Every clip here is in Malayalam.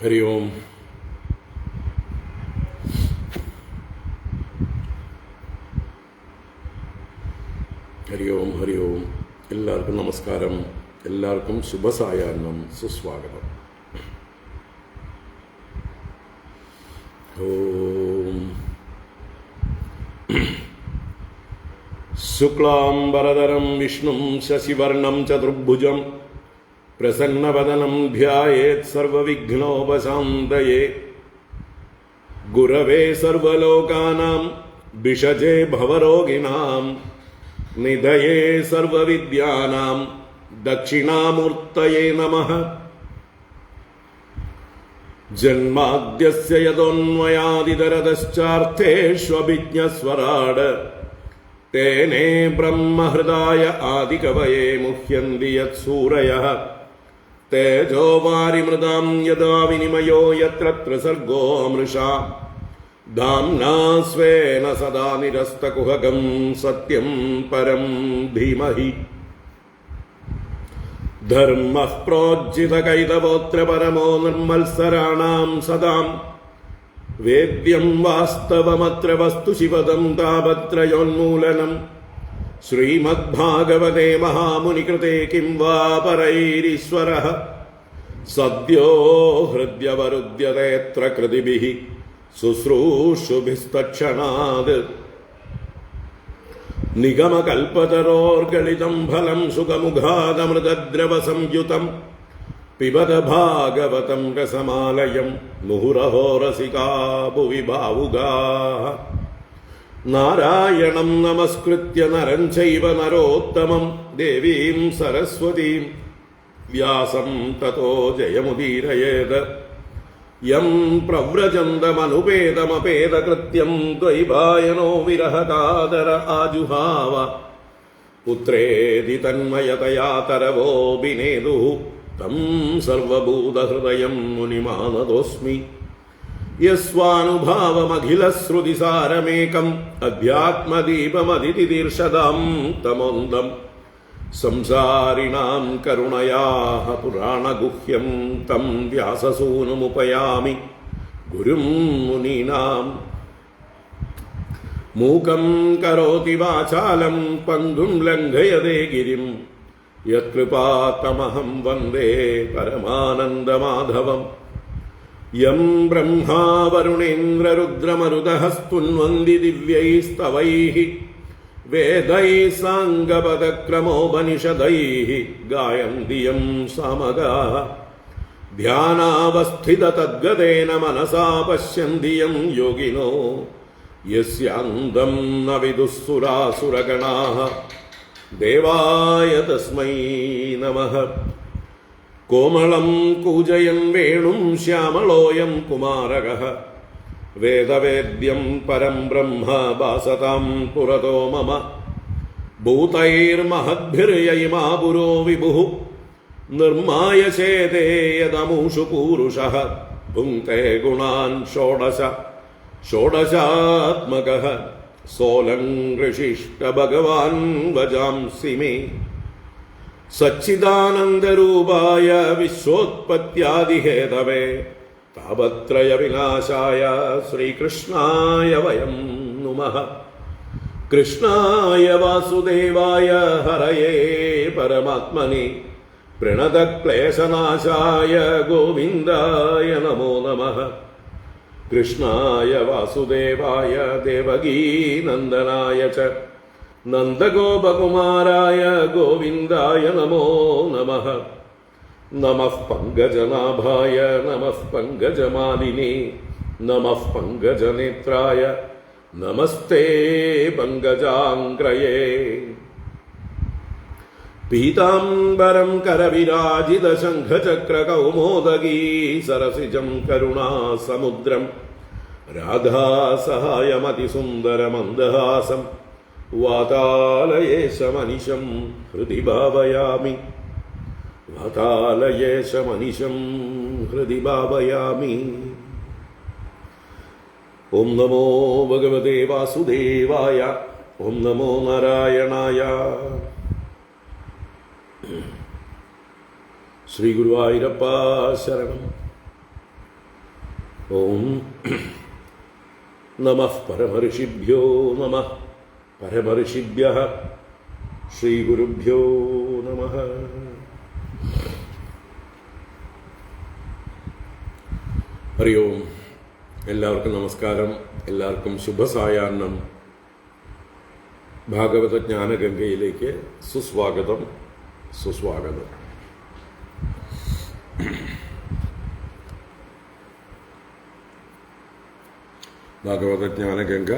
ഹരി ഓം. ഹരി ഓം, ഹരി ഓം. എല്ലാവർക്കും നമസ്കാരം. എല്ലാവർക്കും ശുഭസായാഹ്നം, സുസ്വാഗതം. ഓം. ശുക്ലാംബരധരം വിഷ്ണും ശശിവർണം ചതുർഭുജം പ്രസന്നവദനം ധ്യായേത് സർവവിഘ്നോപശാന്തയേ. ഗുരവേ സർവലോകാനാം ഭിഷജേ ഭവരോഗിണാം നിധയേ സർവവിദ്യാനാം ദക്ഷിണാമൂർത്തയേ നമഃ. ജന്മാദ്യസ്യ യതോന്മയാദിതരതശ്ചാർത്ഥേഷ്വഭിജ്ഞസ്വരാട് തേനേ ബ്രഹ്മഹൃദായ ആദികവയേ മുഹ്യന്തി യത്സൂരയഃ. തേജോ വാരിമൃതാം യഥാ വിനിമയോ യത്ര ത്രിസർഗോ മൃഷാ ധാംനാ സ്വേന സദാ നിരസ്തകുഹകം സത്യം പരം ധീമഹി. ധർമ്മഃ പ്രോജ്ജിതകൈതവോത്ര പരമോ നിർമ്മത്സരാണാം സദാം വേദ്യം വാസ്തവമത്ര വസ്തു ശിവദം താപത്രയോന്മൂലനം. ശ്രീമദ്ഭാഗവതേ മഹാമുനികൃതേ കിം വാ പരൈരീശ്വരഃ സദ്യോ ഹൃദ്യവരുദ്യതേത്ര കൃതിഭിഃ ശുശ്രൂഷുഭിസ്തക്ഷണാത്. നിഗമകൽപതരോർഗളിതം ഫലം സുഖമുഖാദമൃതദ്രവസംയുതം പിബത ഭാഗവതം രസമാലയം മുഹുരഹോ രസികാ ഭുവി ഭാവുകാഃ. നാരായണം നമസ്കൃത്യ നരം ചൈവ നരോത്തമം ദേവീം സരസ്വതീം വ്യാസം തതോ ജയമുദീരയേത്. യം പ്രവ്രജന്തമനുപേതമപേതകൃത്യം ദ്വൈപായനോ വിരഹകാതര ആജുഹാവ. പുത്രേതി തന്മയതയാ തരവോഭിനേദുഃ തം സർവഭൂതഹൃദയം മുനിമാനതോസ്മി. യസ്വാനുഭാവമഖിലശ്രുതിസാരമേകം അധ്യാത്മദീപമതിതിദീർഷതാം തമോന്തം. സംസാരിണാം കരുണയാഃ പുരാണഗുഹ്യം തം വ്യാസസൂനുമുപയാമി ഗുരും മുനീനാം. മൂകം കരോതി വാചാലം പങ്കും ലംഘയതേ ഗിരിം യത്കൃപാത്തമഹം വന്ദേ പരമാനന്ദമാധവം. യം ബ്രഹ്മാ വരുണേന്ദ്രരുദ്രമരുതഃ സ്തുന്വന്തി ദിവ്യൈസ്തവൈഃ വേദൈഃ സാംഗപദക്രമോപനിഷദൈഃ ഗായന്തി യം സാമഗാഃ. ധ്യാനാവസ്ഥിതതദ്ഗതേന മനസാ പശ്യന്തി യം യോഗിനോ യസ്യാന്തം ന വിദുഃസുരാസുരഗണാഃ. ദേവായ തസ്മൈ നമഃ. കോമളം കൂജയൻ വേണും ശ്യാമളോയം കുമാരകഃ വേദവേദ്യം പരം ബ്രഹ്മ ഭാസതാം പുരതോ മമ. ഭൂതൈർമഹദ്ഭിർയയിമാ പുരോ വിഭുഃ നിർമ്മായ ചേതേ യദമൂഷു പൂരുഷഃ. ഭുങ്ക്തേ ഗുണാൻ ഷോഡശ ഷോഡശാത്മകഃ സോലങ്കൃഷിഷ്ട ഭഗവാൻ വജാംസി മേ. സച്ചിദാനന്ദരൂപായ വിശ്വോത്പത്യാദിഹേതവേ താപത്രയ വിനാശായ ശ്രീകൃഷ്ണായ വയം നുമഃ. കൃഷ്ണായ വാസുദേവായ ഹരയേ പരമാത്മനെ പ്രണതക്ലേശനാശായ ഗോവിന്ദായ നമോ നമഃ. കൃഷ്ണായ വാസുദേവായ ദേവകീനന്ദനായ ച നന്ദഗോപകുമാരായ ഗോവിന്ദായ നമോ നമഃ. നമഃ പങ്കജനാഭായ നമഃ പങ്കജമാലിനേ നമഃ പങ്കജനേത്രായ നമസ്തേ പങ്കജാംഗ്രയേ. പീതാംബരം കരവിരാജിതശംഖചക്രകൗമോദഗീ സരസിജം കരുണാസമുദ്രം രാധാസഹായമതിസുന്ദരമന്ദഹാസം വാതാലയേശമനിശം ഹൃദി ഭാവയാമി. വാതാലയേശമനിശം ഹൃദി ഭാവയാമി. ഓം നമോ ഭഗവതേ വാസുദേവായ. ഓം നമോ നാരായണായ. ശ്രീ ഗുരുവായൂരപ്പ ശരണം. ഓം നമഃ പരമഋഷിഭ്യോ നമഃ പരമഋഷിഭ്യഃ ശ്രീഗുരുഭ്യോ നമഃ. ഹരി ഓം. എല്ലാവർക്കും നമസ്കാരം. എല്ലാവർക്കും ശുഭസായാഹ്നം. ഭാഗവത ജ്ഞാനഗംഗയിലേക്ക് സുസ്വാഗതം. ഭാഗവത ജ്ഞാനഗംഗ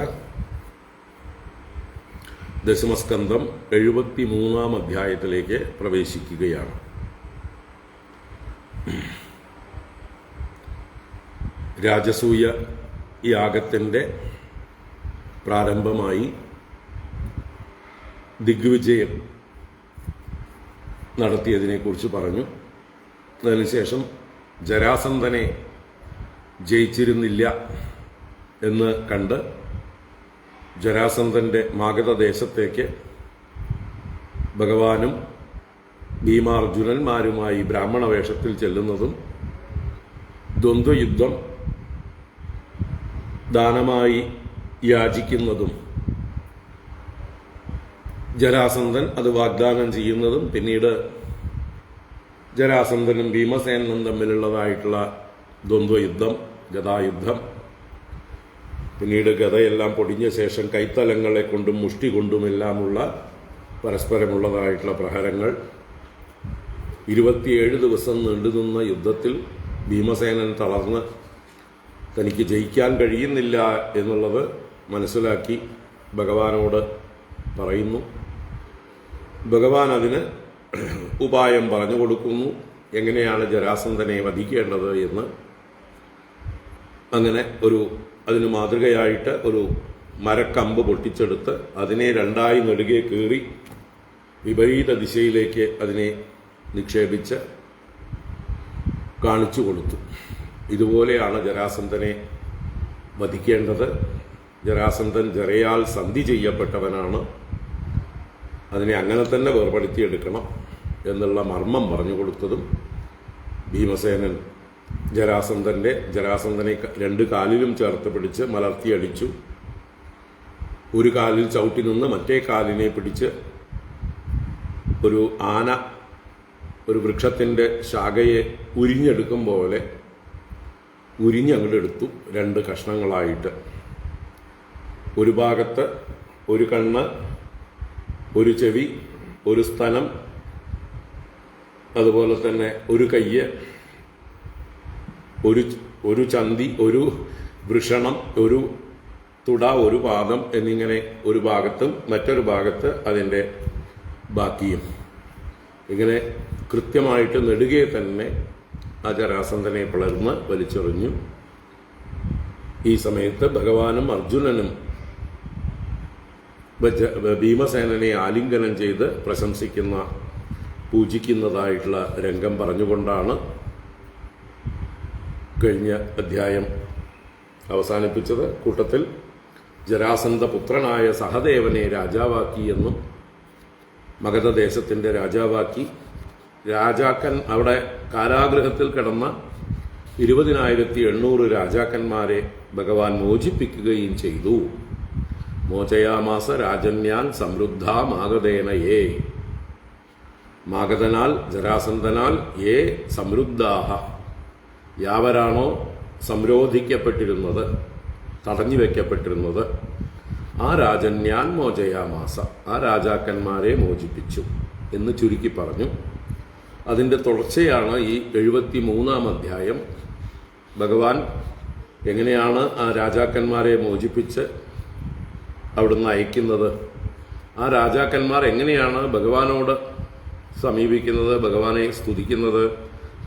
ദശമസ്കന്ധം 73-ാം അധ്യായത്തിലേക്ക് പ്രവേശിക്കുകയാണ്. രാജസൂയ യാഗത്തിൻ്റെ പ്രാരംഭമായി ദിഗ്വിജയം നടത്തിയതിനെക്കുറിച്ച് പറഞ്ഞു. അതിനുശേഷം ജരാസന്ധനെ ജയിച്ചിരുന്നില്ല എന്ന് കണ്ട് ജരാസന്ധൻ്റെ മാഗധദേശത്തേക്ക് ഭഗവാനും ഭീമാർജുനന്മാരുമായി ബ്രാഹ്മണ വേഷത്തിൽ ചെല്ലുന്നതും ദ്വന്ദ്വയുദ്ധം ദാനമായി യാചിക്കുന്നതും ജരാസന്ധൻ അത് വാഗ്ദാനം ചെയ്യുന്നതും പിന്നീട് ജരാസന്ധനും ഭീമസേനനും തമ്മിലുള്ളതായിട്ടുള്ള ദ്വന്ദ്വയുദ്ധം, ഗദായുദ്ധം, പിന്നീട് ഗദയെല്ലാം പൊടിഞ്ഞ ശേഷം കൈത്തലങ്ങളെ കൊണ്ടും മുഷ്ടി കൊണ്ടുമെല്ലാമുള്ള പരസ്പരമുള്ളതായിട്ടുള്ള പ്രഹരങ്ങൾ, 27 ദിവസം നീണ്ടുനിന്ന യുദ്ധത്തിൽ ഭീമസേനൻ തളർന്ന് തനിക്ക് ജയിക്കാൻ കഴിയുന്നില്ല എന്നുള്ളത് മനസ്സിലാക്കി ഭഗവാനോട് പറയുന്നു. ഭഗവാൻ അതിന് ഉപായം പറഞ്ഞു കൊടുക്കുന്നു, എങ്ങനെയാണ് ജരാസന്ധനെ വധിക്കേണ്ടത് എന്ന്. അങ്ങനെ അതിന് മാതൃകയായിട്ട് ഒരു മരക്കമ്പ് പൊട്ടിച്ചെടുത്ത് അതിനെ 2ആയി നെടുകെ കീറി വിപരീത ദിശയിലേക്ക് അതിനെ നിക്ഷേപിച്ച് കാണിച്ചു കൊടുത്തു. ഇതുപോലെയാണ് ജരാസന്ധനെ വധിക്കേണ്ടത്. ജരാസന്ധൻ ജരയാൽ സന്ധി ചെയ്യപ്പെട്ടവനാണ്, അതിനെ അങ്ങനെ തന്നെ വേർപെടുത്തിയെടുക്കണം എന്നുള്ള മർമ്മം പറഞ്ഞു കൊടുത്തതും ഭീമസേനൻ ജരാസന്ധനെ 2 കാലിലും ചേർത്ത് പിടിച്ച് മലർത്തിയടിച്ചു. ഒരു കാലിൽ ചവിട്ടി നിന്ന് മറ്റേ കാലിനെ പിടിച്ച് ഒരു ആന ഒരു വൃക്ഷത്തിൻ്റെ ശാഖയെ ഉരിഞ്ഞെടുക്കും പോലെ ഉരിഞ്ഞങ്ങോട്ടെടുത്തു 2 കഷ്ണങ്ങളായിട്ട്. ഒരു ഭാഗത്ത് ഒരു കണ്ണ്, ഒരു ചെവി, ഒരു സ്തനം, അതുപോലെ തന്നെ ഒരു കയ്യ്, ഒരു ചന്തി, ഒരു വൃഷണം, ഒരു തുട, ഒരു പാദം എന്നിങ്ങനെ ഒരു ഭാഗത്തും മറ്റൊരു ഭാഗത്ത് അതിൻ്റെ ബാക്കിയും, ഇങ്ങനെ കൃത്യമായിട്ട് നെടുകെ തന്നെ ആ ജരാസന്ധനെ പിളർന്ന് വലിച്ചെറിഞ്ഞു. ഈ സമയത്ത് ഭഗവാനും അർജുനനും ഭീമസേനനെ ആലിംഗനം ചെയ്ത് പൂജിക്കുന്നതായിട്ടുള്ള രംഗം പറഞ്ഞുകൊണ്ടാണ് കഴിഞ്ഞ അധ്യായം അവസാനിപ്പിച്ചത്. കൂട്ടത്തിൽ ജരാസന്ധ പുത്രനായ സഹദേവനെ രാജാവാക്കി എന്നും മഗധദേശത്തിൻ്റെ രാജാവാക്കി രാജാക്കൻ അവിടെ കാരാഗൃഹത്തിൽ കിടന്ന 20,800 രാജാക്കന്മാരെ ഭഗവാൻ മോചിപ്പിക്കുകയും ചെയ്തു. മോചയാമാസ രാജന്യാൻ സമൃദ്ധ മാഗധേനയേ. മാഗധനാൽ ജരാസന്ധനാൽ യേ സമൃദ്ധാഹ, യാവരാണോ സംരോധിക്കപ്പെട്ടിരുന്നത്, തടഞ്ഞു വയ്ക്കപ്പെട്ടിരുന്നത്, ആ രാജന്യാൻ മോചയാമാസ, ആ രാജാക്കന്മാരെ മോചിപ്പിച്ചു എന്ന് ചുരുക്കി പറഞ്ഞു. അതിൻ്റെ തുടർച്ചയാണ് ഈ 73-ാം അധ്യായം. ഭഗവാൻ എങ്ങനെയാണ് ആ രാജാക്കന്മാരെ മോചിപ്പിച്ച് അവിടുന്ന് അയക്കുന്നത്, ആ രാജാക്കന്മാർ എങ്ങനെയാണ് ഭഗവാനോട് സമീപിക്കുന്നത്, ഭഗവാനെ സ്തുതിക്കുന്നത്,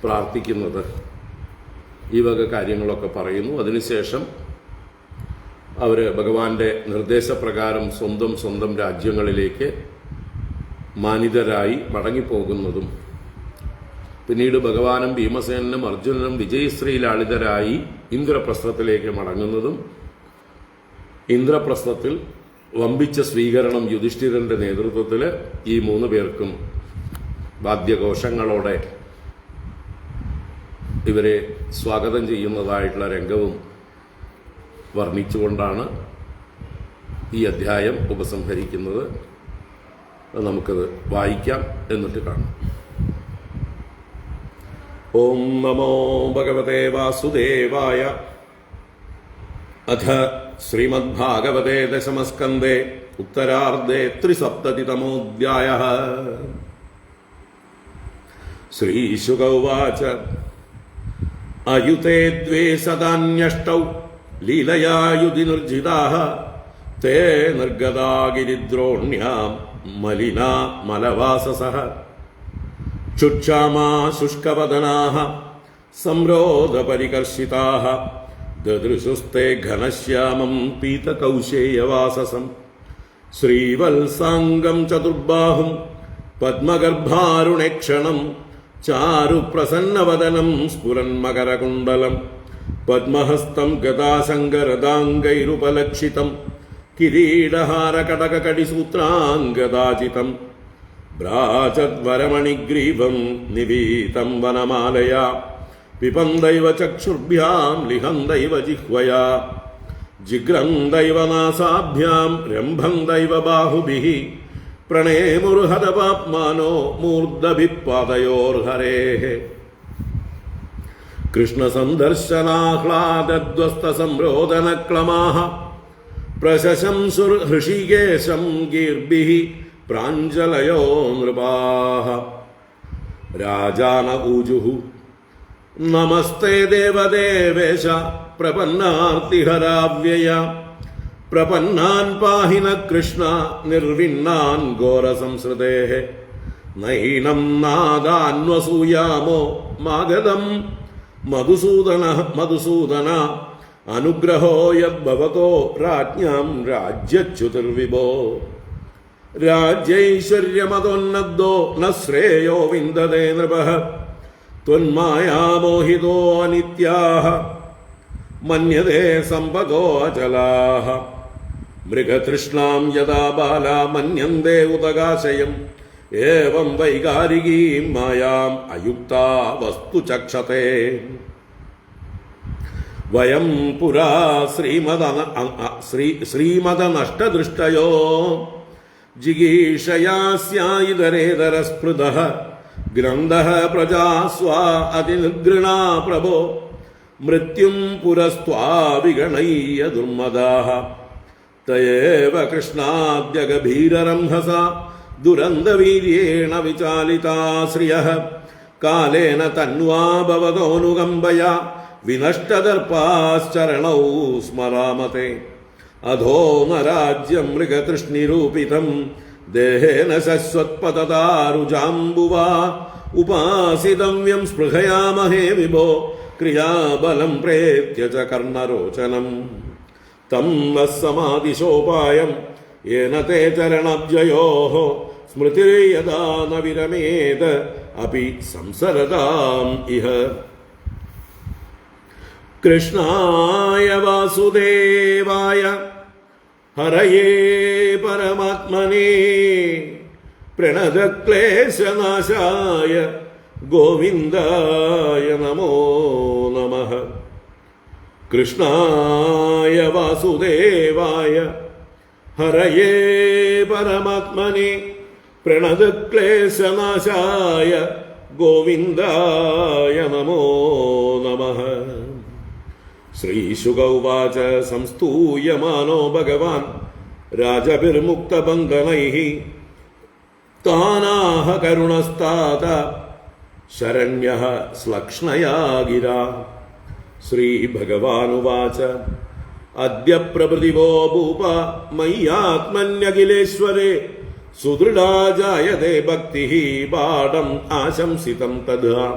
പ്രാർത്ഥിക്കുന്നത്, ഈ വക കാര്യങ്ങളൊക്കെ പറയുന്നു. അതിനുശേഷം അവർ ഭഗവാന്റെ നിർദ്ദേശപ്രകാരം സ്വന്തം രാജ്യങ്ങളിലേക്ക് മാനിതരായി മടങ്ങിപ്പോകുന്നതും, പിന്നീട് ഭഗവാനും ഭീമസേനനും അർജുനനും വിജയശ്രീ ലാളിതരായി ഇന്ദ്രപ്രസ്ഥത്തിലേക്ക് മടങ്ങുന്നതും, ഇന്ദ്രപ്രസ്ഥത്തിൽ വമ്പിച്ച സ്വീകരണം യുധിഷ്ഠിരന്റെ നേതൃത്വത്തിൽ ഈ 3 പേർക്കും വാദ്യഘോഷങ്ങളോടെ ഇവരെ സ്വാഗതം ചെയ്യുന്നതായിട്ടുള്ള രംഗവും വർണ്ണിച്ചുകൊണ്ടാണ് ഈ അധ്യായം ഉപസംഹരിക്കുന്നത്. നമുക്കത് വായിക്കാം, എന്നിട്ട് കാണാം. ഓം നമോ ഭഗവതേ വാസുദേവായ. അഥ ശ്രീമദ്ഭാഗവതേ ദശമസ്കന്ധേ ഉത്തരാർദ്ധേ ത്രിസപ്തതിതമോऽധ്യായഃ. ശ്രീശുക ഉവാച. അയുതേ ദ്വേ സദാന്യഷ്ടൗ ലീലയാ യുധി നിർജിതാഃ തേ നിർഗതാ ഗിരിദ്രോണ്യാം മലിനാ മലവാസസഃ. ക്ഷുക്ഷാമാ ശുഷ്കവദനാഃ സംരോധപരികർഷിതാഃ ദദൃശുസ്തേ ഘനശ്യാമം പീതകൗശേയവാസസം. ശ്രീവത്സാംഗം ചതുർബാഹും പദ്മഗർഭാരുണേക്ഷണം ചാരുപ്രസന്നവദനം സ്ഫുരന്മകരകുണ്ടലം പദ്മഹസ്തം ഗദാശങ്കരദാംഗൈരുപലക്ഷിതം കിരീടഹാരകടകകടിസൂത്രാംഗദാചിതം ഭ്രാജദ്വരമണിഗ്രീവം നിവീതം വനമാലയാ പിപന്ദൈവ ചക്ഷുർഭ്യാം ലിഹന്ദൈവ ജിഹ്വയാ ജിഗ്രന്ദൈവ നാസാഭ്യാം രംഭന്ദൈവ ബാഹുഭിഃ പ്രണേമുർഹതപാപ്മാനോ മൂർധഭിഃ പാദയോർഹരേഃ. കൃഷ്ണസന്ദർശനാഹ്ലാദധ്വസ്തസംരോദനക്ലമാഃ പ്രശശംസുർഹൃഷികേശം ഗീർഭിഃ പ്രാഞ്ജലയോ നൃപാഃ. രാജാന ഊജുഃ നമസ്തേ ദേവദേവേശ പ്രപന്നാർത്തിഹരാവ്യയ. പ്രപന്നാൻ പാഹി ന കൃഷ്ണ നിർവിണ്ണാൻ ഘോരസംസൃതേഃ. നൈനം നാദാന്വസൂയാമോ മാഗതം മധുസൂദന അനുഗ്രഹോ യദ്ഭവതോ രാജ്ഞാം രാജ്യച്യുതിർവിഭോ. രാജ്യൈശ്വര്യമതോന്നതോ ന ശ്രേയോ വിന്ദതേ നൃപഃ ത്വന്മായാമോഹിതോ അനിത്യാഃ മന്യതേ സമ്പദോ അചലാഃ. മൃഗതൃഷ്ണാം യഥാ ബാലാ മന്യന്തേ ഉദകാശയം ഏവം വൈകാരികീം മായാം അയുക്താ വസ്തു ചക്ഷതേ. വയം പുരാ ശ്രീമദനഷ്ടദൃഷ്ടയോ ജിഗീഷയാസ്യായിതരേതരസ്പൃതഃ ഗ്രന്ഥഃ പ്രജാ സ്വാ അതിനിഗൃണാ പ്രഭോ മൃത്യും പുരസ്ത്വാ വിഗണയ്യ ദുർമദാഃ. തയേവ കൃഷ്ണാദ്യഗഭീരരംഹസ ദുരന്തവീര്യേണ വിചാലിതാ ശ്രിയഃ കാലേന തന്വാ ഭവതോനുകമ്പയാ വിനഷ്ടദർപ്പാശ്ചരണൗ സ്മരാമതേ. അധോ ന രാജ്യം മൃഗതൃഷ്ണിരൂപിതം ദേഹേന ശശ്വത്പതദാരുജാംബുവാ ഉപാസിതവ്യം സ്പൃഹയാമഹേ വിഭോ ക്രിയാബലം പ്രേത്യ ച കർണരോചനം. തം വസ്സമാദിശോപായം യേന തേ ചരണാബ്ജയോഃ സ്മൃതിർയദാ ന വിരമേത് അപി സംസരതാം ഇഹ. കൃഷ്ണായ വാസുദേവായ ഹരയേ പരമാത്മനേ പ്രണതക്ലേശനാശായ ഗോവിന്ദായ നമോ നമഃ. കൃഷ്ണായ വാസുദേവായ ഹരയേ പരമാത്മനേ പ്രണതക്ലേശനാശായ ഗോവിന്ദായ നമോ നമഃ. ശ്രീശുക ഉവാച. സംസ്തൂയമാനോ ഭഗവാൻ രാജഭിർമുക്തബന്ധനൈഃ താനാഹ കരുണസ്താത ശരണ്യഃ ശ്ലക്ഷ്ണയാ ഗിരാ. ശ്രീഭഗവാനുവാച. അദ്യ പ്രഭൃതിവോ ഭൂപ മയ്യാത്മന്യഖിലേശ്വരേ സുദൃഢാ ജായതേ ഭക്തിഃ ബാഡം ആശംസിതം തഥാ.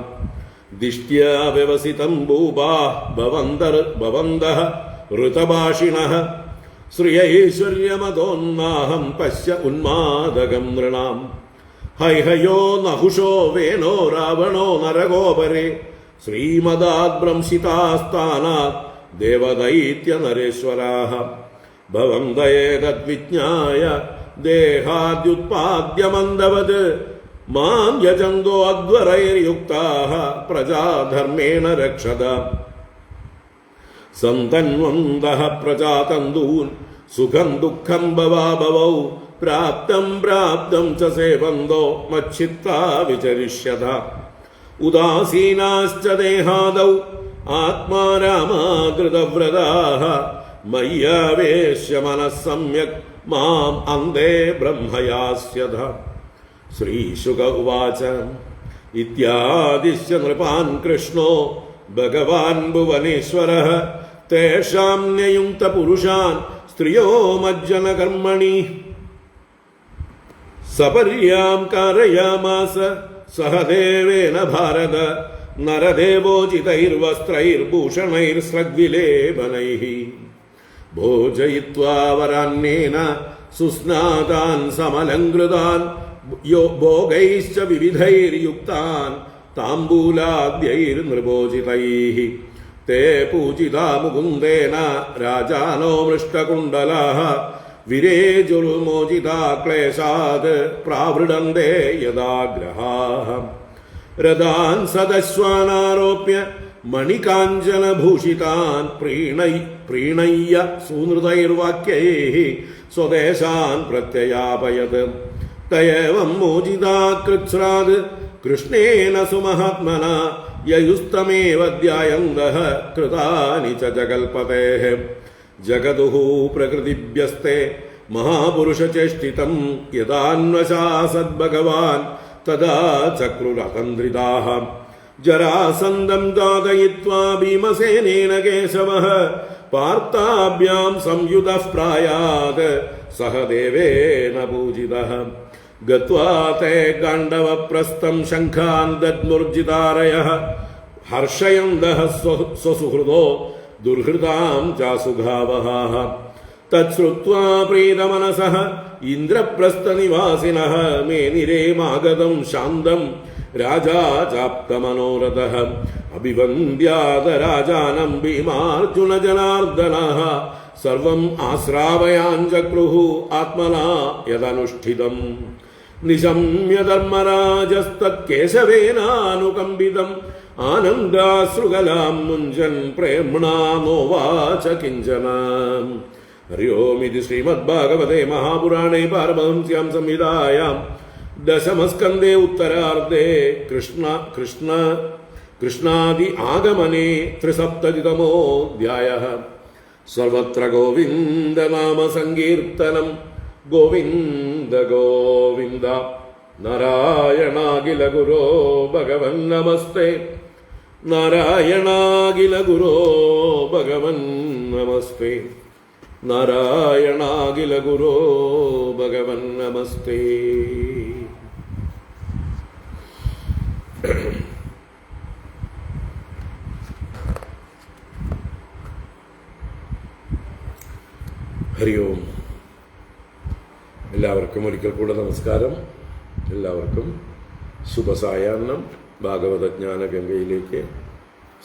ദിഷ്ട്യാ വ്യവസിതം ഭൂപാഃ ഭവന്തഃ ഋതഭാഷിണഃ ശ്രിയൈശ്വര്യമതോന്നാഹം പശ്യ ഉന്മാദകം നൃണാം. ഹൈഹയോ നഹുഷോ വേനോ രാവണോ നരകോപരേ ശ്രീമദാദ്ഭ്രംശിതാസ്ഥാനാത് ദേവദൈത്യനരേശ്വരാः ഭവന്തയേതദ്വിജ്ഞായ ദേഹാദ്യുത്പാദ്യമന്ദവത് മാം യജന്തോ അധ്വരൈർയുക്താഃ പ്രജാധർമ്മേണ രക്ഷത സന്തന്വന്തഃ പ്രജാതന്തൂൻ സുഖം ദുഃഖം ഭവാഭവൗ പ്രാപ്തം പ്രാപ്തം ച സേവന്തോ മച്ഛിത്താ വിചരിഷ്യത ഉദാസീനാശ്ച ദേഹാദൗ ആത്മാരാമാകൃതവ്രതാഃ മയ്യാവേശ്യ മനഃ സമ്യക് മാം അന്തേ ബ്രഹ്മയാസ്യത. ശ്രീശുക ഉവാച ഇത്യാദിശ്യ നൃപാൻ കൃഷ്ണോ ഭഗവാൻ ഭുവനേശ്വരഃ തേഷാം നിയുക്ത പുരുഷാൻ സ്ത്രിയോ മജ്ജന കർമ്മണി സപര്യാം കാരയാമാസ സഹദേവേന ഭാരത നരദേവോചിതൈർവസ്ത്രൈർഭൂഷണൈർസ്രഗ്വിലേപനൈഃ ഭോജയിത്വാ വരാന്യേന സുസ്നാതാൻ സമലങ്കൃതാൻ ഭോഗൈശ്ച വിവിധൈർയുക്താൻ താംബൂലാദ്യൈർനൃഭോജിതൈഃ തേ പൂജിതാ മുകുന്ദേന രാജാനോ മൃഷ്ടകുണ്ടലാഃ വിരേജുർമോചിതാ ക്ലേശാത് പ്രാവൃഡന്തേ യദാഗ്രഹാഃ രഥാൻ സദശ്വാനാരോപ്യ മണികാഞ്ചനഭൂഷിതാൻ പ്രീണയ്യ സൂനൃതൈർവാക്യൈഃ സ്വദേശാൻ പ്രത്യയാപയത് തയേവം മോചിതാ കൃച്ഛ്രാത് കൃഷ്ണേന സുമഹാത്മന യയുസ്തമേവ ധ്യായന്തഃ കൃതാനി ച ജഗൽപതേഃ ജഗതുഃ പ്രകൃതിഭ്യസ്തേ മഹാപുരുഷചേഷ്ടിതം യദാന്വശാസദ്ഭഗവാൻ തദാ ചക്രുരതന്ത്രിതാഃ ജരാസന്ധം ഘാതയിത്വാ ഭീമസേനേന കേശവഃ പാർത്താഭ്യാം സംയുതഃ പ്രായാത് സഹദേവേന പൂജിതഃ ഗത്വാ തേ ഗാണ്ഡവപ്രസ്ഥം ശംഖാൻ ദദ്മുർജിതാരയഃ ഹർഷയന്തഃ സ്വസുഹൃദോ ദുർഹൃതാം ചാസുഘാവഹാഃ തച്ഛ്രുത്വാ പ്രീതമനസഃ ഇന്ദ്രപ്രസ്ഥനിവാസിനഃ മേനിരേമാഗതം ശാന്തം രാജാ ചാപ്തമനോരഥഃ അഭിവന്ദ്യാദരാജാനം ഭീമാർജുനജനാർദ്ദനഃ സർവം ആശ്രാവയാഞ്ചക്രുഃ ആത്മനാ യദനുഷ്ഠിതം നിശമ്യ ധർമ്മരാജസ്തത്കേശവേനാനുകമ്പിതം ആനന്ദാശ്രുകലാം മുഞ്ചൻ പ്രേമ്ണാ നോവാച കിഞ്ചന. ഹരി ഓം. ഇത് ശ്രീമദ്ഭാഗവതേ മഹാപുരാണേ പാരമഹംസ്യാം സംഹിതായാം ദശമസ്കന്ധേ ഉത്തരാർദ്ധേ കൃഷ്ണാദി ആഗമനേ ത്രിസപ്തതിതമോऽധ്യായഃ. സർവത്ര ഗോവിന്ദനാമ സങ്കീർത്തനം. ഗോവിന്ദ ഗോവിന്ദ. നാരായണാഖില ഗുരോ ഭഗവൻ നമസ്തേ. നാരായണാഖില ഗുരോ ഭഗവൻ നമസ്തേ. നാരായണാഖില ഗുരോ ഭഗവൻ നമസ്തേ. ഹരി ഓം. എല്ലാവർക്കും ഒരിക്കൽ കൂടെ നമസ്കാരം. എല്ലാവർക്കും ശുഭസായാഹ്നം. ഭാഗവതജ്ഞാന ഗംഗയിലേക്ക്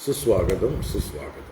സുസ്വാഗതം. സുസ്വാഗതം.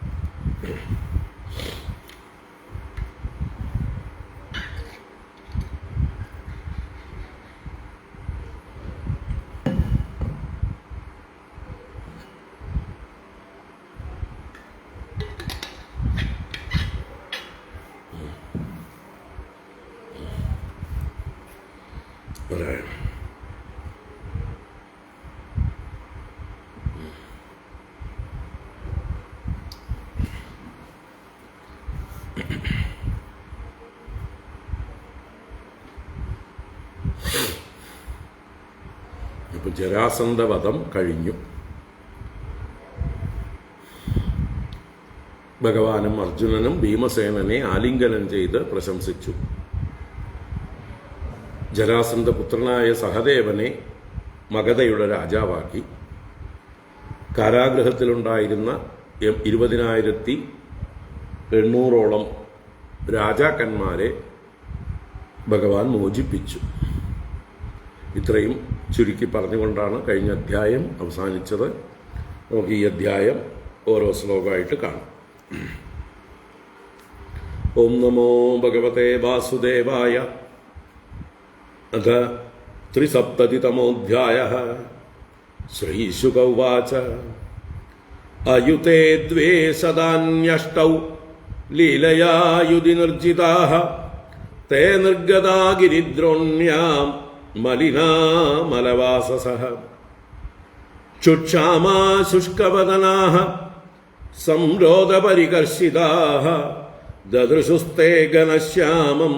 ഇപ്പൊ ജരാസന്ധവധം കഴിഞ്ഞു. ഭഗവാനും അർജുനനും ഭീമസേനനെ ആലിംഗനം ചെയ്ത് പ്രശംസിച്ചു. ജരാസന്ധപുത്രനായ സഹദേവനെ മഗധയുടെ രാജാവാക്കി. കാരാഗൃഹത്തിലുണ്ടായിരുന്ന 20,800 രാജാക്കന്മാരെ ഭഗവാൻ മോചിപ്പിച്ചു. ഇത്രയും ചുരുക്കി പറഞ്ഞുകൊണ്ടാണ് കഴിഞ്ഞ അധ്യായം അവസാനിച്ചത്. നമുക്ക് ഈ അധ്യായം ഓരോ ശ്ലോകമായിട്ട് കാണാം. ഓം നമോ ഭഗവതേ വാസുദേവായ. അഥ त्रिसप्ततितमोऽध्यायः। श्रीशुक उवाच अयुते द्वे सदान्यष्टौ लीलया युधि निर्जिताः ते निर्गता गिरिद्रोण्यां मलिना मलवाससः चुक्षामा शुष्कवदनाः संरोधपरिकर्षिताः ददृशुस्ते घनश्यामं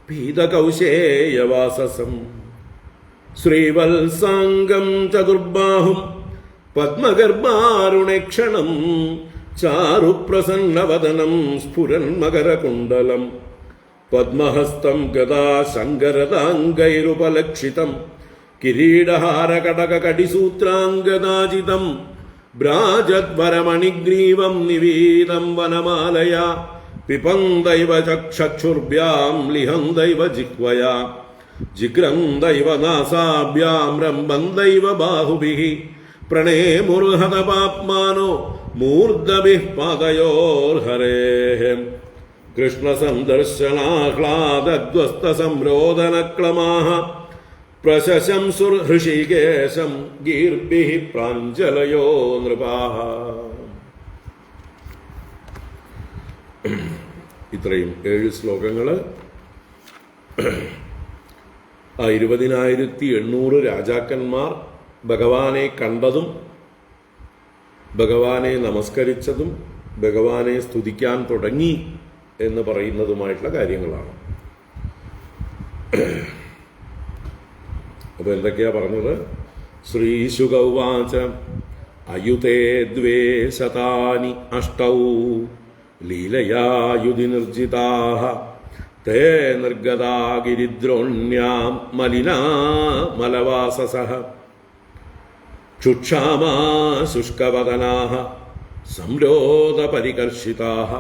पीतकौशेयवाससम् श्रीवत्साङ्गं चतुर्बाहुं पद्मगर्भारुणेक्षणं चारुप्रसन्नवदनं स्फुरन्मकरकुण्डलं पद्महस्तं गदा शङ्करदाङ्गैरुपलक्षितं किरीटहारकटककटिसूत्राङ्गदाजितं भ्राजद्वरमणिग्रीवं निवीतं वनमालया पिपन्दैव चक्षुर्भ्यां लिहन्दैव जिह्वया जिग्रन्दैव नासाभ्यां रम्बन्दैव बाहुभिः प्रणेमुर्हतपाप्मानो मूर्धभिः पादयोर्हरेः कृष्णसन्दर्शनाह्लादध्वस्तसंरोदनक्लमाः प्रशशंसुर्हृषिकेशं गीर्भिः प्राञ्जलयो नृपाः. ഇത്രയും 7 ശ്ലോകങ്ങൾ 20,800 രാജാക്കന്മാർ ഭഗവാനെ കണ്ടതും ഭഗവാനെ നമസ്കരിച്ചതും ഭഗവാനെ സ്തുതിക്കാൻ തുടങ്ങി എന്ന് പറയുന്നതുമായിട്ടുള്ള കാര്യങ്ങളാണ്. അപ്പൊ എന്തൊക്കെയാ പറഞ്ഞത്? ശ്രീശുക ഉവാച അയുതേ ദ്വേ ശതാനി അഷ്ടൗ ലീലയാ യുധി നിർജിതാഃ തേ നിർഗതാ ഗിരിദ്രോണ്യാം മലിനാ മലവാസസഃ ചുക്ഷാമാ ശുഷ്കവദനാഃ സംരോധപരികർഷിതാഃ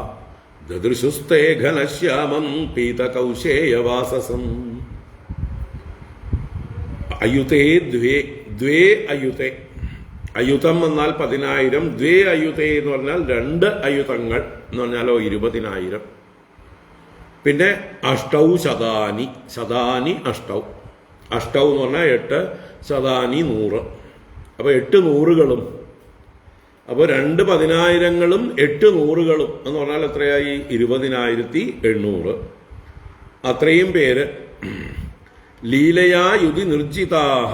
ദദൃശുസ്തേ ഘനശ്യാമം പീതകൗശേയവാസസം. അയുതേ ദ്വേ, ദ്വേ അയുതേ. അയുതം എന്നാൽ 10,000, ദ്വേ അയുതേ എന്ന് പറഞ്ഞാൽ 2 അയുതങ്ങൾ എന്ന് പറഞ്ഞാലോ 20,000. പിന്നെ അഷ്ടൗ ശതാനി, ശതാനി അഷ്ടൗ, അഷ്ടൗ എന്ന് പറഞ്ഞാൽ 8, ശതാനി 100. അപ്പൊ 8 നൂറുകളും. അപ്പോൾ 2 10,000-ങ്ങളും 8 നൂറുകളും എന്ന് പറഞ്ഞാൽ എത്രയായി? 20,800. അത്രയും പേര് ലീലയാ യുധി നിർജിതാഹ.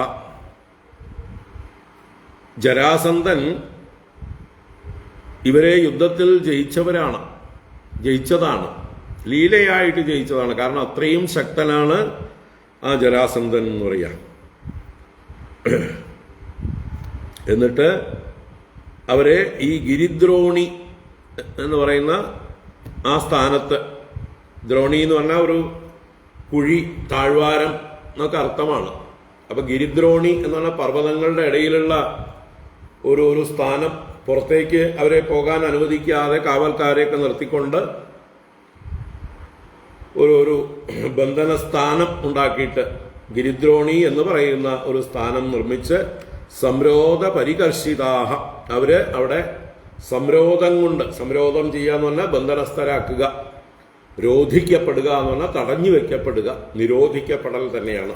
ജരാസന്ധൻ ഇവരെ യുദ്ധത്തിൽ ജയിച്ചതാണ്, ലീലയായിട്ട് ജയിച്ചതാണ്. കാരണം അത്രയും ശക്തനാണ് ആ ജരാസന്ധൻ എന്ന് പറയാം. എന്നിട്ട് അവരെ ഈ ഗിരിദ്രോണി എന്ന് പറയുന്ന ആ സ്ഥാനത്ത്, ദ്രോണി എന്ന് പറഞ്ഞാൽ ഒരു കുഴി, താഴ്വാരം എന്നൊക്കെ അർത്ഥമാണ്. അപ്പൊ ഗിരിദ്രോണി എന്ന് പറഞ്ഞാൽ പർവ്വതങ്ങളുടെ ഇടയിലുള്ള ഒരു സ്ഥാനം, പുറത്തേക്ക് അവരെ പോകാൻ അനുവദിക്കാതെ കാവൽക്കാരെയൊക്കെ നിർത്തിക്കൊണ്ട് ഒരു ബന്ധന സ്ഥാനം ഉണ്ടാക്കിയിട്ട് ഗിരിദ്രോണി എന്ന് പറയുന്ന ഒരു സ്ഥാനം നിർമ്മിച്ച് സംരോധ പരികർഷിതാഹ, അവര് അവിടെ സംരോധം കൊണ്ട്, സംരോധം ചെയ്യാന്ന് പറഞ്ഞാൽ ബന്ധനസ്ഥരാക്കുക, രോധിക്കപ്പെടുക എന്ന് പറഞ്ഞാൽ തടഞ്ഞു വെക്കപ്പെടുക, നിരോധിക്കപ്പെടൽ തന്നെയാണ്,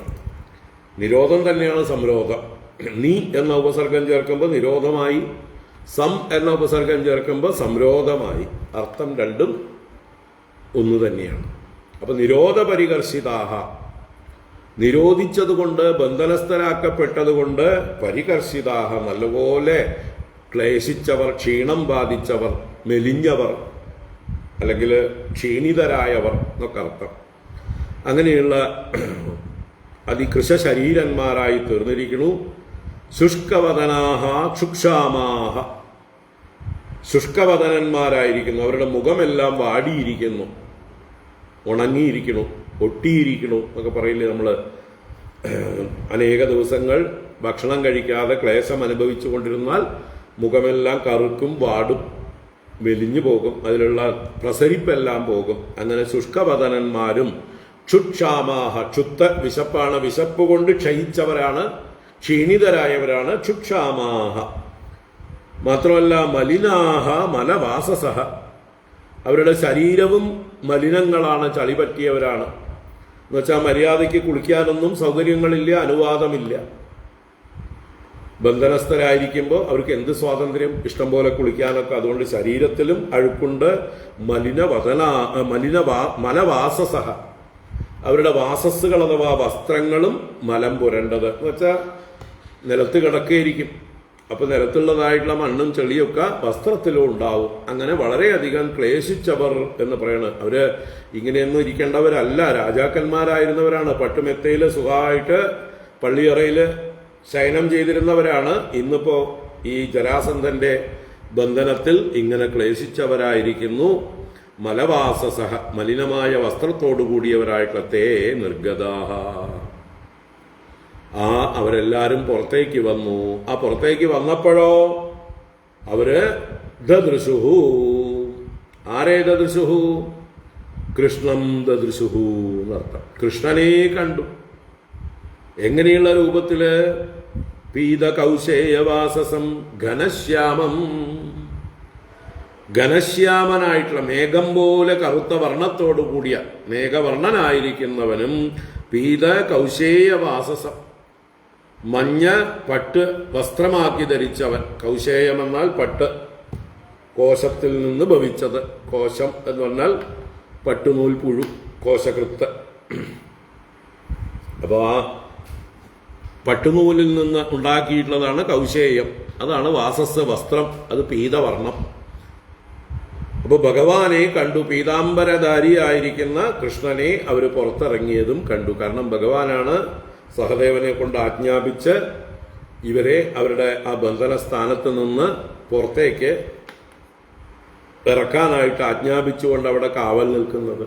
നിരോധം തന്നെയാണ് സംരോധം. നീ എന്ന ഉപസർഗം ചേർക്കുമ്പോൾ നിരോധമായി, സം എന്ന ഉപസർഗം ചേർക്കുമ്പോൾ സംരോധമായി. അർത്ഥം രണ്ടും ഒന്ന് തന്നെയാണ്. അപ്പൊ നിരോധ പരികർഷിതാഹ, നിരോധിച്ചതുകൊണ്ട്, ബന്ധനസ്ഥരാക്കപ്പെട്ടതുകൊണ്ട്, പരികർഷിതാഹ നല്ലപോലെ ക്ലേശിച്ചവർ, ക്ഷീണം ബാധിച്ചവർ, മെലിഞ്ഞവർ, അല്ലെങ്കിൽ ക്ഷീണിതരായവർ എന്നൊക്കെ അർത്ഥം. അങ്ങനെയുള്ള അതികൃശ ശരീരന്മാരായി തീർന്നിരിക്കുന്നു. ശുഷ്കവദനാഹ ക്ഷുക്ഷാമാഹ, ശുഷ്കവദനന്മാരായിരിക്കുന്നു. അവരുടെ മുഖമെല്ലാം വാടിയിരിക്കുന്നു, ഉണങ്ങിയിരിക്കുന്നു, ഒട്ടിയിരിക്കുന്നു എന്നൊക്കെ പറയില്ലേ നമ്മള്. അനേക ദിവസങ്ങൾ ഭക്ഷണം കഴിക്കാതെ ക്ലേശം അനുഭവിച്ചു കൊണ്ടിരുന്നാൽ മുഖമെല്ലാം കറുക്കും, വാടും, മെലിഞ്ഞു പോകും, അതിലുള്ള പ്രസരിപ്പെല്ലാം പോകും. അങ്ങനെ ശുഷ്കവദനന്മാരും ക്ഷുക്ഷാമാഹ, ക്ഷുത്ത വിശപ്പാണ്, വിശപ്പ് കൊണ്ട് ക്ഷയിച്ചവരാണ്, ക്ഷീണിതരായവരാണ് ക്ഷുക്ഷാമാഹ. മാത്രമല്ല മലിനാഹ മലവാസസഹ, അവരുടെ ശരീരവും മലിനങ്ങളാണ്, ചളി പറ്റിയവരാണ്. എന്നുവെച്ചാൽ മര്യാദയ്ക്ക് കുളിക്കാനൊന്നും സൗകര്യങ്ങളില്ല, അനുവാദമില്ല. ബന്ധനസ്ഥരായിരിക്കുമ്പോൾ അവർക്ക് എന്ത് സ്വാതന്ത്ര്യം, ഇഷ്ടം പോലെ കുളിക്കാനൊക്കെ. അതുകൊണ്ട് ശരീരത്തിലും അഴുക്കുണ്ട്. മലവാസസഹ, അവരുടെ വാസസ്സുകൾ അഥവാ വസ്ത്രങ്ങളും മലം പുരണ്ടത് എന്ന് വെച്ചാൽ നിലത്ത് കിടക്കുകയായിരിക്കും. അപ്പൊ നിലത്തുള്ളതായിട്ടുള്ള മണ്ണും ചെളിയൊക്കെ വസ്ത്രത്തിലും ഉണ്ടാവും. അങ്ങനെ വളരെയധികം ക്ലേശിച്ചവർ എന്ന് പറയണത്. അവര് ഇങ്ങനെയൊന്നും ഇരിക്കേണ്ടവരല്ല, രാജാക്കന്മാരായിരുന്നവരാണ്. പട്ടുമെത്തയില് സുഖമായിട്ട് പള്ളിയറയില് ശയനം ചെയ്തിരുന്നവരാണ്. ഇന്നിപ്പോ ഈ ജരാസന്ധന്റെ ബന്ധനത്തിൽ ഇങ്ങനെ ക്ലേശിച്ചവരായിരിക്കുന്നു. മലവാസസഹ, മലിനമായ വസ്ത്രത്തോടു കൂടിയവരായിട്ടുള്ള തേ നിർഗതാഹ, അവരെല്ലാരും പുറത്തേക്ക് വന്നു. ആ പുറത്തേക്ക് വന്നപ്പോഴോ അവര് ദദൃശുഹു, ആരേ ദദൃശുഹു? കൃഷ്ണം ദദൃശുഹു എന്നർത്ഥം. കൃഷ്ണനെ കണ്ടു. എങ്ങനെയുള്ള രൂപത്തില്? പീതകൗശേയവാസസം ഘനശ്യാമം, ഘനശ്യാമനായിട്ടുള്ള മേഘം പോലെ കറുത്ത വർണ്ണത്തോടു കൂടിയ മേഘവർണ്ണനായിരിക്കുന്നവനും പീതകൗശേയവാസസം, മഞ്ഞ പട്ട് വസ്ത്രമാക്കി ധരിച്ചവൻ. കൗശേയം എന്നാൽ പട്ട്, കോശത്തിൽ നിന്ന് ഭവിച്ചത്. കോശം എന്ന് പറഞ്ഞാൽ പട്ടുനൂൽ പുഴു, കോശകൃത്ത്. അപ്പൊ ആ പട്ടുനൂലിൽ നിന്ന് ഉണ്ടാക്കിയിട്ടുള്ളതാണ് കൗശേയം. അതാണ് വാസസ്, വസ്ത്രം. അത് പീതവർണം. അപ്പൊ ഭഗവാനെ കണ്ടു. പീതാംബരധാരിയായിരിക്കുന്ന കൃഷ്ണനെ അവർ പുറത്തിറങ്ങിയതും കണ്ടു. കാരണം ഭഗവാനാണ് സഹദേവനെ കൊണ്ട് ആജ്ഞാപിച്ച് ഇവരെ അവരുടെ ആ ബന്ധന സ്ഥാനത്ത് നിന്ന് പുറത്തേക്ക് ഇറക്കാനായിട്ട് ആജ്ഞാപിച്ചുകൊണ്ട് അവിടെ കാവൽ നിൽക്കുന്നത്.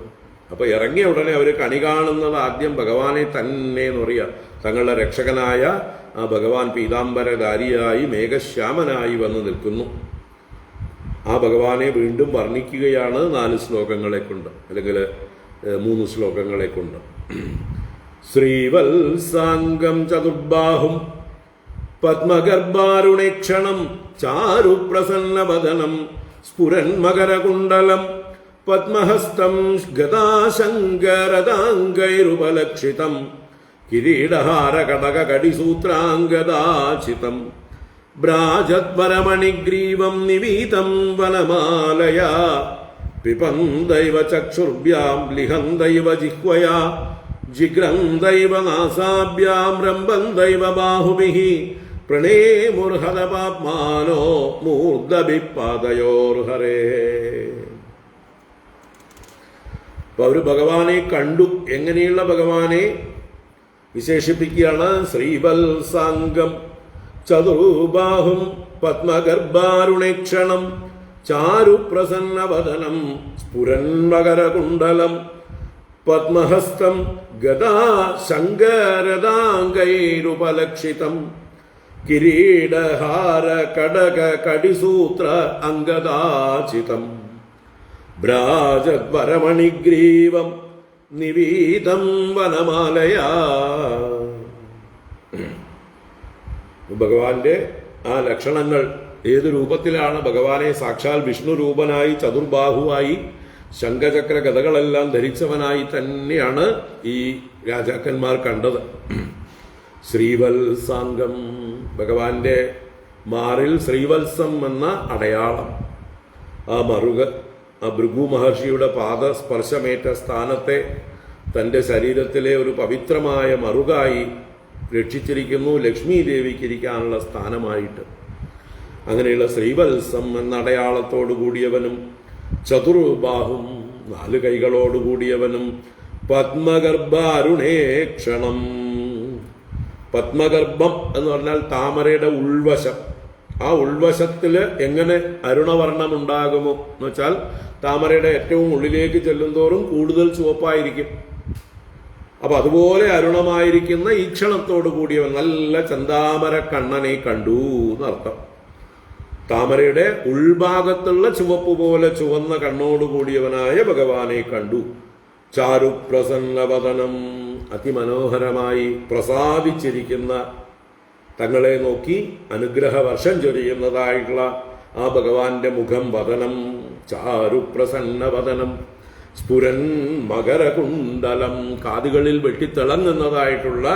അപ്പൊ ഇറങ്ങിയ ഉടനെ അവർ കണി കാണുന്നത് ആദ്യം ഭഗവാനെ തന്നെ എന്ന് പറയാ. തങ്ങളുടെ രക്ഷകനായ ആ ഭഗവാൻ പീതാംബരധാരിയായി മേഘശ്യാമനായി വന്ന് നിൽക്കുന്നു. ആ ഭഗവാനെ വീണ്ടും വർണ്ണിക്കുകയാണ് 4 ശ്ലോകങ്ങളെ കൊണ്ട്, അല്ലെങ്കിൽ 3 ശ്ലോകങ്ങളെ കൊണ്ട്. ശ്രീവത്സാംഗം ചതുർബാഹും പത്മഗർഭാരുണേക്ഷണം ചാരുപ്രസന്നവദനം സ്ഫുരന്മകരകുണ്ടലം പത്മഹസ്തം ഗദാശങ്കരദാംഗൈരുപലക്ഷിതം കിരീടഹാരകടകടിസൂത്രാംഗദാചിതം ഭ്രാജദ്വരമണിഗ്രീവം നിവീതം വനമാലയാ പിപന്ദൈവ ചക്ഷുർഭ്യാം ലിഹന്ദൈവ ജിഹ്വയാ ജിഗ്രന്ദൈവ നാസാഭ്യാം രംബന്ദൈവ ബാഹുഭിഃ പ്രണേമുർഹതപാപ്മാനോ മൂർധഭിപാദയോർഹരേ. അപ്പൊ അവര് ഭഗവാനെ കണ്ടു. എങ്ങനെയുള്ള ഭഗവാനെ വിശേഷിപ്പിക്കുകയാണ്? ശ്രീവത്സാംഗം ചതുർബാഹും പത്മഗർഭാരുണേക്ഷണം ചാരുപ്രസന്നവദനം സ്ഫുരന്മകരകുണ്ടലം പത്മഹസ്തം ഗദാശങ്കരദാംഗൈരുപലക്ഷിതം കിരീടഹാര കടക കടിസൂത്ര അംഗദാചിതം ഭ്രാജദ്വരമണിഗ്രീവം നിവീതം വനമാലയാ. ഭഗവാന്റെ ആ ലക്ഷണങ്ങൾ ഏത് രൂപത്തിലാണ്? ഭഗവാനെ സാക്ഷാൽ വിഷ്ണു രൂപനായി ചതുർബാഹുവായി ശംഖചക്ര ഗദകളെല്ലാം ധരിച്ചവനായി തന്നെയാണ് ഈ രാജാക്കന്മാർ കണ്ടത്. ശ്രീവത്സാംഗം, ഭഗവാന്റെ മാറിൽ ശ്രീവത്സം എന്ന അടയാളം. ആ മറുക്, ആ ഭൃഗു മഹർഷിയുടെ പാദസ്പർശമേറ്റ സ്ഥാനത്തെ തൻ്റെ ശരീരത്തിലെ ഒരു പവിത്രമായ മറുകായി രക്ഷിച്ചിരിക്കുന്നു, ലക്ഷ്മി ദേവിക്ക് ഇരിക്കാനുള്ള സ്ഥാനമായിട്ട്. അങ്ങനെയുള്ള ശ്രീവത്സം എന്ന അടയാളത്തോടു കൂടിയവനും ചതുർബാഹും 4 കൈകളോടുകൂടിയവനും പത്മഗർഭാരുണേക്ഷണം. പത്മഗർഭം എന്ന് പറഞ്ഞാൽ താമരയുടെ ഉൾവശം. ആ ഉൾവശത്തില് എങ്ങനെ അരുണവർണ്ണം ഉണ്ടാകുമോ എന്ന് വെച്ചാൽ താമരയുടെ ഏറ്റവും ഉള്ളിലേക്ക് ചെല്ലുന്തോറും കൂടുതൽ ചുവപ്പായിരിക്കും. അപ്പൊ അതുപോലെ അരുണമായിരിക്കുന്ന ഈ ക്ഷണത്തോടു കൂടിയവൻ നല്ല ചന്താമര കണ്ണനെ കണ്ടു എന്നർത്ഥം. താമരയുടെ ഉൾഭാഗത്തുള്ള ചുവപ്പ് പോലെ ചുവന്ന കണ്ണോടുകൂടിയവനായ ഭഗവാനെ കണ്ടു. ചാരുപ്രസന്നവദനം, അതിമനോഹരമായി പ്രസാദിച്ചിരിക്കുന്ന, തങ്ങളെ നോക്കി അനുഗ്രഹവർഷം ചൊരിയുന്നതായിട്ടുള്ള ആ ഭഗവാന്റെ മുഖം, വദനം ചാരുപ്രസന്നവദനം. സ്ഫുരൻ മകരകുണ്ടലം, കാതുകളിൽ വെട്ടിത്തിളങ്ങുന്നതായിട്ടുള്ള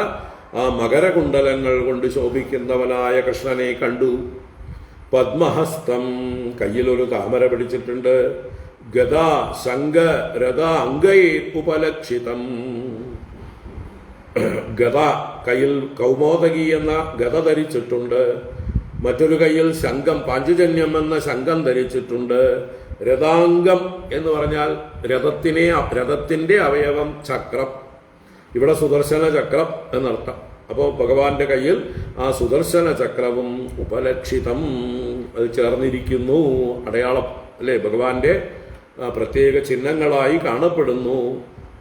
ആ മകരകുണ്ടലങ്ങൾ കൊണ്ട് ശോഭിക്കുന്നവനായ കൃഷ്ണനെ കണ്ടു. പദ്മഹസ്തം, കയ്യിലൊരു താമര പിടിച്ചിട്ടുണ്ട്. ഗദ ശംഖ രഥ അംഗൈ ഉപലക്ഷിതം, ഗദ കയ്യിൽ കൗമോദകി എന്ന ഗദ ധരിച്ചിട്ടുണ്ട്. മറ്റൊരു കയ്യിൽ ശംഖം, പാഞ്ചജന്യം എന്ന ശംഖം ധരിച്ചിട്ടുണ്ട്. രഥാംഗം എന്ന് പറഞ്ഞാൽ രഥത്തിന്റെ അവയവം ചക്രം, ഇവിടെ സുദർശന ചക്രം എന്നർത്ഥം. അപ്പോൾ ഭഗവാന്റെ കയ്യിൽ ആ സുദർശന ചക്രവും ഉപലക്ഷിതം, അത് ചേർന്നിരിക്കുന്നു, അടയാളം അല്ലേ, ഭഗവാന്റെ പ്രത്യേക ചിഹ്നങ്ങളായി കാണപ്പെടുന്നു.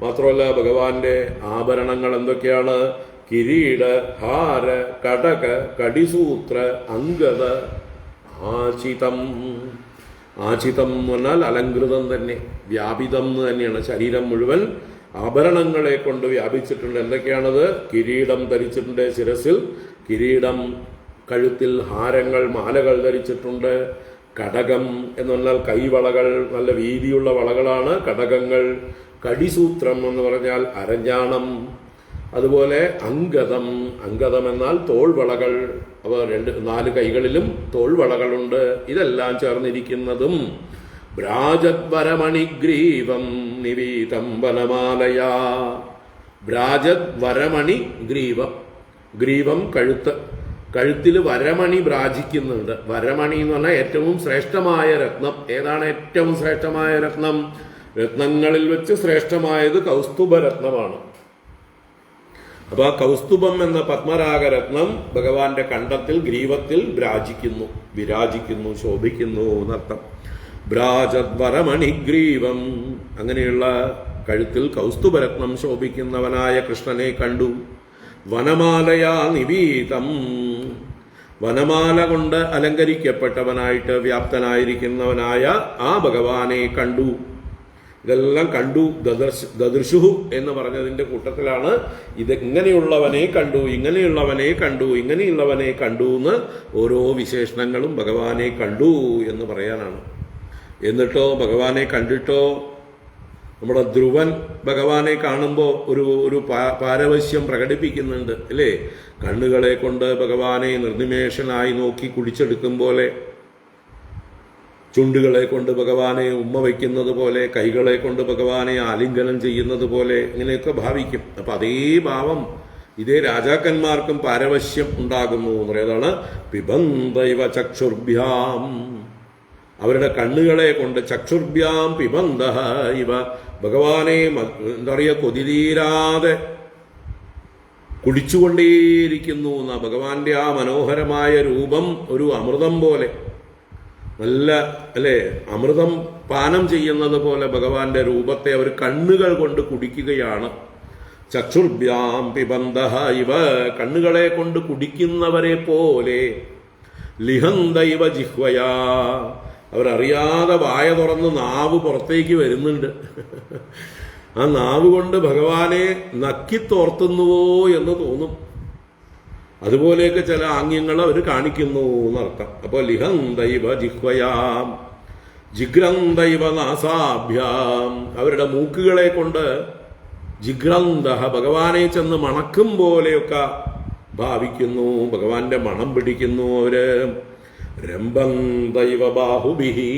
മാത്രമല്ല ഭഗവാന്റെ ആഭരണങ്ങൾ എന്തൊക്കെയാണ്? കിരീട, ഹാര, കടക, കടിസൂത്ര, അംഗത, ആചിതം. ആചിതം എന്ന് പറഞ്ഞാൽ അലങ്കൃതം തന്നെ, വ്യാപിതം എന്ന് തന്നെയാണ്. ശരീരം മുഴുവൻ ആഭരണങ്ങളെ കൊണ്ട് വ്യാപിച്ചിട്ടുണ്ട്. എന്തൊക്കെയാണത്? കിരീടം ധരിച്ചിട്ടുണ്ട്, ശിരസിൽ കിരീടം, കഴുത്തിൽ ഹാരങ്ങൾ, മാലകൾ ധരിച്ചിട്ടുണ്ട്. കടകം എന്ന് പറഞ്ഞാൽ കൈവളകൾ, നല്ല വീതിയുള്ള വളകളാണ് കടകങ്ങൾ. കടിസൂത്രം എന്ന് പറഞ്ഞാൽ അരഞ്ഞാണം. അതുപോലെ അംഗതം, അംഗതം എന്നാൽ തോൾവളകൾ, അവ 4 കൈകളിലും തോൾവളകളുണ്ട്. ഇതെല്ലാം ചേർന്നിരിക്കുന്നതും ഭ്രാജദ്വരമണിഗ്രീവം നിവീതം വനമാലയാ. ഭ്രാജദ്വരമണി ഗ്രീവം, ഗ്രീവം കഴുത്ത്, കഴുത്തിൽ വരമണി ഭ്രാജിക്കുന്നുണ്ട്. വരമണി എന്ന് പറഞ്ഞാൽ ഏറ്റവും ശ്രേഷ്ഠമായ രത്നം. ഏതാണ് ഏറ്റവും ശ്രേഷ്ഠമായ രത്നം? രത്നങ്ങളിൽ വെച്ച് ശ്രേഷ്ഠമായത് കൗസ്തുഭരത്നമാണ്. അപ്പൊ ആ കൗസ്തുഭം എന്ന പത്മരാഗരത്നം ഭഗവാന്റെ കണ്ഠത്തിൽ, ഗ്രീവത്തിൽ വിരാജിക്കുന്നു, ശോഭിക്കുന്നു എന്നർത്ഥം. ഭ്രാജദ്വരമണിഗ്രീവം, അങ്ങനെയുള്ള കഴുത്തിൽ കൗസ്തുഭരത്നം ശോഭിക്കുന്നവനായ കൃഷ്ണനെ കണ്ടു. വനമാലയാ നിവീതം, വനമാല കൊണ്ട് അലങ്കരിക്കപ്പെട്ടവനായിട്ട് വ്യാപ്തനായിരിക്കുന്നവനായ ആ ഭഗവാനെ കണ്ടു. ഇതെല്ലാം കണ്ടു. ദദൃശുഹു എന്ന് പറഞ്ഞതിന്റെ കൂട്ടത്തിലാണ് ഇത്. ഇങ്ങനെയുള്ളവനെ കണ്ടു, ഇങ്ങനെയുള്ളവനെ കണ്ടു, ഇങ്ങനെയുള്ളവനെ കണ്ടു എന്ന് ഓരോ വിശേഷണങ്ങളും ഭഗവാനെ കണ്ടു എന്ന് പറയാനാണ്. എന്നിട്ടോ ഭഗവാനെ കണ്ടിട്ടോ നമ്മുടെ ധ്രുവൻ ഭഗവാനെ കാണുമ്പോൾ ഒരു പാരവശ്യം പ്രകടിപ്പിക്കുന്നുണ്ട് അല്ലേ? കണ്ണുകളെ കൊണ്ട് ഭഗവാനെ നിർനിമേഷനായി നോക്കി കുടിച്ചെടുക്കും പോലെ, ചുണ്ടുകളെ കൊണ്ട് ഭഗവാനെ ഉമ്മ വയ്ക്കുന്നത് പോലെ, കൈകളെ കൊണ്ട് ഭഗവാനെ ആലിംഗനം ചെയ്യുന്നത് പോലെ, ഇങ്ങനെയൊക്കെ ഭാവിക്കും. അപ്പൊ അതേ ഭാവം ഇതേ രാജാക്കന്മാർക്കും പാരവശ്യം ഉണ്ടാകുന്നു എന്ന് പറയുന്നതാണ്. പിബന്ധൈവ ചക്ഷുർഭ്യാം, അവരുടെ കണ്ണുകളെ കൊണ്ട്, ചക്ഷുർഭ്യാം പിബന്ധ ഇവ, ഭഗവാനെ എന്താ പറയുക, കൊതിതീരാതെ കുടിച്ചുകൊണ്ടേയിരിക്കുന്നു എന്ന. ഭഗവാന്റെ ആ മനോഹരമായ രൂപം ഒരു അമൃതം പോലെ, നല്ല അല്ലേ, അമൃതം പാനം ചെയ്യുന്നത് പോലെ ഭഗവാന്റെ രൂപത്തെ അവർ കണ്ണുകൾ കൊണ്ട് കുടിക്കുകയാണ്. ചക്ഷുർഭ്യാം പിബന്ധ ഇവ, കണ്ണുകളെ കൊണ്ട് കുടിക്കുന്നവരെ പോലെ. ലിഹന്തൈവ ജിഹ്വയാ, അവരറിയാതെ വായ തുറന്ന് നാവ് പുറത്തേക്ക് വരുന്നുണ്ട്. ആ നാവ് കൊണ്ട് ഭഗവാനെ നക്കിത്തോർത്തുന്നുവോ എന്ന് തോന്നും. അതുപോലെയൊക്കെ ചില ആംഗ്യങ്ങൾ അവർ കാണിക്കുന്നു എന്നർത്ഥം. അപ്പോൾ ലിഹന്തൈവ ജിഹ്വയാം ജിഗ്രന്തൈവ നാസാഭ്യാം, അവരുടെ മൂക്കുകളെ കൊണ്ട് ജിഗ്രന്ഥ, ഭഗവാനെ ചെന്ന് മണക്കും പോലെയൊക്കെ ഭാവിക്കുന്നു, ഭഗവാന്റെ മണം പിടിക്കുന്നു അവര്. രംഭന്തൈവ ബാഹുബിഹി,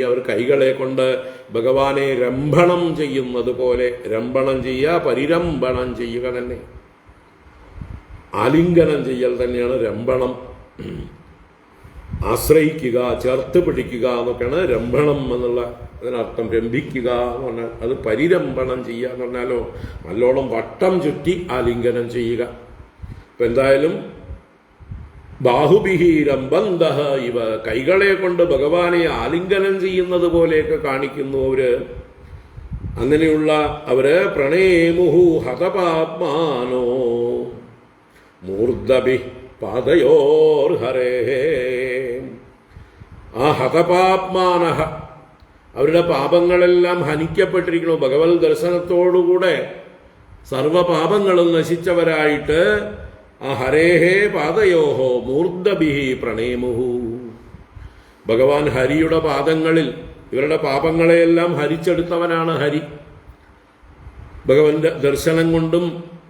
അവർ കൈകളെ കൊണ്ട് ഭഗവാനെ രംഭണം ചെയ്യുന്നത് പോലെ, രംഭണം ചെയ്യുക, പരിരംഭണം ചെയ്യുക തന്നെ, ആലിംഗനം ചെയ്യൽ തന്നെയാണ് രംഭണം. ആശ്രയിക്കുക, ചേർത്ത് പിടിക്കുക എന്നൊക്കെയാണ് രംഭണം എന്നുള്ള അതിനർത്ഥം. രംഭിക്കുക എന്ന് പറഞ്ഞാൽ അത് പരിരംഭണം ചെയ്യുക എന്ന് പറഞ്ഞാലോ നല്ലോണം വട്ടം ചുറ്റി ആലിംഗനം ചെയ്യുക. ഇപ്പൊ എന്തായാലും ബാഹുബിഹി രംബന്ധ ഇവ, കൈകളെ കൊണ്ട് ഭഗവാനെ ആലിംഗനം ചെയ്യുന്നത് പോലെയൊക്കെ കാണിക്കുന്നു അവര്. അങ്ങനെയുള്ള അവര് പ്രണേമുഹു ഹതപാത്മാനോ മൂർധഭി പാദയോർ ഹരേ. ആ ഹതപാപ്മാനഹ, അവരുടെ പാപങ്ങളെല്ലാം ഹനിക്കപ്പെട്ടിരിക്കുന്നു. ഭഗവത് ദർശനത്തോടുകൂടെ സർവപാപങ്ങളും നശിച്ചവരായിട്ട് ആ ഹരേഹേ പാദയോഹോ മൂർധഭിഹി പ്രണേമുഹു, ഭഗവാൻ ഹരിയുടെ പാദങ്ങളിൽ ഇവരുടെ പാപങ്ങളെയെല്ലാം ഹരിച്ചെടുത്തവനാണ് ഹരി. ഭഗവാന്റെ ദർശനം കൊണ്ടും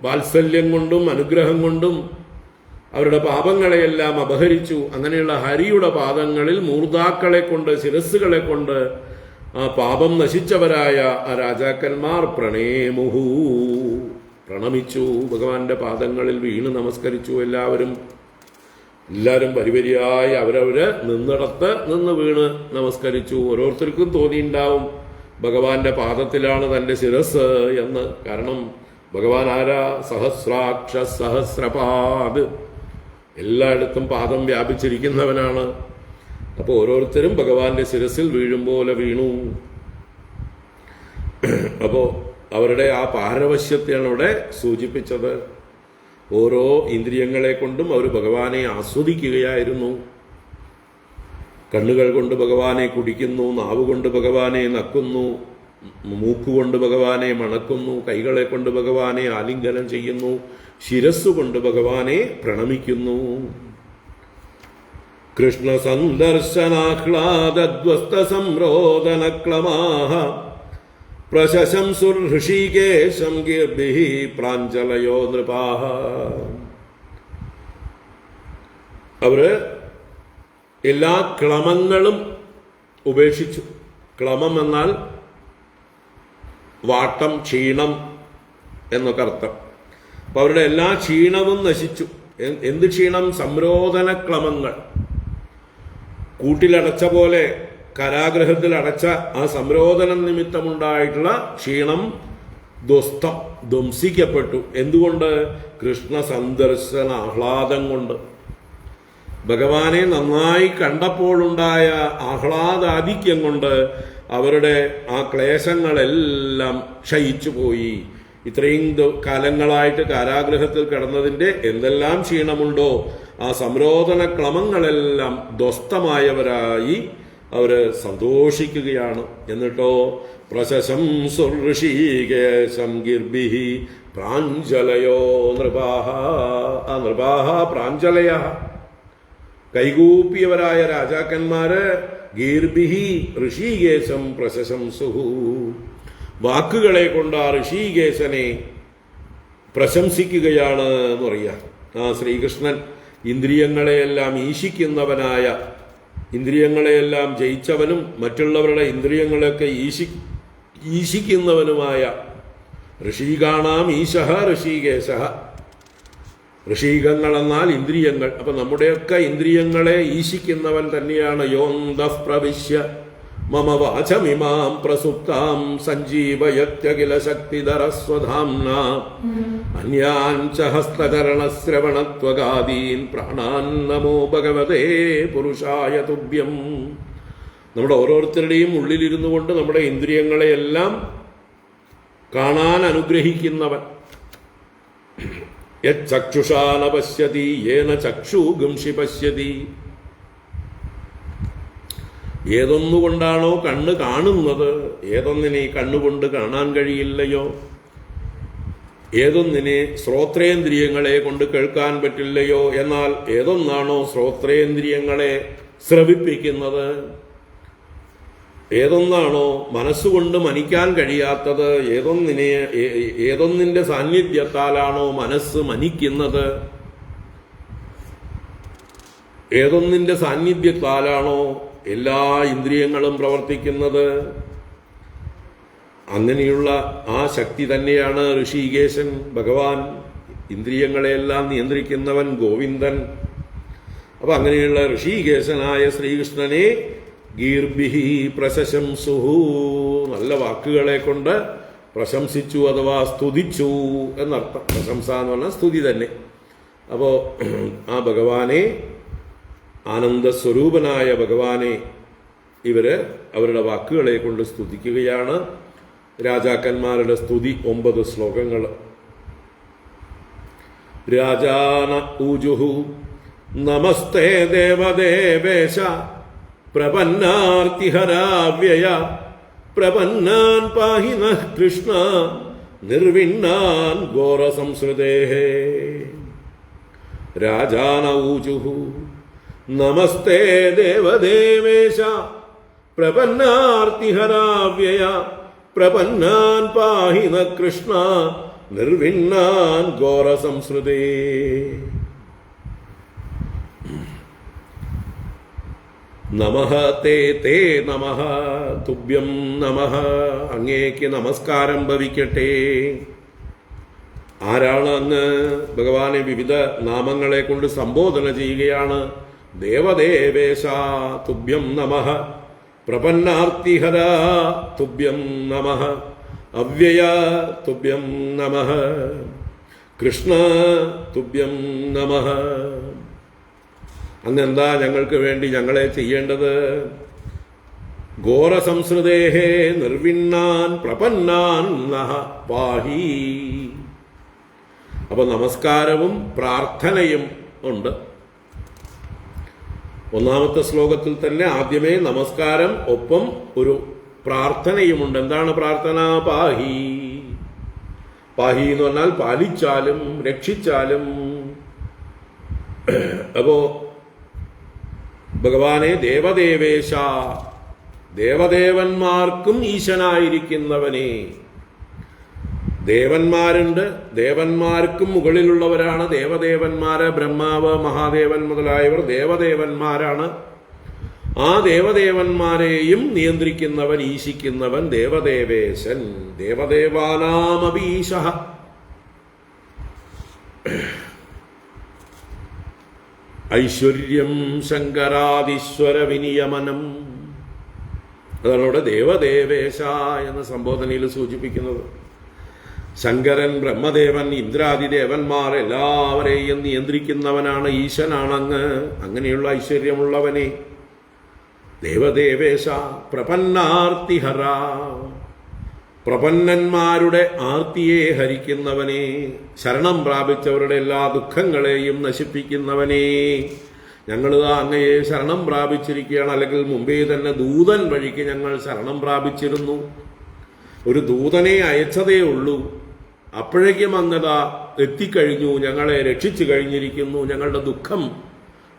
വാത്സല്യം കൊണ്ടും അനുഗ്രഹം കൊണ്ടും അവരുടെ പാപങ്ങളെയെല്ലാം അപഹരിച്ചു. അങ്ങനെയുള്ള ഹരിയുടെ പാദങ്ങളിൽ മൂർധാക്കളെ കൊണ്ട്, ശിരസ്സുകളെ കൊണ്ട് ആ പാപം നശിച്ചവരായ ആ രാജാക്കന്മാർ പ്രണേമുഹു, പ്രണമിച്ചു, ഭഗവാന്റെ പാദങ്ങളിൽ വീണ് നമസ്കരിച്ചു. എല്ലാവരും വരിവരിയായി അവരവര് നിന്നിടത്ത് നിന്ന് വീണ് നമസ്കരിച്ചു. ഓരോരുത്തർക്കും തോന്നിയിട്ടുണ്ടാവും ഭഗവാന്റെ പാദത്തിലാണ് തൻ്റെ ശിരസ് എന്ന്. കാരണം ഭഗവാൻ ആരാ? സഹസ്രാക്ഷ സഹസ്രപാദ്, എല്ലായിടത്തും പാദം വ്യാപിച്ചിരിക്കുന്നവനാണ്. അപ്പോൾ ഓരോരുത്തരും ഭഗവാന്റെ ശിരസിൽ വീഴും പോലെ വീണു. അപ്പോൾ അവരുടെ ആ പാരവശ്യത്തെയാണ് അവിടെ സൂചിപ്പിച്ചത്. ഓരോ ഇന്ദ്രിയങ്ങളെ കൊണ്ടും അവർ ഭഗവാനെ ആസ്വദിക്കുകയായിരുന്നു. കണ്ണുകൾ കൊണ്ട് ഭഗവാനെ കുടിക്കുന്നു, നാവ് കൊണ്ട് ഭഗവാനെ നക്കുന്നു, മൂക്കുകൊണ്ട് ഭഗവാനെ മണക്കുന്നു, കൈകളെ കൊണ്ട് ഭഗവാനെ ആലിംഗനം ചെയ്യുന്നു, ശിരസ്സുകൊണ്ട് ഭഗവാനെ പ്രണമിക്കുന്നു. കൃഷ്ണ സന്ദർശനാഹ്ലാദ്വസ്ത സംരോദനക്ലമാഹ പ്രശംസുർ ഋഷികേശം ഗീർഭിഃ പ്രാഞ്ജലയോ നൃപാഃ. അവര് എല്ലാ ക്ലമങ്ങളും ഉപേക്ഷിച്ചു. ക്ലമം എന്നാൽ വാട്ടം, ക്ഷീണം എന്നൊക്കെ അർത്ഥം. അപ്പൊ അവരുടെ എല്ലാ ക്ഷീണവും നശിച്ചു. എന്ത് ക്ഷീണം? സംരോധന ക്ലമങ്ങൾ. കൂട്ടിലടച്ച പോലെ, കാരാഗ്രഹത്തിൽ അടച്ച ആ സംരോധനം നിമിത്തമുണ്ടായിട്ടുള്ള ക്ഷീണം ധ്വംസിക്കപ്പെട്ടു. എന്തുകൊണ്ട്? കൃഷ്ണ സന്ദർശന ആഹ്ലാദം കൊണ്ട്. ഭഗവാനെ നന്നായി കണ്ടപ്പോഴുണ്ടായ ആഹ്ലാദാധിക്യം കൊണ്ട് അവരുടെ ആ ക്ലേശങ്ങളെല്ലാം ക്ഷയിച്ചു പോയി. ഇത്രയും കാലങ്ങളായിട്ട് കാരാഗ്രഹത്തിൽ കിടന്നതിൻ്റെ എന്തെല്ലാം ക്ഷീണമുണ്ടോ ആ സംരോധന ക്ലമങ്ങളെല്ലാം ധ്വസ്തമായവരായി അവര് സന്തോഷിക്കുകയാണ്. എന്നിട്ടോ പ്രശംസുർ ഋഷികേശം ഗീർഭിഃ പ്രാഞ്ജലയോ നൃപാഃ. ആ നൃപാഃ പ്രാഞ്ജലയഃ, കൈകൂപ്പിയവരായ രാജാക്കന്മാര് ഗീർഭിഃ ഋഷികേശം പ്രശംസുഹു, വാക്കുകളെ കൊണ്ട് ആ ഋഷികേശനെ പ്രശംസിക്കുകയാണ് എന്ന് പറയാം. ആ ശ്രീകൃഷ്ണൻ ഇന്ദ്രിയങ്ങളെയെല്ലാം ഈശിക്കുന്നവനായ, ഇന്ദ്രിയങ്ങളെയെല്ലാം ജയിച്ചവനും മറ്റുള്ളവരുടെ ഇന്ദ്രിയങ്ങളെയൊക്കെ ഈശിക്കുന്നവനുമായ ഋഷീകാണാം ഈശഃ ഋഷികേശഃ. ഋഷീകങ്ങൾ എന്നാൽ ഇന്ദ്രിയങ്ങൾ. അപ്പൊ നമ്മുടെയൊക്കെ ഇന്ദ്രിയങ്ങളെ ഈശിക്കുന്നവൻ തന്നെയാണ്. യോന്തഃ പ്രവിശ്യ മമ വാചമിമാം പ്രസുപ്താം സഞ്ജീവയത്യഖില ശക്തിധരസ്വധാംനാ അന്യാൻ ച ഹസ്തചരണശ്രവണത്വഗാദീൻ പ്രാണാൻ നമോ ഭഗവതേ പുരുഷായ തുഭ്യം. നമ്മുടെ ഓരോരുത്തരുടെയും ഉള്ളിലിരുന്നു കൊണ്ട് നമ്മുടെ ഇന്ദ്രിയങ്ങളെയെല്ലാം കാണാൻ അനുഗ്രഹിക്കുന്നവൻ. യച്ചക്ഷുഷാ ന പശ്യതി യേന ചക്ഷുഗുംഷി പശ്യതി. ഏതൊന്നുകൊണ്ടാണോ കണ്ണ് കാണുന്നത്, ഏതൊന്നിനെ കണ്ണുകൊണ്ട് കാണാൻ കഴിയില്ലയോ, ഏതൊന്നിനെ ശ്രോത്രേന്ദ്രിയങ്ങളെ കൊണ്ട് കേൾക്കാൻ പറ്റില്ലയോ, എന്നാൽ ഏതൊന്നാണോ ശ്രോത്രേന്ദ്രിയങ്ങളെ ശ്രവിപ്പിക്കുന്നത്, ഏതൊന്നാണോ മനസ്സുകൊണ്ട് മനിക്കാൻ കഴിയാത്തത്, ഏതൊന്നിന്റെ സാന്നിധ്യത്താലാണോ മനസ്സ് മനിക്കുന്നത്, ഏതൊന്നിന്റെ സാന്നിധ്യത്താലാണോ എല്ലാ ഇന്ദ്രിയങ്ങളും പ്രവർത്തിക്കുന്നത്, അങ്ങനെയുള്ള ആ ശക്തി തന്നെയാണ് ഋഷികേശൻ ഭഗവാൻ. ഇന്ദ്രിയങ്ങളെയെല്ലാം നിയന്ത്രിക്കുന്നവൻ ഗോവിന്ദൻ. അപ്പൊ അങ്ങനെയുള്ള ഋഷികേശനായ ശ്രീകൃഷ്ണനെ ഗീർഭിഃ പ്രശംസുഹു, നല്ല വാക്കുകളെ കൊണ്ട് പ്രശംസിച്ചു അഥവാ സ്തുതിച്ചു എന്നർത്ഥം. പ്രശംസ എന്ന് പറഞ്ഞാൽ സ്തുതി തന്നെ. അപ്പോ ആ ഭഗവാനെ, ആനന്ദസ്വരൂപനായ ഭഗവാനെ ഇവര് അവരുടെ വാക്കുകളെ കൊണ്ട് സ്തുതിക്കുകയാണ്. രാജാക്കന്മാരുടെ സ്തുതി 9 ശ്ലോകങ്ങൾ. രാജാന ഊജുഹു നമസ്തേ ദേവദേവേശ പ്രപന്നാർത്തിഹരാവ്യയ പ്രപന്നാൻ പാഹി നഃ കൃഷ്ണ നിർവിണ്ണാൻ ഘോരസംസ്കൃതേഹേ. രാജാന ഊജുഹു നമസ്തേ ദേവദേവേശ പ്രപന്നാർത്തിഹരാവ്യയ പ്രപന്നാൻ പാഹി ന കൃഷ്ണ നിർവിണ്ണാൻ ഘോരസംസ്കൃതേ. നമഃ തേ തേ നമഃ തുഭ്യം നമഃ. അങ്ങേക്ക് നമസ്കാരം ഭവിക്കട്ടെ. ആരാണ് അങ്ങ്? ഭഗവാനെ വിവിധ നാമങ്ങളെ കൊണ്ട് സംബോധന ചെയ്യുകയാണ്. ദേവദേവേശ തുഭ്യം നമഃ, പ്രപന്നാർത്തിഹര തുഭ്യം നമഃ, അവ്യയ തുഭ്യം നമഃ, കൃഷ്ണ തുഭ്യം നമഃ. അങ്ങെന്താ ഞങ്ങൾക്ക് വേണ്ടി ഞങ്ങളെ ചെയ്യേണ്ടത്? ഘോരസംസ്കൃതേഹേ നിർവിണ്ണാൻ പ്രപന്നാൻ നഃ പാഹി. അപ്പൊ നമസ്കാരവും പ്രാർത്ഥനയും ഉണ്ട്. ഒന്നാമത്തെ ശ്ലോകത്തിൽ തന്നെ ആദ്യമേ നമസ്കാരം, ഒപ്പം ഒരു പ്രാർത്ഥനയുമുണ്ട്. എന്താണ് പ്രാർത്ഥന? പാഹി. പാഹി എന്ന് പറഞ്ഞാൽ പാലിച്ചാലും രക്ഷിച്ചാലും. അപ്പോ ഭഗവാനെ ദേവദേവേശ, ദേവദേവന്മാർക്കും ഈശനായിരിക്കുന്നവനെ. ദേവന്മാരുണ്ട്, ദേവന്മാർക്കും മുകളിലുള്ളവരാണ് ദേവദേവന്മാര്. ബ്രഹ്മാവ്, മഹാദേവൻ മുതലായവർ ദേവദേവന്മാരാണ്. ആ ദേവദേവന്മാരെയും നിയന്ത്രിക്കുന്നവൻ, ഈശിക്കുന്നവൻ ദേവദേവേശൻ. ദേവദേവാനാമപീശ. ഐശ്വര്യം ശങ്കരാദീശ്വര വിനിയമനം. അതാണ് ഇവിടെ ദേവദേവേശ എന്ന സംബോധനയിൽ സൂചിപ്പിക്കുന്നത്. ശങ്കരൻ, ബ്രഹ്മദേവൻ, ഇന്ദ്രാദി ദേവന്മാർ എല്ലാവരെയും നിയന്ത്രിക്കുന്നവനാണ്, ഈശനാണങ്ങ്. അങ്ങനെയുള്ള ഐശ്വര്യമുള്ളവനെ ദേവദേവേശ. പ്രപന്നാർത്തിഹര, പ്രപന്നന്മാരുടെ ആർത്തിയെ ഹരിക്കുന്നവനെ, ശരണം പ്രാപിച്ചവരുടെ എല്ലാ ദുഃഖങ്ങളെയും നശിപ്പിക്കുന്നവനെ. ഞങ്ങൾ അങ്ങയെ ശരണം പ്രാപിച്ചിരിക്കുകയാണ്. അല്ലെങ്കിൽ മുമ്പേ തന്നെ ദൂതൻ വഴിക്ക് ഞങ്ങൾ ശരണം പ്രാപിച്ചിരുന്നു. ഒരു ദൂതനെ അയച്ചതേ ഉള്ളൂ, അപ്പോഴേക്കും അങ്ങതാ എത്തിക്കഴിഞ്ഞു, ഞങ്ങളെ രക്ഷിച്ചു കഴിഞ്ഞിരിക്കുന്നു, ഞങ്ങളുടെ ദുഃഖം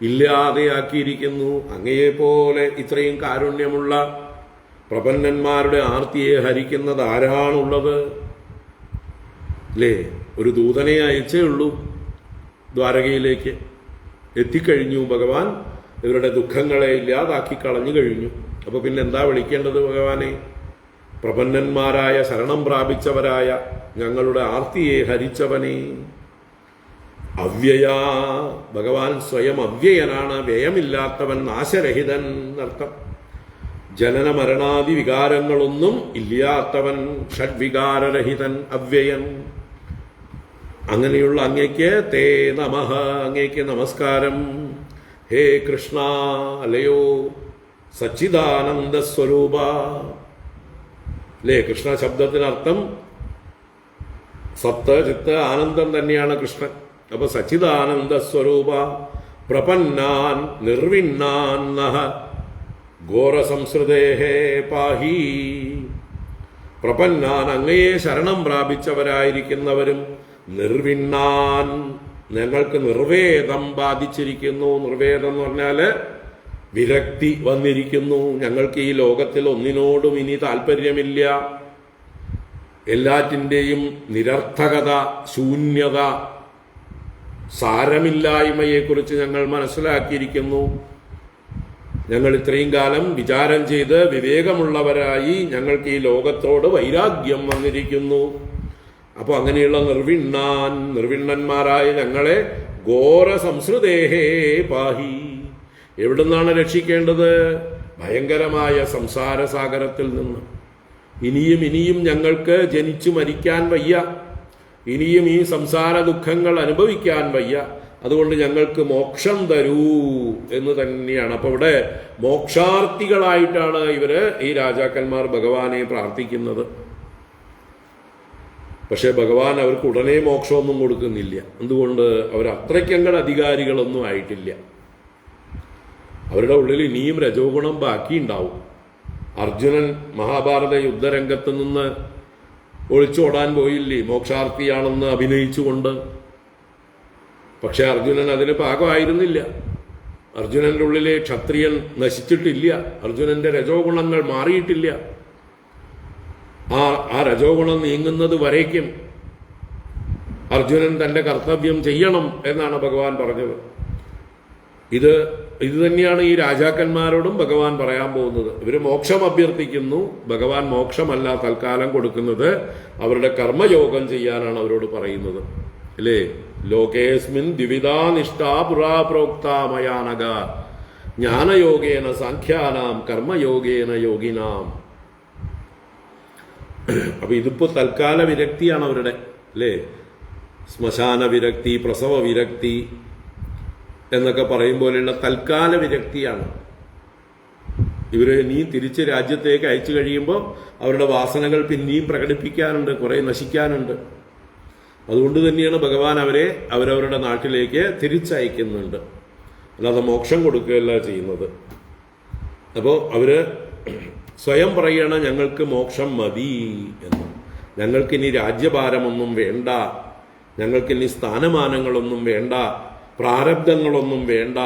ഇല്ലാതെയാക്കിയിരിക്കുന്നു. അങ്ങയെപ്പോലെ ഇത്രയും കാരുണ്യമുള്ള പ്രപന്നന്മാരുടെ ആർത്തിയെ ഹരിക്കുന്നത് ആരാണുള്ളത്? അല്ലേ? ഒരു ദൂതനെ അയച്ചേ ഉള്ളൂ, ദ്വാരകയിലേക്ക് എത്തിക്കഴിഞ്ഞു ഭഗവാൻ. ഇവരുടെ ദുഃഖങ്ങളെ ഇല്ലാതാക്കി കളഞ്ഞു കഴിഞ്ഞു. അപ്പൊ പിന്നെ എന്താ വിളിക്കേണ്ടത് ഭഗവാനെ? പ്രപന്നന്മാരായ, ശരണം പ്രാപിച്ചവരായ, ഞങ്ങളുടെ ആർത്തിയെ ഹരിച്ചവനെ. അവ്യയ, ഭഗവാൻ സ്വയം അവ്യയനാണ്, വ്യയമില്ലാത്തവൻ, നാശരഹിതൻ എന്നർത്ഥം. ജനന മരണാദി വികാരങ്ങളൊന്നും ഇല്ലാത്തവൻ, ഷഡ്വികാരരഹിതൻ, അവ്യയൻ. അങ്ങനെയുള്ള അങ്ങയ്ക്ക് തേ നമഃ, അങ്ങയ്ക്ക് നമസ്കാരം. ഹേ കൃഷ്ണ, അല്ലയോ സച്ചിദാനന്ദ സ്വരൂപ. അല്ലേ? കൃഷ്ണ ശബ്ദത്തിനർത്ഥം സത്ത്, ചിത്ത്, ആനന്ദം തന്നെയാണ് കൃഷ്ണൻ. അപ്പൊ സച്ചിദാനന്ദ സ്വരൂപ, പ്രപന്നാൻ നിർവിണ്ണാൻ നഃ ഘോരസംസ്കൃതേഹേ പാഹി. പ്രപന്നാൻ, അങ്ങയെ ശരണം പ്രാപിച്ചവരായിരിക്കുന്നവരും, നിർവിണ്ണാൻ, ഞങ്ങൾക്ക് നിർവേദം ബാധിച്ചിരിക്കുന്നു. നിർവേദം എന്ന് പറഞ്ഞാല് വിരക്തി വന്നിരിക്കുന്നു. ഞങ്ങൾക്ക് ഈ ലോകത്തിൽ ഒന്നിനോടും ഇനി താല്പര്യമില്ല. എല്ലാറ്റിൻ്റെയും നിരർത്ഥകത, ശൂന്യത, സാരമില്ലായ്മയെക്കുറിച്ച് ഞങ്ങൾ മനസ്സിലാക്കിയിരിക്കുന്നു. ഞങ്ങൾ ഇത്രയും കാലം വിചാരം ചെയ്ത് വിവേകമുള്ളവരായി ഞങ്ങൾക്ക് ഈ ലോകത്തോട് വൈരാഗ്യം വന്നിരിക്കുന്നു. അപ്പോൾ അങ്ങനെയുള്ള നിർവിണ്ണന്മാരായ ഞങ്ങളെ ഘോര സംസ്കൃതേഹേ പാഹി. എവിടുന്നാണ് രക്ഷിക്കേണ്ടത്? ഭയങ്കരമായ സംസാര സാഗരത്തിൽ നിന്ന്. ഇനിയും ഇനിയും ഞങ്ങൾക്ക് ജനിച്ചു മരിക്കാൻ വയ്യ, ഇനിയും ഈ സംസാര ദുഃഖങ്ങൾ അനുഭവിക്കാൻ വയ്യ. അതുകൊണ്ട് ഞങ്ങൾക്ക് മോക്ഷം തരൂ എന്ന് തന്നെയാണ്. അപ്പൊ ഇവിടെ മോക്ഷാർത്ഥികളായിട്ടാണ് ഈ രാജാക്കന്മാർ ഭഗവാനെ പ്രാർത്ഥിക്കുന്നത്. പക്ഷെ ഭഗവാൻ അവർക്ക് ഉടനെ മോക്ഷമൊന്നും കൊടുക്കുന്നില്ല. എന്തുകൊണ്ട്? അവർ അത്രയ്ക്കങ്ങട് അധികാരികളൊന്നും ആയിട്ടില്ല. അവരുടെ ഉള്ളിൽ ഇനിയും രജോഗുണം ബാക്കിയുണ്ടാവും. അർജുനൻ മഹാഭാരത യുദ്ധരംഗത്ത് നിന്ന് ഒളിച്ചോടാൻ പോയില്ലേ, മോക്ഷാർത്ഥിയാണെന്ന് അഭിനയിച്ചുകൊണ്ട്. പക്ഷെ അർജുനൻ അതിന് പാകമായിരുന്നില്ല. അർജുനന്റെ ഉള്ളിലെ ക്ഷത്രിയൻ നശിച്ചിട്ടില്ല, അർജുനന്റെ രജോഗുണങ്ങൾ മാറിയിട്ടില്ല. ആ രജോ ഗുണം നീങ്ങുന്നത് വരേക്കും അർജുനൻ തന്റെ കർത്തവ്യം ചെയ്യണം എന്നാണ് ഭഗവാൻ പറഞ്ഞത്. ഇത് തന്നെയാണ് ഈ രാജാക്കന്മാരോടും ഭഗവാൻ പറയാൻ പോകുന്നത്. ഇവര് മോക്ഷം അഭ്യർത്ഥിക്കുന്നു. ഭഗവാൻ മോക്ഷമല്ല തൽക്കാലം കൊടുക്കുന്നത്, അവരുടെ കർമ്മയോഗം ചെയ്യാനാണ് അവരോട് പറയുന്നത്. അല്ലേ? ലോകേസ്മിൻ ദ്വിവിധാ നിഷ്ഠാ പുരാ പ്രോക്താ മയാനഘ ജ്ഞാനയോഗേന സാഖ്യാനാം കർമ്മയോഗേന യോഗിനാം. അപ്പൊ ഇതിപ്പോ തൽക്കാല വിരക്തിയാണ് അവരുടെ, അല്ലേ? ശ്മശാന വിരക്തി, പ്രസവ വിരക്തി എന്നൊക്കെ പറയും പോലെയുള്ള തൽക്കാല വിരക്തിയാണ്. ഇവര് ഇനി തിരിച്ച് രാജ്യത്തേക്ക് അയച്ചു കഴിയുമ്പോൾ അവരുടെ വാസനകൾ പിന്നെയും പ്രകടിപ്പിക്കാനുണ്ട്, കുറെ നശിക്കാനുണ്ട്. അതുകൊണ്ട് തന്നെയാണ് ഭഗവാൻ അവരെ അവരവരുടെ നാട്ടിലേക്ക് തിരിച്ചയക്കുന്നുണ്ട്, അല്ലാതെ മോക്ഷം കൊടുക്കുകയല്ല ചെയ്യുന്നത്. അപ്പോൾ അവര് സ്വയം പറയണം ഞങ്ങൾക്ക് മോക്ഷം മതി എന്ന്. ഞങ്ങൾക്കിനി രാജ്യഭാരമൊന്നും വേണ്ട, ഞങ്ങൾക്കിനി സ്ഥാനമാനങ്ങളൊന്നും വേണ്ട, പ്രാരബ്ധങ്ങളൊന്നും വേണ്ട,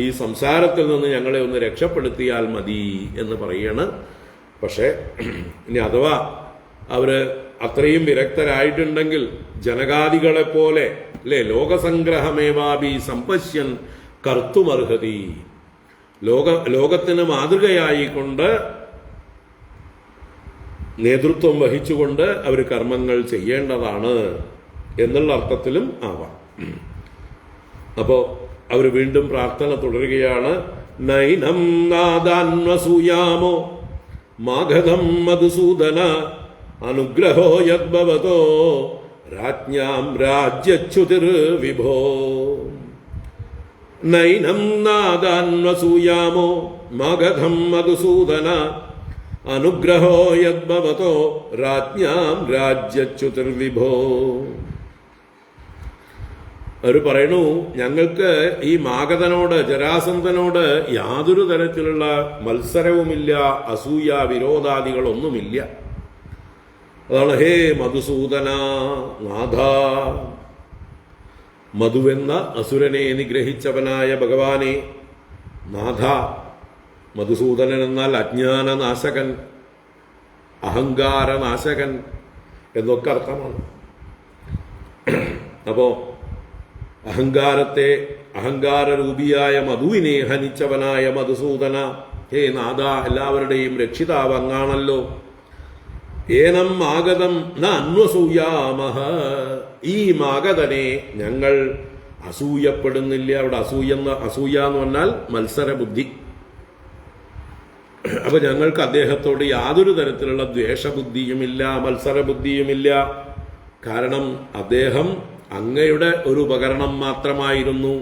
ഈ സംസാരത്തിൽ നിന്ന് ഞങ്ങളെ ഒന്ന് രക്ഷപ്പെടുത്തിയാൽ മതി എന്ന് പറയാണ്. പക്ഷെ ഇനി അഥവാ അവര് അത്രയും വിരക്തരായിട്ടുണ്ടെങ്കിൽ ജനകാദികളെ പോലെ, അല്ലെ, ലോകസംഗ്രഹമേവാഭി സമ്പശ്യൻ കർത്തുമർഹതി, ലോകത്തിന് മാതൃകയായിക്കൊണ്ട് നേതൃത്വം വഹിച്ചുകൊണ്ട് അവർ കർമ്മങ്ങൾ ചെയ്യേണ്ടതാണ് എന്നുള്ള അർത്ഥത്തിലും ആവാം. അപ്പോ അവർ വീണ്ടും പ്രാർത്ഥന തുടരുകയാണ്. നൈനം നാദാന്വസൂയാമോ മാഗധം മധുസൂദന അനുഗ്രഹോ യദ്ഭവതോ രാജ്ഞാം രാജ്യച്യുതിർ വിഭോ. നൈനം നാദാന്വസൂയാമോ മാഗധം മധുസൂദന അനുഗ്രഹോ യദ്ഭവതോ രാജ്ഞാം രാജ്യച്യുതിർ വിഭോ. അവർ പറയണു, ഞങ്ങൾക്ക് ഈ മാഗധനോട്, ജരാസന്ധനോട് യാതൊരു തരത്തിലുള്ള മത്സരവുമില്ല, അസൂയ വിരോധാദികളൊന്നുമില്ല. അതാണ് ഹേ മധുസൂദന നാഥ. മധുവെന്ന അസുരനെ നിഗ്രഹിച്ചവനായ ഭഗവാനെ നാഥ. മധുസൂദനൻ എന്നാൽ അജ്ഞാനനാശകൻ, അഹങ്കാരനാശകൻ എന്നൊക്കെ അർത്ഥമാണ്. അപ്പോ അഹങ്കാരരൂപിയായ മധുവിനെ ഹനിച്ചവനായ മധുസൂദന, ഹേ നാഥ, എല്ലാവരുടെയും രക്ഷിതാവ് അങ്ങാണല്ലോ. ഏനം മാഗതം ന അന്വസൂയാമഹ. ഈ മാഗതനെ ഞങ്ങൾ അസൂയപ്പെടുന്നില്ല. അവിടെ അസൂയ എന്ന് പറഞ്ഞാൽ മത്സരബുദ്ധി. അപ്പൊ ഞങ്ങൾക്ക് അദ്ദേഹത്തോട് യാതൊരു തരത്തിലുള്ള ദ്വേഷബുദ്ധിയുമില്ല, മത്സരബുദ്ധിയുമില്ല. കാരണം അദ്ദേഹം അങ്ങയുടെ ഒരു ഉപകരണം മാത്രമായിരുന്നു.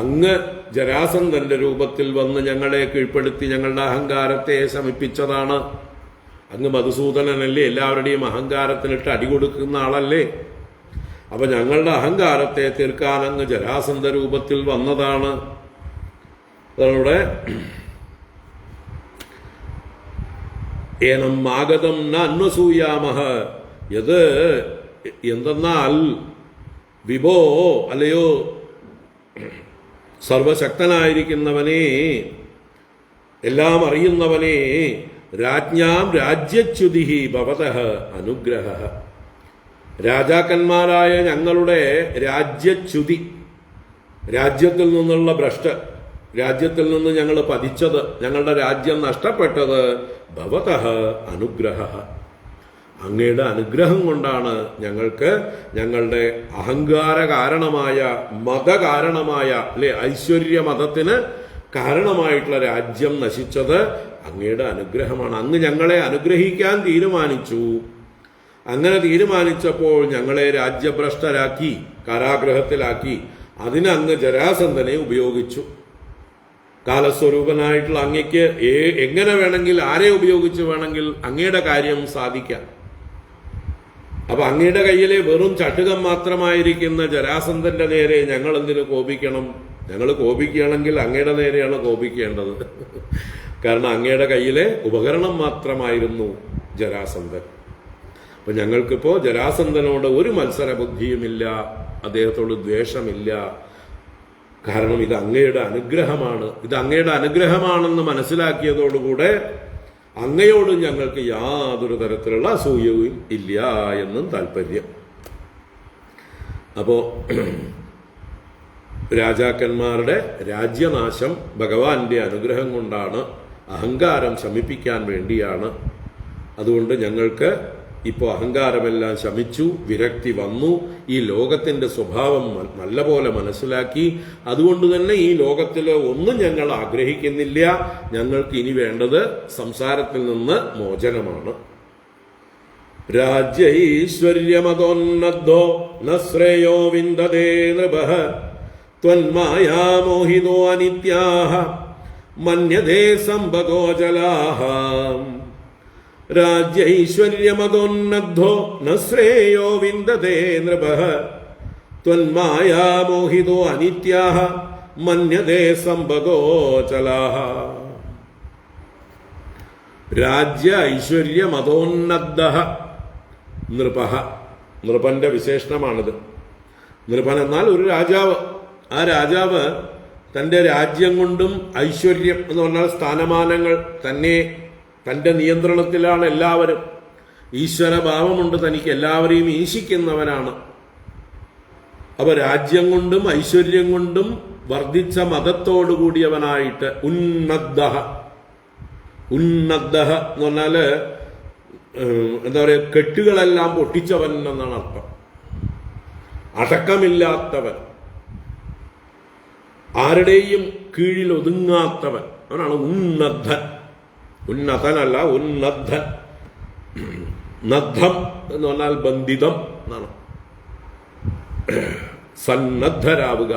അങ്ങ് ജരാസന്ധന്റെ രൂപത്തിൽ വന്ന് ഞങ്ങളെ കീഴ്പ്പെടുത്തി ഞങ്ങളുടെ അഹങ്കാരത്തെ ശമിപ്പിച്ചതാണ്. അങ്ങ് മധുസൂദനനല്ലേ, എല്ലാവരുടെയും അഹങ്കാരത്തിനിട്ട് അടികൊടുക്കുന്ന ആളല്ലേ. അപ്പൊ ഞങ്ങളുടെ അഹങ്കാരത്തെ തീർക്കാൻ അങ്ങ് ജരാസന്ധ രൂപത്തിൽ വന്നതാണ്. അതവിടെ ഏനം മാഗതം ന അന്വസൂയാമഹ. യത് എന്തെന്നാൽ വിഭോ, അല്ലയോ സർവശക്തനായിരിക്കുന്നവനെ, എല്ലാം അറിയുന്നവനെ, രാജ്ഞാം രാജ്യച്യുതി ഭവതഃ അനുഗ്രഹ. രാജാക്കന്മാരായ ഞങ്ങളുടെ രാജ്യച്യുതി, രാജ്യത്തിൽ നിന്നുള്ള ഭ്രഷ്ട്, രാജ്യത്തിൽ നിന്ന് ഞങ്ങൾ പതിച്ചത്, ഞങ്ങളുടെ രാജ്യം നഷ്ടപ്പെട്ടത് ഭവതഃ അനുഗ്രഹ, അങ്ങയുടെ അനുഗ്രഹം കൊണ്ടാണ് ഞങ്ങൾക്ക് ഞങ്ങളുടെ അഹങ്കാര കാരണമായ, മതകാരണമായ, അല്ലെ, ഐശ്വര്യ മതത്തിന് കാരണമായിട്ടുള്ള രാജ്യം നശിച്ചത് അങ്ങയുടെ അനുഗ്രഹമാണ്. അങ്ങ് ഞങ്ങളെ അനുഗ്രഹിക്കാൻ തീരുമാനിച്ചു. അങ്ങനെ തീരുമാനിച്ചപ്പോൾ ഞങ്ങളെ രാജ്യഭ്രഷ്ടരാക്കി, കാരാഗ്രഹത്തിലാക്കി. അതിന് അങ്ങ് ജരാസന്ധനെ ഉപയോഗിച്ചു. കാലസ്വരൂപനായിട്ടുള്ള അങ്ങയ്ക്ക് എങ്ങനെ വേണമെങ്കിൽ, ആരെ ഉപയോഗിച്ച് വേണമെങ്കിൽ അങ്ങയുടെ കാര്യം സാധിക്കാം. അപ്പൊ അങ്ങയുടെ കയ്യിലെ വെറും ചട്ടുകം മാത്രമായിരിക്കുന്ന ജരാസന്ധന്റെ നേരെ ഞങ്ങൾ എന്തിനു കോപിക്കണം? ഞങ്ങൾ കോപിക്കുകയാണെങ്കിൽ അങ്ങയുടെ നേരെയാണ് കോപിക്കേണ്ടത്. കാരണം അങ്ങയുടെ കയ്യിലെ ഉപകരണം മാത്രമായിരുന്നു ജരാസന്ധൻ. അപ്പൊ ഞങ്ങൾക്കിപ്പോ ജരാസന്ധനോട് ഒരു മത്സര ബുദ്ധിയുമില്ല, അദ്ദേഹത്തോട് ദ്വേഷമില്ല. കാരണം ഇത് അങ്ങയുടെ അനുഗ്രഹമാണ്. ഇത് അങ്ങയുടെ അനുഗ്രഹമാണെന്ന് മനസ്സിലാക്കിയതോടുകൂടെ അങ്ങയോട് ഞങ്ങൾക്ക് യാതൊരു തരത്തിലുള്ള അസൂയവും ഇല്ല എന്നും താല്പര്യം. അപ്പോ രാജാക്കന്മാരുടെ രാജ്യനാശം ഭഗവാന്റെ അനുഗ്രഹം കൊണ്ടാണ്, അഹങ്കാരം ശമിപ്പിക്കാൻ വേണ്ടിയാണ്. അതുകൊണ്ട് ഞങ്ങൾക്ക് ഇപ്പോൾ അഹങ്കാരമെല്ലാം ശമിച്ചു, വിരക്തി വന്നു, ഈ ലോകത്തിന്റെ സ്വഭാവം നല്ലപോലെ മനസ്സിലാക്കി. അതുകൊണ്ട് തന്നെ ഈ ലോകത്തിൽ ഒന്നും ഞങ്ങൾ ആഗ്രഹിക്കുന്നില്ല. ഞങ്ങൾക്ക് ഇനി വേണ്ടത് സംസാരത്തിൽ നിന്ന് മോചനമാണ്. രാജ്യൈശ്വര്യമതോന്നദ്ധോ ന ശ്രേയോ വിന്ദതേ നൃപഃ ത്വന്മായാമോഹിതോ അനിത്യാഃ മന്യതേ സമ്പദോജലാഃ. രാജ്യൈശ്വര്യമതോന്നദ്ധോ ന ശ്രേയോ വിന്ദതേ നൃപഃ ത്വന്മായാമോഹിതോ അനിത്യാഃ മന്യതേ സമ്പദോജലാഃ. രാജ്യ ഐശ്വര്യമതോന്നദ്ധഃ നൃപഃ. നൃപന്റെ വിശേഷണമാണിത്. നൃപൻ എന്നാൽ ഒരു രാജാവ്. ആ രാജാവ് തന്റെ രാജ്യം കൊണ്ടും ഐശ്വര്യം എന്ന് പറഞ്ഞാൽ സ്ഥാനമാനങ്ങൾ തന്റെ നിയന്ത്രണത്തിലാണ് എല്ലാവരും. ഈശ്വരഭാവമുണ്ട് തനിക്ക്, എല്ലാവരെയും ഈശിക്കുന്നവനാണ്. അപ്പൊ രാജ്യം കൊണ്ടും ഐശ്വര്യം കൊണ്ടും വർദ്ധിച്ച മതത്തോടു കൂടിയവനായിട്ട് ഉന്നദ്ധഃ. ഉന്നദ്ധഃ എന്ന് പറഞ്ഞാല് എന്താ പറയുക, കെട്ടുകളെല്ലാം പൊട്ടിച്ചവൻ എന്നാണ് അർത്ഥം. അടക്കമില്ലാത്തവൻ, ആരുടെയും കീഴിൽ ഒതുങ്ങാത്തവൻ, അവനാണ് ഉന്നദ്ധൻ. ഉന്നതനല്ല, ഉന്നദ്ധൻ. നദ്ധം എന്ന് പറഞ്ഞാൽ ബന്ധിതം എന്നാണ്. സന്നദ്ധരാവുക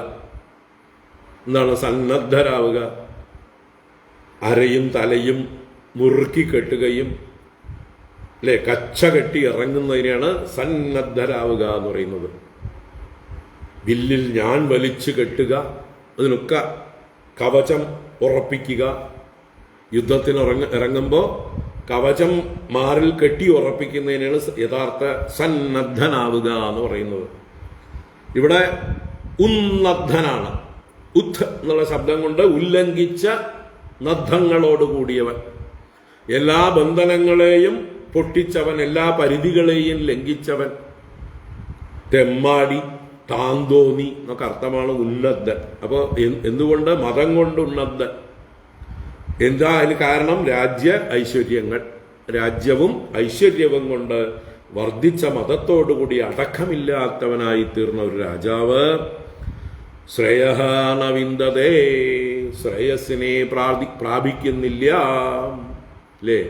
എന്താണ്? സന്നദ്ധരാവുക, അരയും തലയും മുറുക്കി കെട്ടുകയും അല്ലെ, കച്ച കെട്ടി ഇറങ്ങുന്നതിനെയാണ് സന്നദ്ധരാവുക എന്ന് പറയുന്നത്. വില്ലിൽ ഞാൻ വലിച്ചു കെട്ടുക, അതിനൊക്കെ കവചം ഉറപ്പിക്കുക. യുദ്ധത്തിന് ഇറങ്ങുമ്പോൾ കവചം മാറിൽ കെട്ടി ഉറപ്പിക്കുന്നതിനാണ് യഥാർത്ഥ സന്നദ്ധനാവുക എന്ന് പറയുന്നത്. ഇവിടെ ഉന്നദ്ധനാണ്. ഉത്ത് എന്നുള്ള ശബ്ദം കൊണ്ട് ഉല്ലംഘിച്ച നദ്ധങ്ങളോടുകൂടിയവൻ, എല്ലാ ബന്ധനങ്ങളെയും പൊട്ടിച്ചവൻ, എല്ലാ പരിധികളെയും ലംഘിച്ചവൻ, തെമ്മാടി, താന്തോന്നി എന്നൊക്കെ അർത്ഥമാണ് ഉന്നദ്ധൻ. അപ്പോൾ എന്തുകൊണ്ട്? മതം കൊണ്ട് ഉന്നദ്ധൻ. എന്താ അതിന് കാരണം? രാജ്യ ഐശ്വര്യങ്ങൾ. രാജ്യവും ഐശ്വര്യവും കൊണ്ട് വർദ്ധിച്ച മതത്തോടുകൂടി അടക്കമില്ലാത്തവനായി തീർന്ന ഒരു രാജാവ് ശ്രേയഃ ന വിന്ദതേ, ശ്രേയസ്സിനെ പ്രാപിക്കുന്നില്ല. അല്ലേ?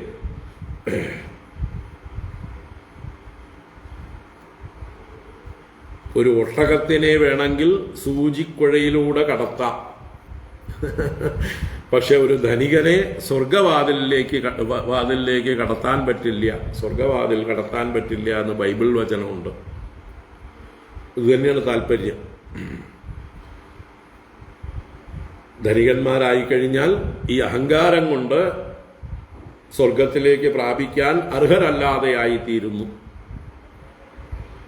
ഒരു ഒട്ടകത്തിനെ വേണമെങ്കിൽ സൂചിക്കുഴയിലൂടെ കടത്താം, പക്ഷെ ഒരു ധനികനെ വാതിലിലേക്ക് കടത്താൻ പറ്റില്ല. സ്വർഗവാതിൽ കടത്താൻ പറ്റില്ല എന്ന് ബൈബിൾ വചനമുണ്ട്. ഇത് തന്നെയാണ് താല്പര്യം. ധനികന്മാരായി കഴിഞ്ഞാൽ ഈ അഹങ്കാരം കൊണ്ട് സ്വർഗത്തിലേക്ക് പ്രാപിക്കാൻ അർഹരല്ലാതെയായിത്തീരുന്നു.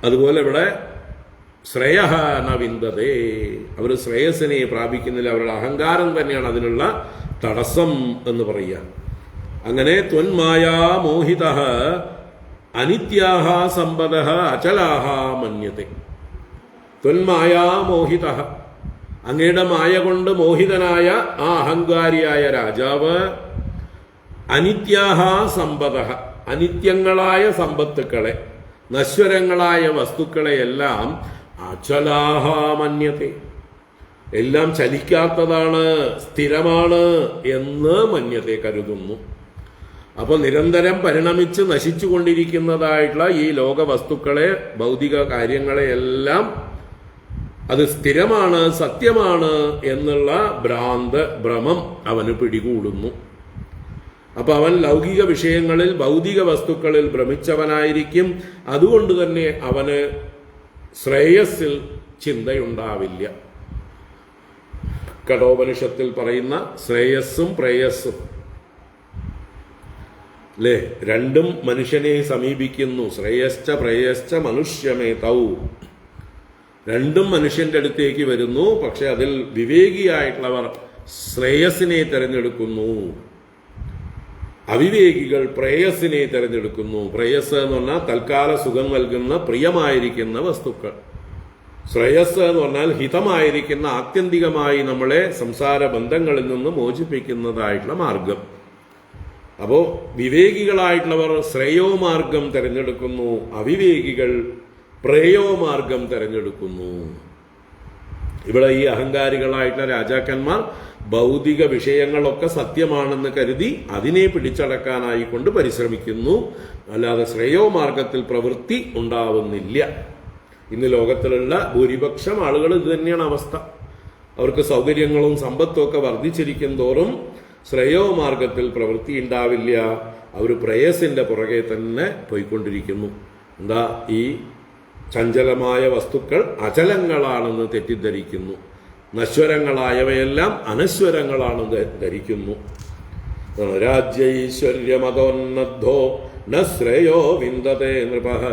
അതുപോലെ ഇവിടെ ശ്രേയഃ ന വിന്ദതേ, അവർ ശ്രേയസ്സിനെ പ്രാപിക്കുന്നില്ല. അവരുടെ അഹങ്കാരം തന്നെയാണ് അതിനുള്ള തടസ്സം എന്ന് പറയുക. അങ്ങനെ ത്വന്മായാ മോഹിതഃ അനിത്യാഃ സമ്പദഃ അചലാഃ മന്യത്തെ. ത്വന്മായാ മോഹിതഃ, അങ്ങയുടെ മായ കൊണ്ട് മോഹിതനായ ആ അഹങ്കാരിയായ രാജാവ് അനിത്യാഃ സമ്പദഃ, അനിത്യങ്ങളായ സമ്പത്തുക്കളെ, നശ്വരങ്ങളായ വസ്തുക്കളെയെല്ലാം അചലാഹ മന്യത്തെ, എല്ലാം ചലിക്കാത്തതാണ്, സ്ഥിരമാണ് എന്ന് മന്യത്തെ കരുതുന്നു. അപ്പൊ നിരന്തരം പരിണമിച്ച് നശിച്ചുകൊണ്ടിരിക്കുന്നതായിട്ടുള്ള ഈ ലോക വസ്തുക്കളെ, ഭൗതിക കാര്യങ്ങളെയെല്ലാം അത് സ്ഥിരമാണ്, സത്യമാണ് എന്നുള്ള ഭ്രമം അവന് പിടികൂടുന്നു. അപ്പൊ അവൻ ലൗകിക വിഷയങ്ങളിൽ, ഭൗതിക വസ്തുക്കളിൽ ഭ്രമിച്ചവനായിരിക്കും. അതുകൊണ്ട് തന്നെ അവന് ശ്രേയസ്സിൽ ചിന്തയുണ്ടാവില്ല. കഠോപനിഷത്തിൽ പറയുന്ന ശ്രേയസ്സും പ്രേയസ്സും അല്ലേ, രണ്ടും മനുഷ്യനെ സമീപിക്കുന്നു. ശ്രേയശ്ച പ്രേയശ്ച മനുഷ്യമേ തൗ, രണ്ടും മനുഷ്യന്റെ അടുത്തേക്ക് വരുന്നു. പക്ഷെ അതിൽ വിവേകിയായിട്ടുള്ളവർ ശ്രേയസ്സിനെ തിരഞ്ഞെടുക്കുന്നു. അവിവേകികൾ പ്രേയസിനെ തിരഞ്ഞെടുക്കുന്നു. പ്രേയസ് എന്ന് പറഞ്ഞാൽ തൽക്കാല സുഖം നൽകുന്ന പ്രിയമായിരിക്കുന്ന വസ്തുക്കൾ. ശ്രേയസ് എന്ന് പറഞ്ഞാൽ ഹിതമായിരിക്കുന്ന ആത്യന്തികമായി നമ്മളെ സംസാര ബന്ധങ്ങളിൽ നിന്ന് മോചിപ്പിക്കുന്നതായിട്ടുള്ള മാർഗം. അപ്പോ വിവേകികളായിട്ടുള്ളവർ ശ്രേയോമാർഗം തിരഞ്ഞെടുക്കുന്നു, അവിവേകികൾ പ്രേയോമാർഗം തിരഞ്ഞെടുക്കുന്നു. ഇവിടെ ഈ അഹങ്കാരികളായിട്ടുള്ള രാജാക്കന്മാർ ഭൗതിക വിഷയങ്ങളൊക്കെ സത്യമാണെന്ന് കരുതി അതിനെ പിടിച്ചടക്കാനായിക്കൊണ്ട് പരിശ്രമിക്കുന്നു, അല്ലാതെ ശ്രേയോമാർഗത്തിൽ പ്രവൃത്തി ഉണ്ടാവുന്നില്ല. ഇന്ന് ലോകത്തിലുള്ള ഭൂരിപക്ഷം ആളുകൾ ഇത് തന്നെയാണ് അവസ്ഥ. അവർക്ക് സൗകര്യങ്ങളും സമ്പത്തും ഒക്കെ വർദ്ധിച്ചിരിക്കും തോറും ശ്രേയോമാർഗത്തിൽ പ്രവൃത്തി ഉണ്ടാവില്ല. അവർ പ്രേയസിന്റെ പുറകെ തന്നെ പോയിക്കൊണ്ടിരിക്കുന്നു. എന്താ, ഈ ചഞ്ചലമായ വസ്തുക്കൾ അചലങ്ങളാണെന്ന് തെറ്റിദ്ധരിക്കുന്നു, നശ്വരങ്ങളായവയെല്ലാം അനശ്വരങ്ങളാണെന്ന് ധരിക്കുന്നു. രാജ്യൈശ്വര്യമതോന്നദ്ധോ ന ശ്രേയോ വിന്ദതേ നൃപഃ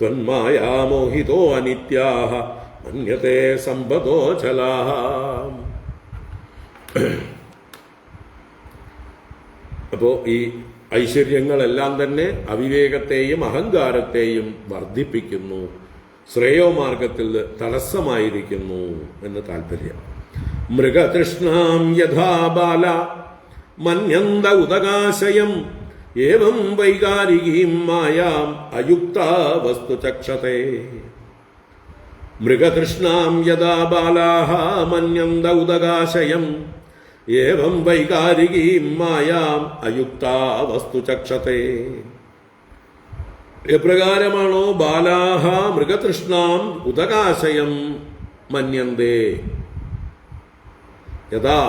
ത്വന്മായാമോഹിതോ അനിത്യാഃ മന്യതേ സമ്പദോ ചലാഃ. അപ്പോ ഈ ഐശ്വര്യങ്ങളെല്ലാം തന്നെ അവിവേകത്തെയും അഹങ്കാരത്തെയും വർദ്ധിപ്പിക്കുന്നു, ശ്രേയോമാർഗത്തിൽ തടസ്സമായിരിക്കുന്നു എന്ന് താല്പര്യം. മൃഗതൃഷ്ണാം യഥാ ബാല മന്യന്ത ഉദകാശയം ഏവം വൈകാരികീം മായാം അയുക്ത വസ്തു ചക്ഷതേ. മൃഗതൃഷ്ണാം യഥാ ബാലാഃ മന്യന്ത ഉദകാശയം ഏവം വൈകാരികീം മായാം അയുക്ത വസ്തു ചക്ഷതേ. എപ്രകാരമാണോ ബാലാഹ മൃഗതൃഷ്ണാം ഉദകാശയം മന്യന്തേ, യഥാ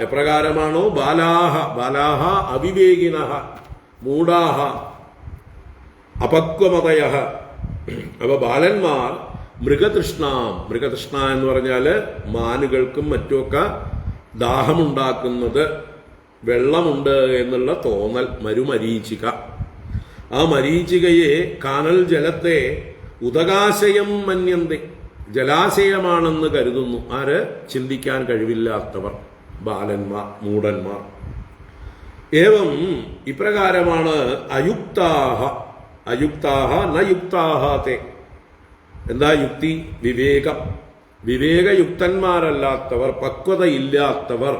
എപ്രകാരമാണോ ബാലാഹ അവിവേകിനഃ മൂഢാഹ അപക്വമതയഃ. അപ്പൊ ബാലന്മാർ മൃഗതൃഷ്ണ എന്ന് പറഞ്ഞാല് മാനുകൾക്കും മറ്റുമൊക്കെ ദാഹമുണ്ടാക്കുന്നത് വെള്ളമുണ്ട് എന്നുള്ള തോന്നൽ, മരുമരീചിക. ആ മരീചികയെ, കാനൽ ജലത്തെ ഉദകാശയം മന്യന്തെ, ജലാശയമാണെന്ന് കരുതുന്നു. ആര്? ചിന്തിക്കാൻ കഴിവില്ലാത്തവർ, ബാലന്മാർ, മൂഢന്മാർ. ഏവം ഇപ്രകാരമാണ് അയുക്താഹ ന യുക്താഹ തേ. എന്താ യുക്തി? വിവേകം. വിവേകയുക്തന്മാരല്ലാത്തവർ, പക്വതയില്ലാത്തവർ,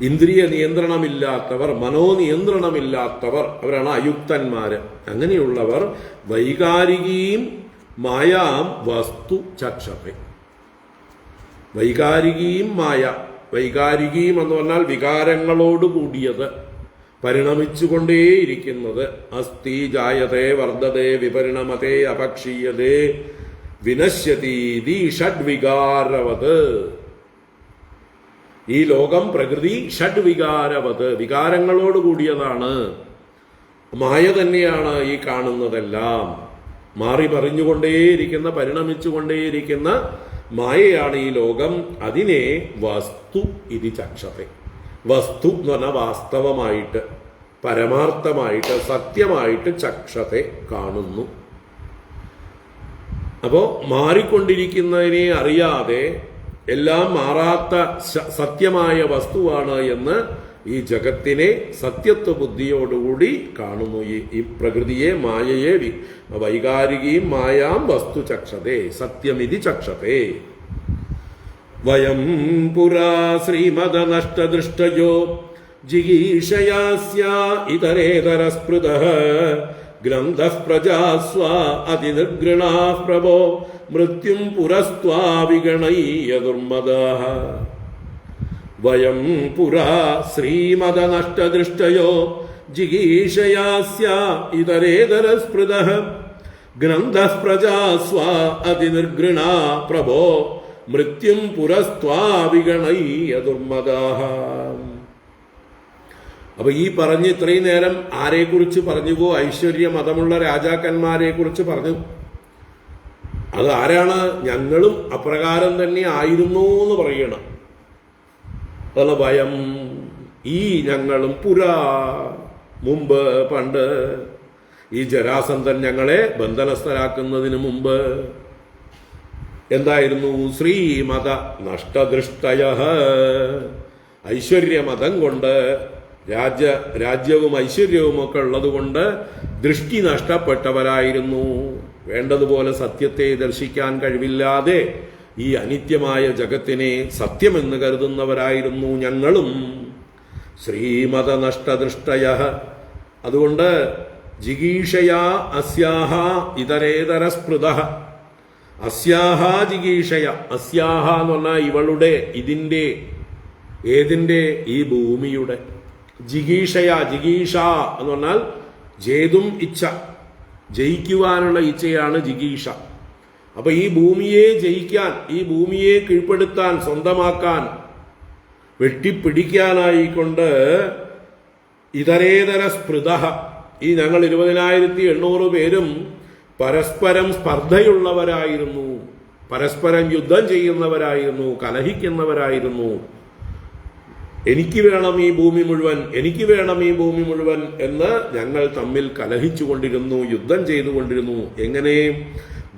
ഇന്ദ്രിയ നിയന്ത്രണമില്ലാത്തവർ, മനോനിയന്ത്രണമില്ലാത്തവർ, അവരാണ് അയുക്തന്മാര്. അങ്ങനെയുള്ളവർ വൈകാരികീം മായാം വസ്തു ചക്ഷത്തെ. വൈകാരികീം മായ, വൈകാരികീം എന്ന് പറഞ്ഞാൽ വികാരങ്ങളോട് കൂടിയത്, പരിണമിച്ചുകൊണ്ടേയിരിക്കുന്നത്. അസ്ഥി ജായതേ വർദ്ധതേ വിപരിണമതേ അപക്ഷീയതേ വിനശ്യതീതി ഷഡ്വികാരവത്. ഈ ലോകം, പ്രകൃതി ഷഡ്വികാരവത്, വികാരങ്ങളോട് കൂടിയതാണ്. മായ തന്നെയാണ് ഈ കാണുന്നതെല്ലാം. മാറി മറിഞ്ഞുകൊണ്ടേയിരിക്കുന്ന, പരിണമിച്ചുകൊണ്ടേയിരിക്കുന്ന മായയാണ് ഈ ലോകം. അതിനെ വസ്തു ഇതി ചക്ഷത്തെ. വസ്തു എന്ന് പറഞ്ഞാൽ വാസ്തവമായിട്ട്, പരമാർത്ഥമായിട്ട്, സത്യമായിട്ട് ചക്ഷത്തെ കാണുന്നു. അപ്പോ മാറിക്കൊണ്ടിരിക്കുന്നതിനെ അറിയാതെ എല്ലാം മാറാത്ത സത്യമായ വസ്തുവാണ് എന്ന് ഈ ജഗത്തിനെ സത്യത്വ ബുദ്ധിയോടുകൂടി കാണുന്നു. ഈ പ്രകൃതിയെ, മായയെ വൈകാരികയും മായാം വസ്തു ചക്ഷതേ സത്യമിതി ചക്ഷതേ. വയം പുരാ ശ്രീമദ നഷ്ടദൃഷ്ടയോ ജിഗീഷയാസ്യ ഇതരേതരസ്പൃതഃ ഗ്രന്ഥഃ പ്രജാസ്വ അതിനിർഗൃണാഃ പ്രഭോ മൃത്യും പുരസ്ത്വാ വിഗണയ്യ ദുർമദഃ. വയം പുരാ ശ്രീമദ നഷ്ടദൃഷ്ടയോ ജിഗീഷയാസ്യ ഇതരേതരസ്പൃതഃ ഗ്രന്ഥഃ പ്രജാസ്വ അതിനിർഗൃണാ പ്രഭോ മൃത്യും പുരസ്ത്വാ വിഗണയ്യ ദുർമദഃ. അപ്പൊ ഈ പറഞ്ഞ് ഇത്രയും നേരം ആരെക്കുറിച്ച് പറഞ്ഞുവോ? ഐശ്വര്യ മതമുള്ള രാജാക്കന്മാരെ കുറിച്ച് പറഞ്ഞു. അത് ആരാണ്? ഞങ്ങളും അപ്രകാരം തന്നെ ആയിരുന്നു എന്ന് പറയണം. അതാണ് ഭയം. ഈ ഞങ്ങളും പുരാ, മുമ്പ്, പണ്ട്, ഈ ജരാസന്ധൻ ഞങ്ങളെ ബന്ധനസ്ഥരാക്കുന്നതിന് മുമ്പ് എന്തായിരുന്നു? ശ്രീമത നഷ്ടദൃഷ്ടയ, ഐശ്വര്യമതം കൊണ്ട് രാജ്യവും ഐശ്വര്യവും ഒക്കെ ഉള്ളതുകൊണ്ട് ദൃഷ്ടി നഷ്ടപ്പെട്ടവരായിരുന്നു. വേണ്ടതുപോലെ സത്യത്തെ ദർശിക്കാൻ കഴിവില്ലാതെ ഈ അനിത്യമായ ജഗത്തിനെ സത്യമെന്ന് കരുതുന്നവരായിരുന്നു ഞങ്ങളും. ശ്രീമത നഷ്ടദൃഷ്ടയ. അതുകൊണ്ട് ജിഗീഷയാ അസ്യാഹ ഇതരേതര സ്മൃത. അസ്യാഹ ജിഗീഷയ. അസ്യാഹ എന്ന് പറഞ്ഞാൽ ഇവളുടെ, ഇതിൻ്റെ, ഏതിൻ്റെ? ഈ ഭൂമിയുടെ. ജിഗീഷയ, ജിഗീഷ എന്ന് പറഞ്ഞാൽ ജേതും ഇച്ഛ, ജയിക്കുവാനുള്ള ഇച്ഛയാണ് ജിഗീഷ. അപ്പൊ ഈ ഭൂമിയെ ജയിക്കാൻ, ഈ ഭൂമിയെ കീഴ്പ്പെടുത്താൻ, സ്വന്തമാക്കാൻ, വെട്ടിപ്പിടിക്കാനായിക്കൊണ്ട് ഇതരേതര സ്മൃത. ഈ ഞങ്ങൾ 20,800 പേരും പരസ്പരം സ്പർദ്ധയുള്ളവരായിരുന്നു, പരസ്പരം യുദ്ധം ചെയ്യുന്നവരായിരുന്നു, കലഹിക്കുന്നവരായിരുന്നു. എനിക്ക് വേണം ഈ ഭൂമി മുഴുവൻ, എനിക്ക് വേണം ഈ ഭൂമി മുഴുവൻ എന്ന് ഞങ്ങൾ തമ്മിൽ കലഹിച്ചുകൊണ്ടിരുന്നു, യുദ്ധം ചെയ്തുകൊണ്ടിരുന്നു. എങ്ങനെ?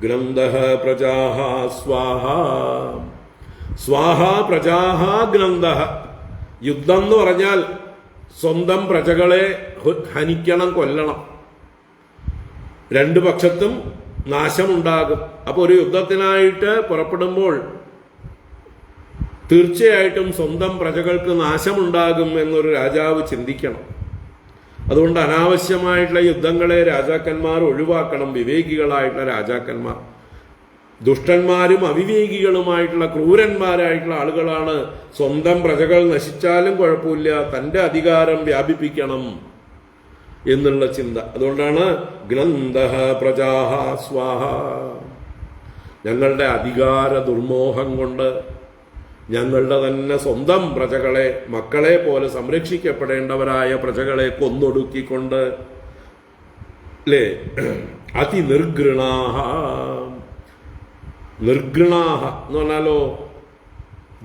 ഗ്രന്ഥഃ പ്രജാഃ സ്വാഹ. സ്വാഹ പ്രജാഃ ഗ്രന്ഥഃ. യുദ്ധം എന്ന് പറഞ്ഞാൽ സ്വന്തം പ്രജകളെ ഹനിക്കണം, കൊല്ലണം. രണ്ടു പക്ഷത്തും നാശമുണ്ടാകും. അപ്പോൾ ഒരു യുദ്ധത്തിനായിട്ട് പുറപ്പെടുമ്പോൾ തീർച്ചയായിട്ടും സ്വന്തം പ്രജകൾക്ക് നാശമുണ്ടാകും എന്നൊരു രാജാവ് ചിന്തിക്കണം. അതുകൊണ്ട് അനാവശ്യമായിട്ടുള്ള യുദ്ധങ്ങളെ രാജാക്കന്മാർ ഒഴിവാക്കണം. വിവേകികളായിട്ടുള്ള രാജാക്കന്മാർ. ദുഷ്ടന്മാരും അവിവേകികളുമായിട്ടുള്ള ക്രൂരന്മാരായിട്ടുള്ള ആളുകളാണ് സ്വന്തം പ്രജകൾ നശിച്ചാലും കുഴപ്പമില്ല, തൻ്റെ അധികാരം വ്യാപിപ്പിക്കണം എന്നുള്ള ചിന്ത. അതുകൊണ്ടാണ് ഗ്രന്ഥഃ പ്രജാഃ സ്വാഹ. ഞങ്ങളുടെ അധികാര ദുർമോഹം കൊണ്ട് ഞങ്ങളുടെ തന്നെ സ്വന്തം പ്രജകളെ, മക്കളെ പോലെ സംരക്ഷിക്കപ്പെടേണ്ടവരായ പ്രജകളെ കൊന്നൊടുക്കിക്കൊണ്ട്, അല്ലേ, അതിനിർഘൃണാഹ. നിർഘൃണാഹ എന്ന് പറഞ്ഞാലോ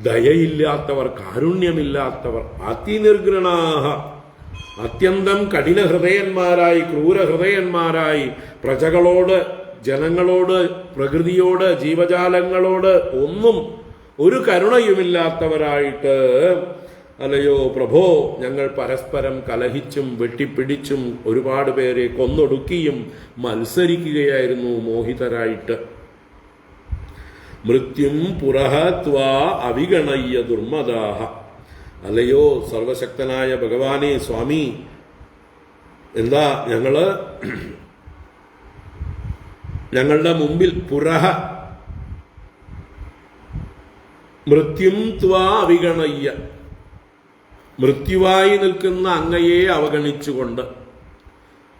ദയയില്ലാത്തവർ, കാരുണ്യമില്ലാത്തവർ. അതിനിർഘൃണാഹ, അത്യന്തം കഠിന ഹൃദയന്മാരായി, ക്രൂരഹൃദയന്മാരായി, പ്രജകളോട്, ജനങ്ങളോട്, പ്രകൃതിയോട്, ജീവജാലങ്ങളോട് ഒന്നും ഒരു കരുണയുമില്ലാത്തവരായിട്ട്, അല്ലയോ പ്രഭോ, ഞങ്ങൾ പരസ്പരം കലഹിച്ചും വെട്ടിപ്പിടിച്ചും ഒരുപാട് പേരെ കൊന്നൊടുക്കിയും മത്സരിക്കുകയായിരുന്നു മോഹിതരായിട്ട്. മൃത്യും പുരഃ ത്വാ അവിഗണയ്യ ദുർമദാഹ. അല്ലയോ സർവശക്തനായ ഭഗവാനെ, സ്വാമി, എന്താ ഞങ്ങളുടെ മുമ്പിൽ പുരഃ, മൃത്യും ത്വാ അവിഗണയ്യ, മൃത്യുവായി നിൽക്കുന്ന അങ്ങയെ അവഗണിച്ചുകൊണ്ട്,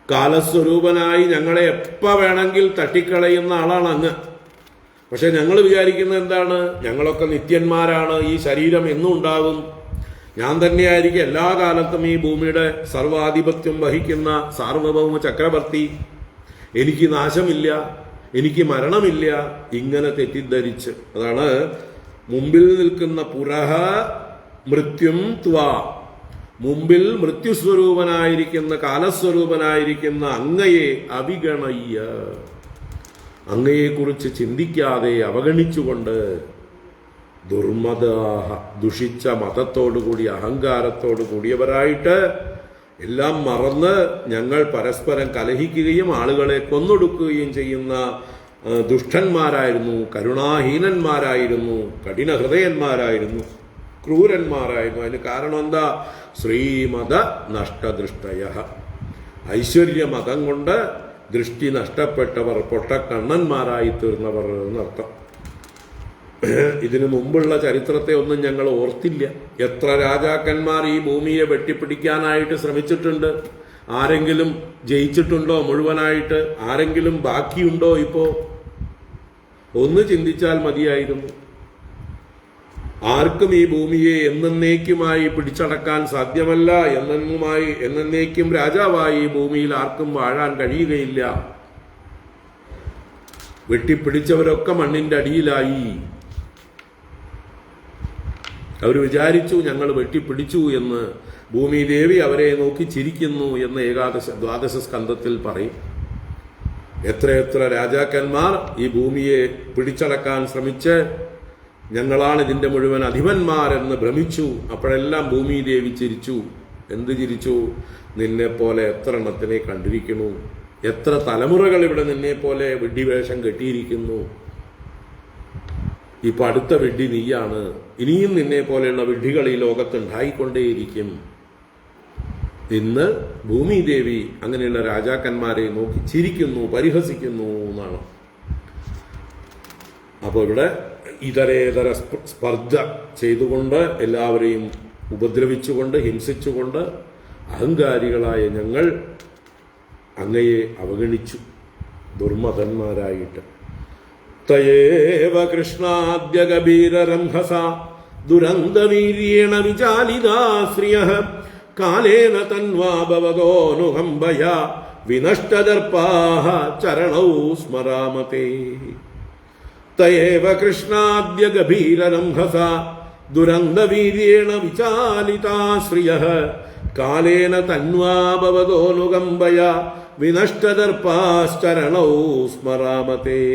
കാലസ്വരൂപനായി ഞങ്ങളെ എപ്പ വേണമെങ്കിൽ തട്ടിക്കളയുന്ന ആളാണ് അങ്ങ്. പക്ഷെ ഞങ്ങൾ വിചാരിക്കുന്നത് എന്താണ്? ഞങ്ങളൊക്കെ നിത്യന്മാരാണ്, ഈ ശരീരം എന്നും ഉണ്ടാകും, ഞാൻ തന്നെയായിരിക്കും എല്ലാ കാലത്തും ഈ ഭൂമിയുടെ സർവാധിപത്യം വഹിക്കുന്ന സാർവഭൗമ ചക്രവർത്തി, എനിക്ക് നാശമില്ല, എനിക്ക് മരണമില്ല, ഇങ്ങനെ തെറ്റിദ്ധരിച്ച്. അതാണ് മുമ്പിൽ നിൽക്കുന്ന പുരഃ മൃത്യും ത്വാ, മുമ്പിൽ മൃത്യുസ്വരൂപനായിരിക്കുന്ന, കാലസ്വരൂപനായിരിക്കുന്ന അങ്ങയെ അവിഗണയ്യ, അങ്ങയെക്കുറിച്ച് ചിന്തിക്കാതെ അവഗണിച്ചുകൊണ്ട്, ദുർമദാഹ, ദുഷിച്ച മതത്തോടുകൂടി, അഹങ്കാരത്തോടു കൂടിയവരായിട്ട് എല്ലാം മറന്ന് ഞങ്ങൾ പരസ്പരം കലഹിക്കുകയും ആളുകളെ കൊന്നൊടുക്കുകയും ചെയ്യുന്ന ദുഷ്ടന്മാരായിരുന്നു, കരുണാഹീനന്മാരായിരുന്നു, കഠിന ഹൃദയന്മാരായിരുന്നു, ക്രൂരന്മാരായിരുന്നു. അതിന് കാരണം എന്താ? ശ്രീമത നഷ്ടദൃഷ്ടയ. ഐശ്വര്യമതം കൊണ്ട് ദൃഷ്ടി നഷ്ടപ്പെട്ടവർ, പൊട്ടക്കണ്ണന്മാരായി തീർന്നവർ എന്നർത്ഥം. ഇതിനു മുമ്പുള്ള ചരിത്രത്തെ ഒന്നും ഞങ്ങൾ ഓർത്തില്ല. എത്ര രാജാക്കന്മാർ ഈ ഭൂമിയെ വെട്ടിപ്പിടിക്കാനായിട്ട് ശ്രമിച്ചിട്ടുണ്ട്. ആരെങ്കിലും ജയിച്ചിട്ടുണ്ടോ മുഴുവനായിട്ട്? ആരെങ്കിലും ബാക്കിയുണ്ടോ? ഇപ്പോ ഒന്ന് ചിന്തിച്ചാൽ മതിയായിരുന്നു. ആർക്കും ഈ ഭൂമിയെ എന്നേക്കുമായി പിടിച്ചടക്കാൻ സാധ്യമല്ല. എന്നേക്കും രാജാവായി ഈ ഭൂമിയിൽ ആർക്കും വാഴാൻ കഴിയുകയില്ല. വെട്ടിപ്പിടിച്ചവരൊക്കെ മണ്ണിന്റെ അടിയിലായി. അവർ വിചാരിച്ചു ഞങ്ങൾ വെട്ടിപ്പിടിച്ചു എന്ന്. ഭൂമിദേവി അവരെ നോക്കി ചിരിക്കുന്നു എന്ന് ദ്വാദശ സ്കന്ധത്തിൽ പറയും. എത്രയെത്ര രാജാക്കന്മാർ ഈ ഭൂമിയെ പിടിച്ചടക്കാൻ ശ്രമിച്ച് ഞങ്ങളാണ് ഇതിന്റെ മുഴുവൻ അധിപന്മാരെന്ന് ഭ്രമിച്ചു. അപ്പോഴെല്ലാം ഭൂമിദേവി ചിരിച്ചു. എന്ത് ചിരിച്ചു? നിന്നെപ്പോലെ എത്ര എണ്ണത്തിനെ കണ്ടിരിക്കുന്നു, എത്ര തലമുറകൾ ഇവിടെ നിന്നെപ്പോലെ വിഡ്ഢിവേഷം കെട്ടിയിരിക്കുന്നു. ഇപ്പൊ അടുത്ത വിഡ്ഢി നീയാണ്. ഇനിയും നിന്നെ പോലെയുള്ള വിഡ്ഢികൾ ഈ ലോകത്തുണ്ടായിക്കൊണ്ടേയിരിക്കും. ഇന്ന് ഭൂമിദേവി അങ്ങനെയുള്ള രാജാക്കന്മാരെ നോക്കി ചിരിക്കുന്നു, പരിഹസിക്കുന്നു എന്നാണ്. അപ്പോൾ ഇവിടെ ഇതരേതര സ്പർദ്ധ ചെയ്തുകൊണ്ട്, എല്ലാവരെയും ഉപദ്രവിച്ചുകൊണ്ട്, ഹിംസിച്ചുകൊണ്ട് അഹങ്കാരികളായ ഞങ്ങൾ അങ്ങയെ അവഗണിച്ചു, ദുർമതന്മാരായിട്ട്. തയേവ കൃഷ്ണാദ്യ ഗഭീരരംഭസ ദുരന്തവീര്യേണ വിചാലിതാ ശ്രിയഃ കാലേന തന്വാ ഭവതോനുകമ്പയ വിനഷ്ടദർപ്പാഃ ചരണൗ സ്മരാമതേ. തയേവ കൃഷ്ണാദ്യ ഗഭീരരംഭസ ദുരന്തവീര്യേണ വിചാലിതാ ശ്രിയഃ കാലേന തന്വാ ഭവതോനുകമ്പയ വിനഷ്ടദർപ്പാശ്ചരണൗ സ്മരാമതേ.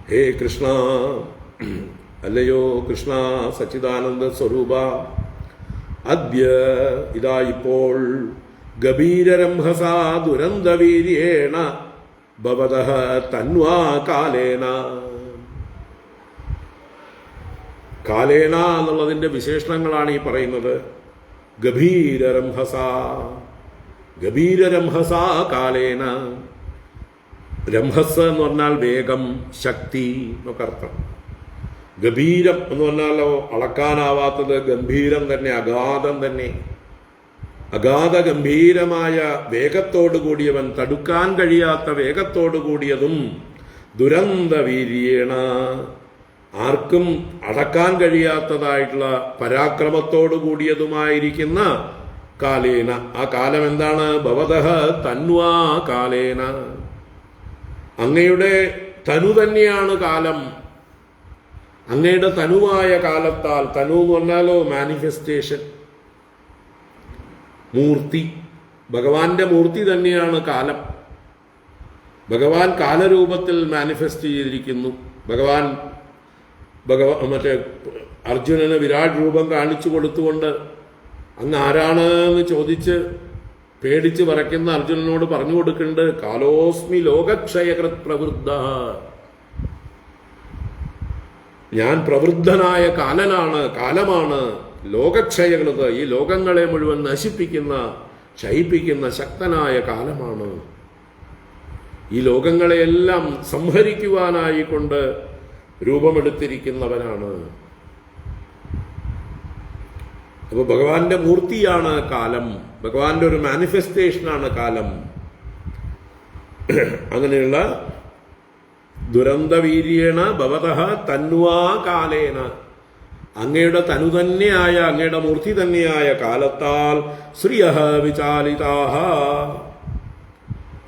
ഹേ കൃഷ്ണ, അല്ലയോ കൃഷ്ണ സച്ചിദാനന്ദ സ്വരൂപ, അദ്യ ഇതാ ഇപ്പോൾ ഗഭീരരംഭസ ദുരന്തവീര്യേണ ഭവതഃ തന്വാ കാലേന. കാലേന എന്നുള്ളതിന്റെ വിശേഷണങ്ങളാണ് ഈ പറയുന്നത്. ഗഭീരരംഭസ, ഗഭീരരംഭസ കാലേന. രംഭസ് എന്ന് പറഞ്ഞാൽ വേഗം, ശക്തി എന്നൊക്കെ അർത്ഥം. ഗഭീരം എന്ന് പറഞ്ഞാലോ അളക്കാനാവാത്തത്, ഗംഭീരം തന്നെ, അഗാധം തന്നെ. അഗാധ ഗംഭീരമായ വേഗത്തോടു കൂടിയവൻ, തടുക്കാൻ കഴിയാത്ത വേഗത്തോടു കൂടിയതും, ദുരന്തവീര്യേണ ആർക്കും അടക്കാൻ കഴിയാത്തതായിട്ടുള്ള പരാക്രമത്തോടു കൂടിയതുമായിരിക്കുന്ന കാലേന. ആ കാലം എന്താണ്? ഭവതഃ തന്വാ കാലേന. അങ്ങയുടെ തനു തന്നെയാണ് കാലം. അങ്ങയുടെ തനുവായ കാലത്താൽ, തനു എന്ന് പറഞ്ഞാലോ മാനിഫെസ്റ്റേഷൻ, മൂർത്തി, ഭഗവാന്റെ മൂർത്തി തന്നെയാണ് കാലം. ഭഗവാൻ കാലരൂപത്തിൽ മാനിഫെസ്റ്റ് ചെയ്തിരിക്കുന്നു. ഭഗവാൻ മറ്റേ അർജുനന് വിരാട് രൂപം കാണിച്ചു കൊടുത്തുകൊണ്ട് അങ്ങ് ആരാണ് എന്ന് ചോദിച്ച് പേടിച്ച് പറയ്ക്കുന്ന അർജുനനോട് പറഞ്ഞു കൊടുക്കുന്നുണ്ട്, കാലോസ്മി ലോകക്ഷയകൃത് പ്രവൃദ്ധ. ഞാൻ പ്രവൃദ്ധനായ കാലനാണ്, കാലമാണ്. ലോകക്ഷയകൃത്, ഈ ലോകങ്ങളെ മുഴുവൻ നശിപ്പിക്കുന്ന, ക്ഷയിപ്പിക്കുന്ന ശക്തനായ കാലമാണ്. ഈ ലോകങ്ങളെയെല്ലാം സംഹരിക്കുവാനായിക്കൊണ്ട് രൂപമെടുത്തിരിക്കുന്നവനാണ്. അപ്പൊ ഭഗവാന്റെ മൂർത്തിയാണ് കാലം, ഭഗവാന്റെ ഒരു മാനിഫെസ്റ്റേഷനാണ് കാലം. അങ്ങനെയുള്ള ദുരന്തവീര്യേണ ഭവതഃ തന്വാ കാലേന, അങ്ങയുടെ തനു തന്നെയായ, അങ്ങയുടെ മൂർത്തി തന്നെയായ കാലത്താൽ ശ്രിയഃ വിചാലിതാഃ,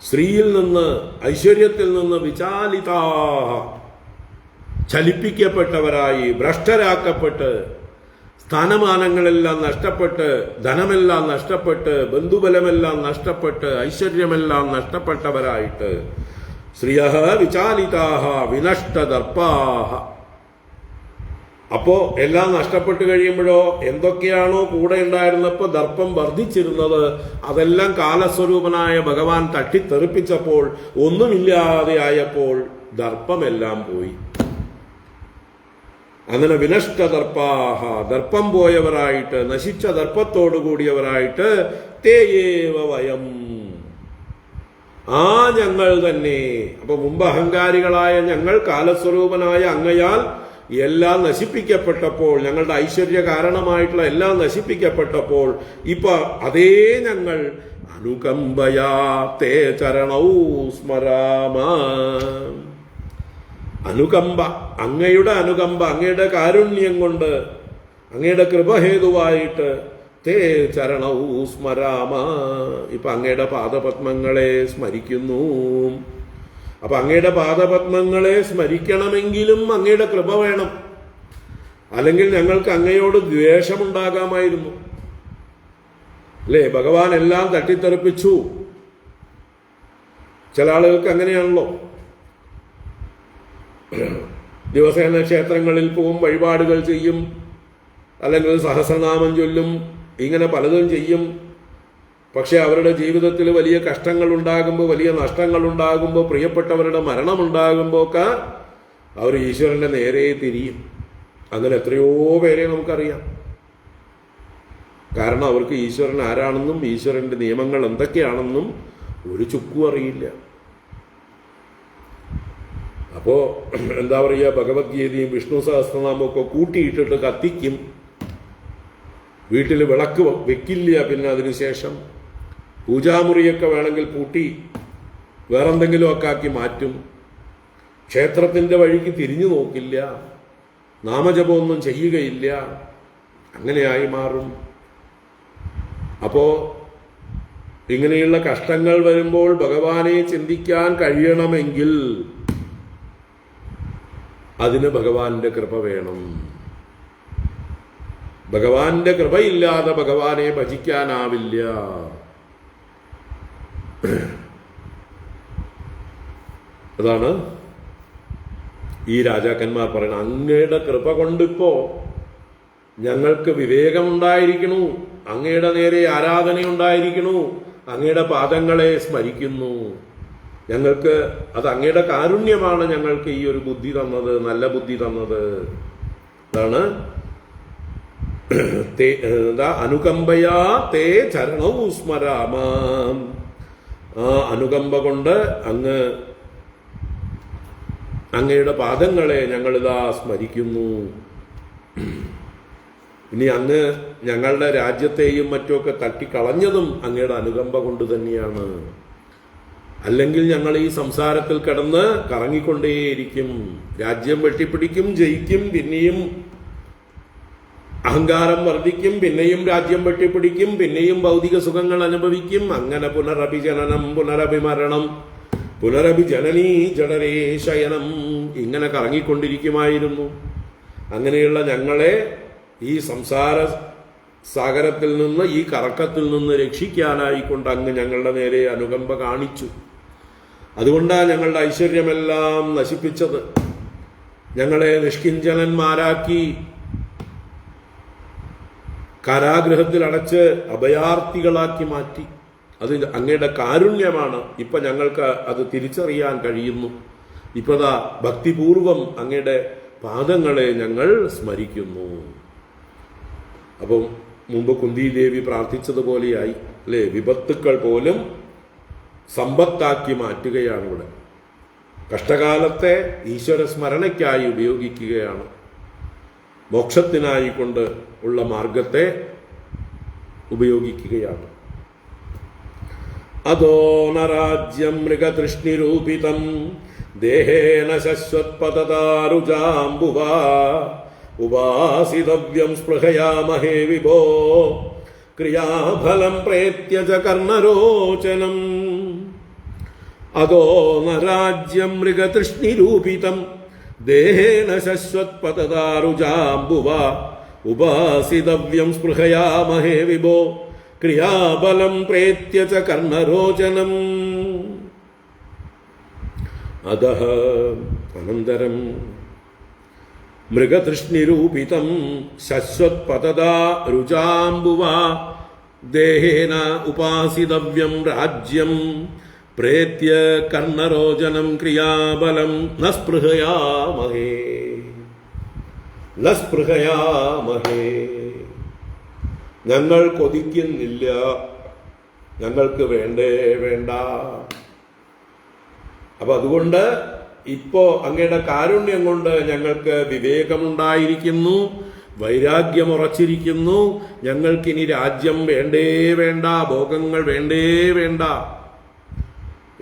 ശ്രീയിൽ നിന്ന്, ഐശ്വര്യത്തിൽ നിന്ന് വിചാലിതാഃ, ചലിപ്പിക്കപ്പെട്ടവരായി, ഭ്രഷ്ടരാക്കപ്പെട്ട്, സ്ഥാനമാനങ്ങളെല്ലാം നഷ്ടപ്പെട്ട്, ധനമെല്ലാം നഷ്ടപ്പെട്ട്, ബന്ധുബലമെല്ലാം നഷ്ടപ്പെട്ട്, ഐശ്വര്യമെല്ലാം നഷ്ടപ്പെട്ടവരായിട്ട്, ശ്രിയഃ വിചാലിതാഃ വിനഷ്ടദർപ്പാഃ. അപ്പോ എല്ലാം നഷ്ടപ്പെട്ടു കഴിയുമ്പോഴോ എന്തൊക്കെയാണോ കൂടെ ഉണ്ടായിരുന്നപ്പോ ദർപ്പം വർദ്ധിച്ചിരുന്നത് അതെല്ലാം കാലസ്വരൂപനായ ഭഗവാൻ തട്ടിത്തെറിപ്പിച്ചപ്പോൾ, ഒന്നുമില്ലാതെ ആയപ്പോൾ ദർപ്പമെല്ലാം പോയി. അങ്ങനെ വിനഷ്ടദർപ്പാഹ, ദർപ്പം പോയവരായിട്ട്, നശിച്ച ദർപ്പത്തോടു കൂടിയവരായിട്ട്, തേയേവ വയം, ആ ഞങ്ങൾ തന്നെ. അപ്പൊ മുമ്പ് അഹങ്കാരികളായ ഞങ്ങൾ കാലസ്വരൂപനായ അങ്ങയാൽ എല്ലാം നശിപ്പിക്കപ്പെട്ടപ്പോൾ, ഞങ്ങളുടെ ഐശ്വര്യ കാരണമായിട്ടുള്ള എല്ലാം നശിപ്പിക്കപ്പെട്ടപ്പോൾ, ഇപ്പൊ അതേ ഞങ്ങൾ അനുകമ്പയാ തേ ചരണൗ സ്മരാമ. അനുകമ്പ, അങ്ങയുടെ അനുകമ്പ, അങ്ങയുടെ കാരുണ്യം കൊണ്ട്, അങ്ങയുടെ കൃപഹേതുവായിട്ട്, തേ ചരണൗ സ്മരാമ, ഇപ്പൊ അങ്ങയുടെ പാദപത്മങ്ങളെ സ്മരിക്കുന്നു. അപ്പൊ അങ്ങയുടെ പാദപത്മങ്ങളെ സ്മരിക്കണമെങ്കിലും അങ്ങയുടെ കൃപ വേണം. അല്ലെങ്കിൽ ഞങ്ങൾക്ക് അങ്ങയോട് ദ്വേഷമുണ്ടാകാമായിരുന്നു. അല്ലേ? ഭഗവാൻ എല്ലാം തട്ടിത്തെറിപ്പിച്ചു. ചില ആളുകൾക്ക് അങ്ങനെയാണല്ലോ. ദിവസേന ക്ഷേത്രങ്ങളിൽ പോവും, വഴിപാടുകൾ ചെയ്യും, അല്ലെങ്കിൽ സഹസ്രനാമം ചൊല്ലും, ഇങ്ങനെ പലതും ചെയ്യും. പക്ഷെ അവരുടെ ജീവിതത്തിൽ വലിയ കഷ്ടങ്ങൾ ഉണ്ടാകുമ്പോൾ, വലിയ നഷ്ടങ്ങൾ ഉണ്ടാകുമ്പോൾ, പ്രിയപ്പെട്ടവരുടെ മരണമുണ്ടാകുമ്പോൾ ഒക്കെ അവർ ഈശ്വരന്റെ നേരെ തിരിയും. അങ്ങനെ എത്രയോ പേരെ നമുക്കറിയാം. കാരണം അവർക്ക് ഈശ്വരൻ ആരാണെന്നും ഈശ്വരന്റെ നിയമങ്ങൾ എന്തൊക്കെയാണെന്നും ഒരു ചുക്കും അറിയില്ല. അപ്പോ എന്താ പറയുക, ഭഗവത്ഗീതയും വിഷ്ണു സഹസ്രനാമൊക്കെ കൂട്ടിയിട്ടിട്ട് കത്തിക്കും. വീട്ടിൽ വിളക്ക് വെക്കില്ല. പിന്നെ അതിനുശേഷം പൂജാമുറിയൊക്കെ വേണമെങ്കിൽ പൂട്ടി വേറെന്തെങ്കിലും ഒക്കെ ആക്കി മാറ്റും. ക്ഷേത്രത്തിന്റെ വഴിക്ക് തിരിഞ്ഞു നോക്കില്ല. നാമജപമൊന്നും ചെയ്യുകയില്ല. അങ്ങനെയായി മാറും. അപ്പോ ഇങ്ങനെയുള്ള കഷ്ടങ്ങൾ വരുമ്പോൾ ഭഗവാനെ ചിന്തിക്കാൻ കഴിയണമെങ്കിൽ അതിന് ഭഗവാന്റെ കൃപ വേണം. ഭഗവാന്റെ കൃപയില്ലാതെ ഭഗവാനെ ഭജിക്കാനാവില്ല. അതാണ് ഈ രാജാക്കന്മാർ പറയുന്നത്. അങ്ങയുടെ കൃപ കൊണ്ടിപ്പോ ഞങ്ങൾക്ക് വിവേകമുണ്ടായിരിക്കണു, അങ്ങയുടെ നേരെ ആരാധനയുണ്ടായിരിക്കണു, അങ്ങയുടെ പാദങ്ങളെ സ്മരിക്കുന്നു. ഞങ്ങൾക്ക് അത് അങ്ങയുടെ കാരുണ്യമാണ് ഞങ്ങൾക്ക് ഈ ഒരു ബുദ്ധി തന്നത്, നല്ല ബുദ്ധി തന്നത്. അതാണ് അനുകമ്പയാ തേ ചരണവും സ്മരാമ. ആ അനുകമ്പ കൊണ്ട് അങ്ങയുടെ പാദങ്ങളെ ഞങ്ങളിതാ സ്മരിക്കുന്നു. ഇനി അങ്ങ് ഞങ്ങളുടെ രാജ്യത്തെയും മറ്റുമൊക്കെ തട്ടിക്കളഞ്ഞതും അങ്ങയുടെ അനുകമ്പ കൊണ്ട് തന്നെയാണ്. അല്ലെങ്കിൽ ഞങ്ങൾ ഈ സംസാരത്തിൽ കിടന്ന് കറങ്ങിക്കൊണ്ടേയിരിക്കും. രാജ്യം വെട്ടിപ്പിടിക്കും, ജയിക്കും, പിന്നെയും അഹങ്കാരം വർദ്ധിക്കും, പിന്നെയും രാജ്യം വെട്ടിപ്പിടിക്കും, പിന്നെയും ഭൗതിക സുഖങ്ങൾ അനുഭവിക്കും. അങ്ങനെ പുനരഭിജനനം, പുനരഭിമരണം, പുനരഭിജനനീ ജഡരേ ശയനം, ഇങ്ങനെ കറങ്ങിക്കൊണ്ടിരിക്കുമായിരുന്നു. അങ്ങനെയുള്ള ഞങ്ങളെ ഈ സംസാര സാഗരത്തിൽ നിന്ന്, ഈ കറക്കത്തിൽ നിന്ന് രക്ഷിക്കാനായിക്കൊണ്ട് അങ്ങ് ഞങ്ങളുടെ നേരെ അനുകമ്പ കാണിച്ചു. അതുകൊണ്ടാണ് ഞങ്ങളുടെ ഐശ്വര്യമെല്ലാം നശിപ്പിച്ചത്. ഞങ്ങളെ നിഷ്കിഞ്ചനന്മാരാക്കി കാരാഗൃഹത്തിൽ അടച്ച് അഭയാർത്ഥികളാക്കി മാറ്റി. അത് അങ്ങയുടെ കാരുണ്യമാണ്. ഇപ്പൊ ഞങ്ങൾക്ക് അത് തിരിച്ചറിയാൻ കഴിയുന്നു. ഇപ്പതാ ഭക്തിപൂർവം അങ്ങയുടെ പാദങ്ങളെ ഞങ്ങൾ സ്മരിക്കുന്നു. അപ്പം മുമ്പ് കുന്തിദേവി പ്രാർത്ഥിച്ചതുപോലെയായി അല്ലേ? വിപത്തുക്കൾ പോലും സമ്പത്താക്കി മാറ്റുകയാണ് ഇവിടെ. കഷ്ടകാലത്തെ ഈശ്വര സ്മരണയ്ക്കായി ഉപയോഗിക്കുകയാണ്. മോക്ഷത്തിനായി കൊണ്ട് ഉള്ള മാർഗത്തെ ഉപയോഗിക്കുകയാണ്. അതോ നരാജ്യം മൃഗതൃഷ്ണിരൂപിതം ദേഹേന ശശ്വത്പതദാരുജാംബുവാ ഉപാസിതവ്യം സ്പൃഹയാമഹേ വിഭോ ക്രിയാഫലം പ്രേത്യജ കർണരോചനം. അതോ നരാജ്യം മൃഗതൃഷ്ണിരൂപിതം ദേഹേന ശശ്വത്പതദാരുജാംബുവാ ഉപാസിതവ്യം സ്പൃഹയാമഹേ വിഭോ ക്രിയാബലം പ്രേത്യജ കർണരോചനം. അധഃ അനന്തരം മൃഗതൃഷ്ണിരൂപിതം ശശ്വത്പതദാരുജാംബുവാ ദേഹേന ഉപാസിതവ്യം രാജ്യം പ്രേത്യ കർണരോചനം ക്രിയാബലം ന സ്പൃഹയാമഹേ ന സ്പൃഹയാമഹേ. ഞങ്ങൾ കൊതിക്കുന്നില്ല, ഞങ്ങൾക്ക് വേണ്ടേ വേണ്ട. അപ്പൊ അതുകൊണ്ട് ഇപ്പോ അങ്ങയുടെ കാരുണ്യം കൊണ്ട് ഞങ്ങൾക്ക് വിവേകമുണ്ടായിരിക്കുന്നു, വൈരാഗ്യമുറച്ചിരിക്കുന്നു. ഞങ്ങൾക്കിനി രാജ്യം വേണ്ടേ വേണ്ട, ഭോഗങ്ങൾ വേണ്ടേ വേണ്ട.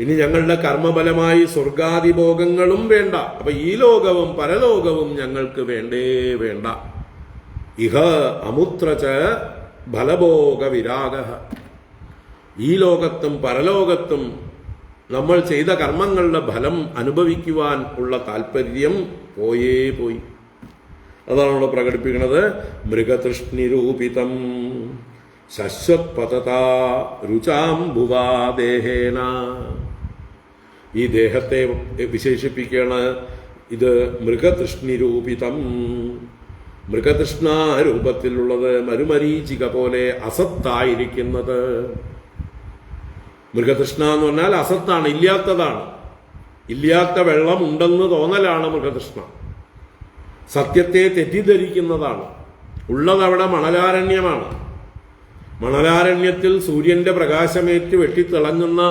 ഇനി ഞങ്ങളുടെ കർമ്മഫലമായി സ്വർഗാദി ഭോഗങ്ങളും വേണ്ട. അപ്പൊ ഈ ലോകവും പരലോകവും ഞങ്ങൾക്ക് വേണ്ടേ വേണ്ട. ഇഹ അമുത്രച ഫലഭോഗ വിരാഗ. ഈ ലോകത്തും പരലോകത്തും നമ്മൾ ചെയ്ത കർമ്മങ്ങളുടെ ഫലം അനുഭവിക്കുവാൻ ഉള്ള താല്പര്യം പോയേ പോയി. അതാണ് നമ്മൾ പ്രകടിപ്പിക്കുന്നത്. മൃഗതൃഷ്ണിരൂപിതം ശശ്വത്പതതാ രുചാംബുവാ ദേഹേന. ഈ ദേഹത്തെ വിശേഷിപ്പിക്കുകയാണ്. ഇത് മൃഗതൃഷ്ണിരൂപിതം. മൃഗതൃഷ്ണാരൂപത്തിലുള്ളത്, മരുമരീചിക പോലെ അസത്തായിരിക്കുന്നത്. മൃഗതൃഷ്ണ എന്ന് പറഞ്ഞാൽ അസത്താണ്, ഇല്ലാത്തതാണ്. ഇല്ലാത്ത വെള്ളം ഉണ്ടെന്ന് തോന്നലാണ് മൃഗതൃഷ്ണ. സത്യത്തെ തെറ്റിദ്ധരിക്കുന്നതാണ്. ഉള്ളതവിടെ മണലാരണ്യമാണ്. മണലാരണ്യത്തിൽ സൂര്യന്റെ പ്രകാശമേറ്റ് വെട്ടിത്തിളങ്ങുന്ന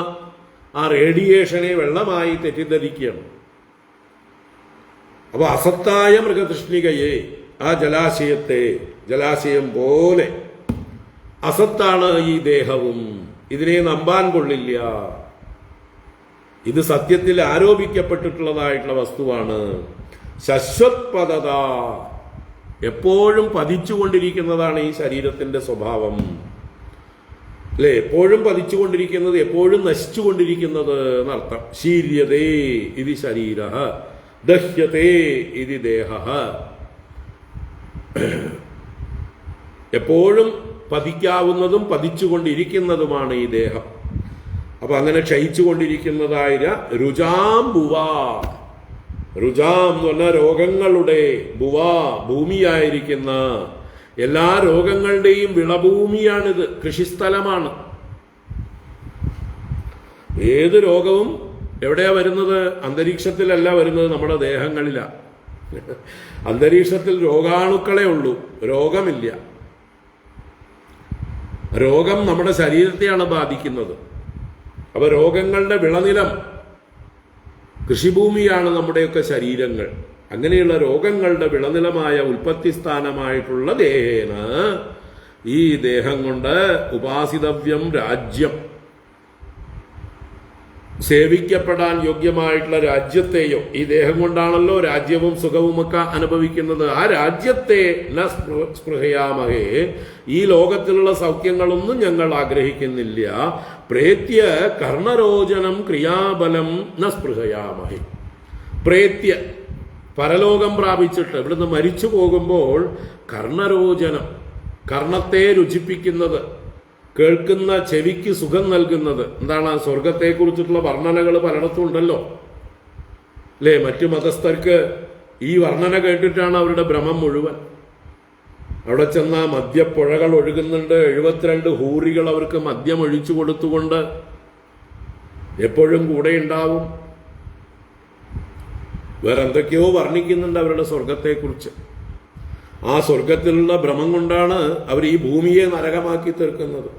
ആ റേഡിയേഷനെ വെള്ളമായി തെറ്റിദ്ധരിക്കുകയാണ്. അപ്പൊ അസത്തായ മൃഗതൃഷ്ണികയെ, ആ ജലാശയം പോലെ അസത്താണ് ഈ ദേഹവും. ഇതിനെ നമ്പാൻ കൊള്ളില്ല. ഇത് സത്യത്തിൽ ആരോപിക്കപ്പെട്ടിട്ടുള്ളതായിട്ടുള്ള വസ്തുവാണ്. ശശ്വത്പദത, എപ്പോഴും പതിച്ചുകൊണ്ടിരിക്കുന്നതാണ് ഈ ശരീരത്തിന്റെ സ്വഭാവം. അല്ലെ, എപ്പോഴും പതിച്ചുകൊണ്ടിരിക്കുന്നത്, എപ്പോഴും നശിച്ചുകൊണ്ടിരിക്കുന്നത് എന്നർത്ഥം. ശീര്യതേ ഇതി ശരീരഃ, ദഹ്യതേ ഇതി ദേഹഃ. എപ്പോഴും പതിക്കാവുന്നതും പതിച്ചുകൊണ്ടിരിക്കുന്നതുമാണ് ഈ ദേഹം. അപ്പൊ അങ്ങനെ ക്ഷയിച്ചുകൊണ്ടിരിക്കുന്നതായ രുചാംബുവ, രുചാം എന്ന് പറഞ്ഞാൽ രോഗങ്ങളുടെ, ഭുവ ഭൂമിയായിരിക്കുന്ന, എല്ലാ രോഗങ്ങളുടെയും വിളഭൂമിയാണിത്, കൃഷിസ്ഥലമാണ്. ഏത് രോഗവും എവിടെയാ വരുന്നത്? അന്തരീക്ഷത്തിലല്ല വരുന്നത്, നമ്മുടെ ദേഹങ്ങളിലാ. അന്തരീക്ഷത്തിൽ രോഗാണുക്കളെ ഉള്ളൂ, രോഗമില്ല. രോഗം നമ്മുടെ ശരീരത്തെയാണ് ബാധിക്കുന്നത്. അപ്പൊ രോഗങ്ങളുടെ വിളനിലം, കൃഷിഭൂമിയാണ് നമ്മുടെയൊക്കെ ശരീരങ്ങൾ. അങ്ങനെയുള്ള രോഗങ്ങളുടെ വിളനിലമായ ഉൽപ്പത്തി സ്ഥാനമായിട്ടുള്ള ദേഹേന, ഈ ദേഹം കൊണ്ട് ഉപാസിതവ്യം രാജ്യം, സേവിക്കപ്പെടാൻ യോഗ്യമായിട്ടുള്ള രാജ്യത്തെയോ, ഈ ദേഹം കൊണ്ടാണല്ലോ രാജ്യവും സുഖവുമൊക്കെ അനുഭവിക്കുന്നത്, ആ രാജ്യത്തെ ന സ്പൃഹയാമഹേ, ഈ ലോകത്തിലുള്ള സൗഖ്യങ്ങളൊന്നും ഞങ്ങൾ ആഗ്രഹിക്കുന്നില്ല. പ്രേത്യ കർണരോചനം ക്രിയാബലം ന സ്പൃഹയാമഹേ. പ്രേത്യ പരലോകം പ്രാപിച്ചിട്ട് ഇവിടുന്ന് മരിച്ചു പോകുമ്പോൾ കർണരോചനം, കർണത്തെ രുചിപ്പിക്കുന്നത്, കേൾക്കുന്ന ചെവിക്ക് സുഖം നൽകുന്നത്. എന്താണ്? സ്വർഗത്തെക്കുറിച്ചിട്ടുള്ള വർണ്ണനകൾ പലയിടത്തും ഉണ്ടല്ലോ, അല്ലേ? മറ്റു മതസ്ഥർക്ക് ഈ വർണ്ണന കേട്ടിട്ടാണ് അവരുടെ ഭ്രമം മുഴുവൻ. അവിടെ ചെന്ന മദ്യപ്പുഴകൾ ഒഴുകുന്നുണ്ട്, 72 ഹൂറികൾ അവർക്ക് മദ്യം ഒഴിച്ചു കൊടുത്തുകൊണ്ട് എപ്പോഴും കൂടെ ഉണ്ടാവും. വേറെ എന്തൊക്കെയോ വർണ്ണിക്കുന്നുണ്ട് അവരുടെ സ്വർഗത്തെക്കുറിച്ച്. ആ സ്വർഗത്തിലുള്ള ഭ്രമം കൊണ്ടാണ് അവർ ഈ ഭൂമിയെ നരകമാക്കി തീർക്കുന്നത്.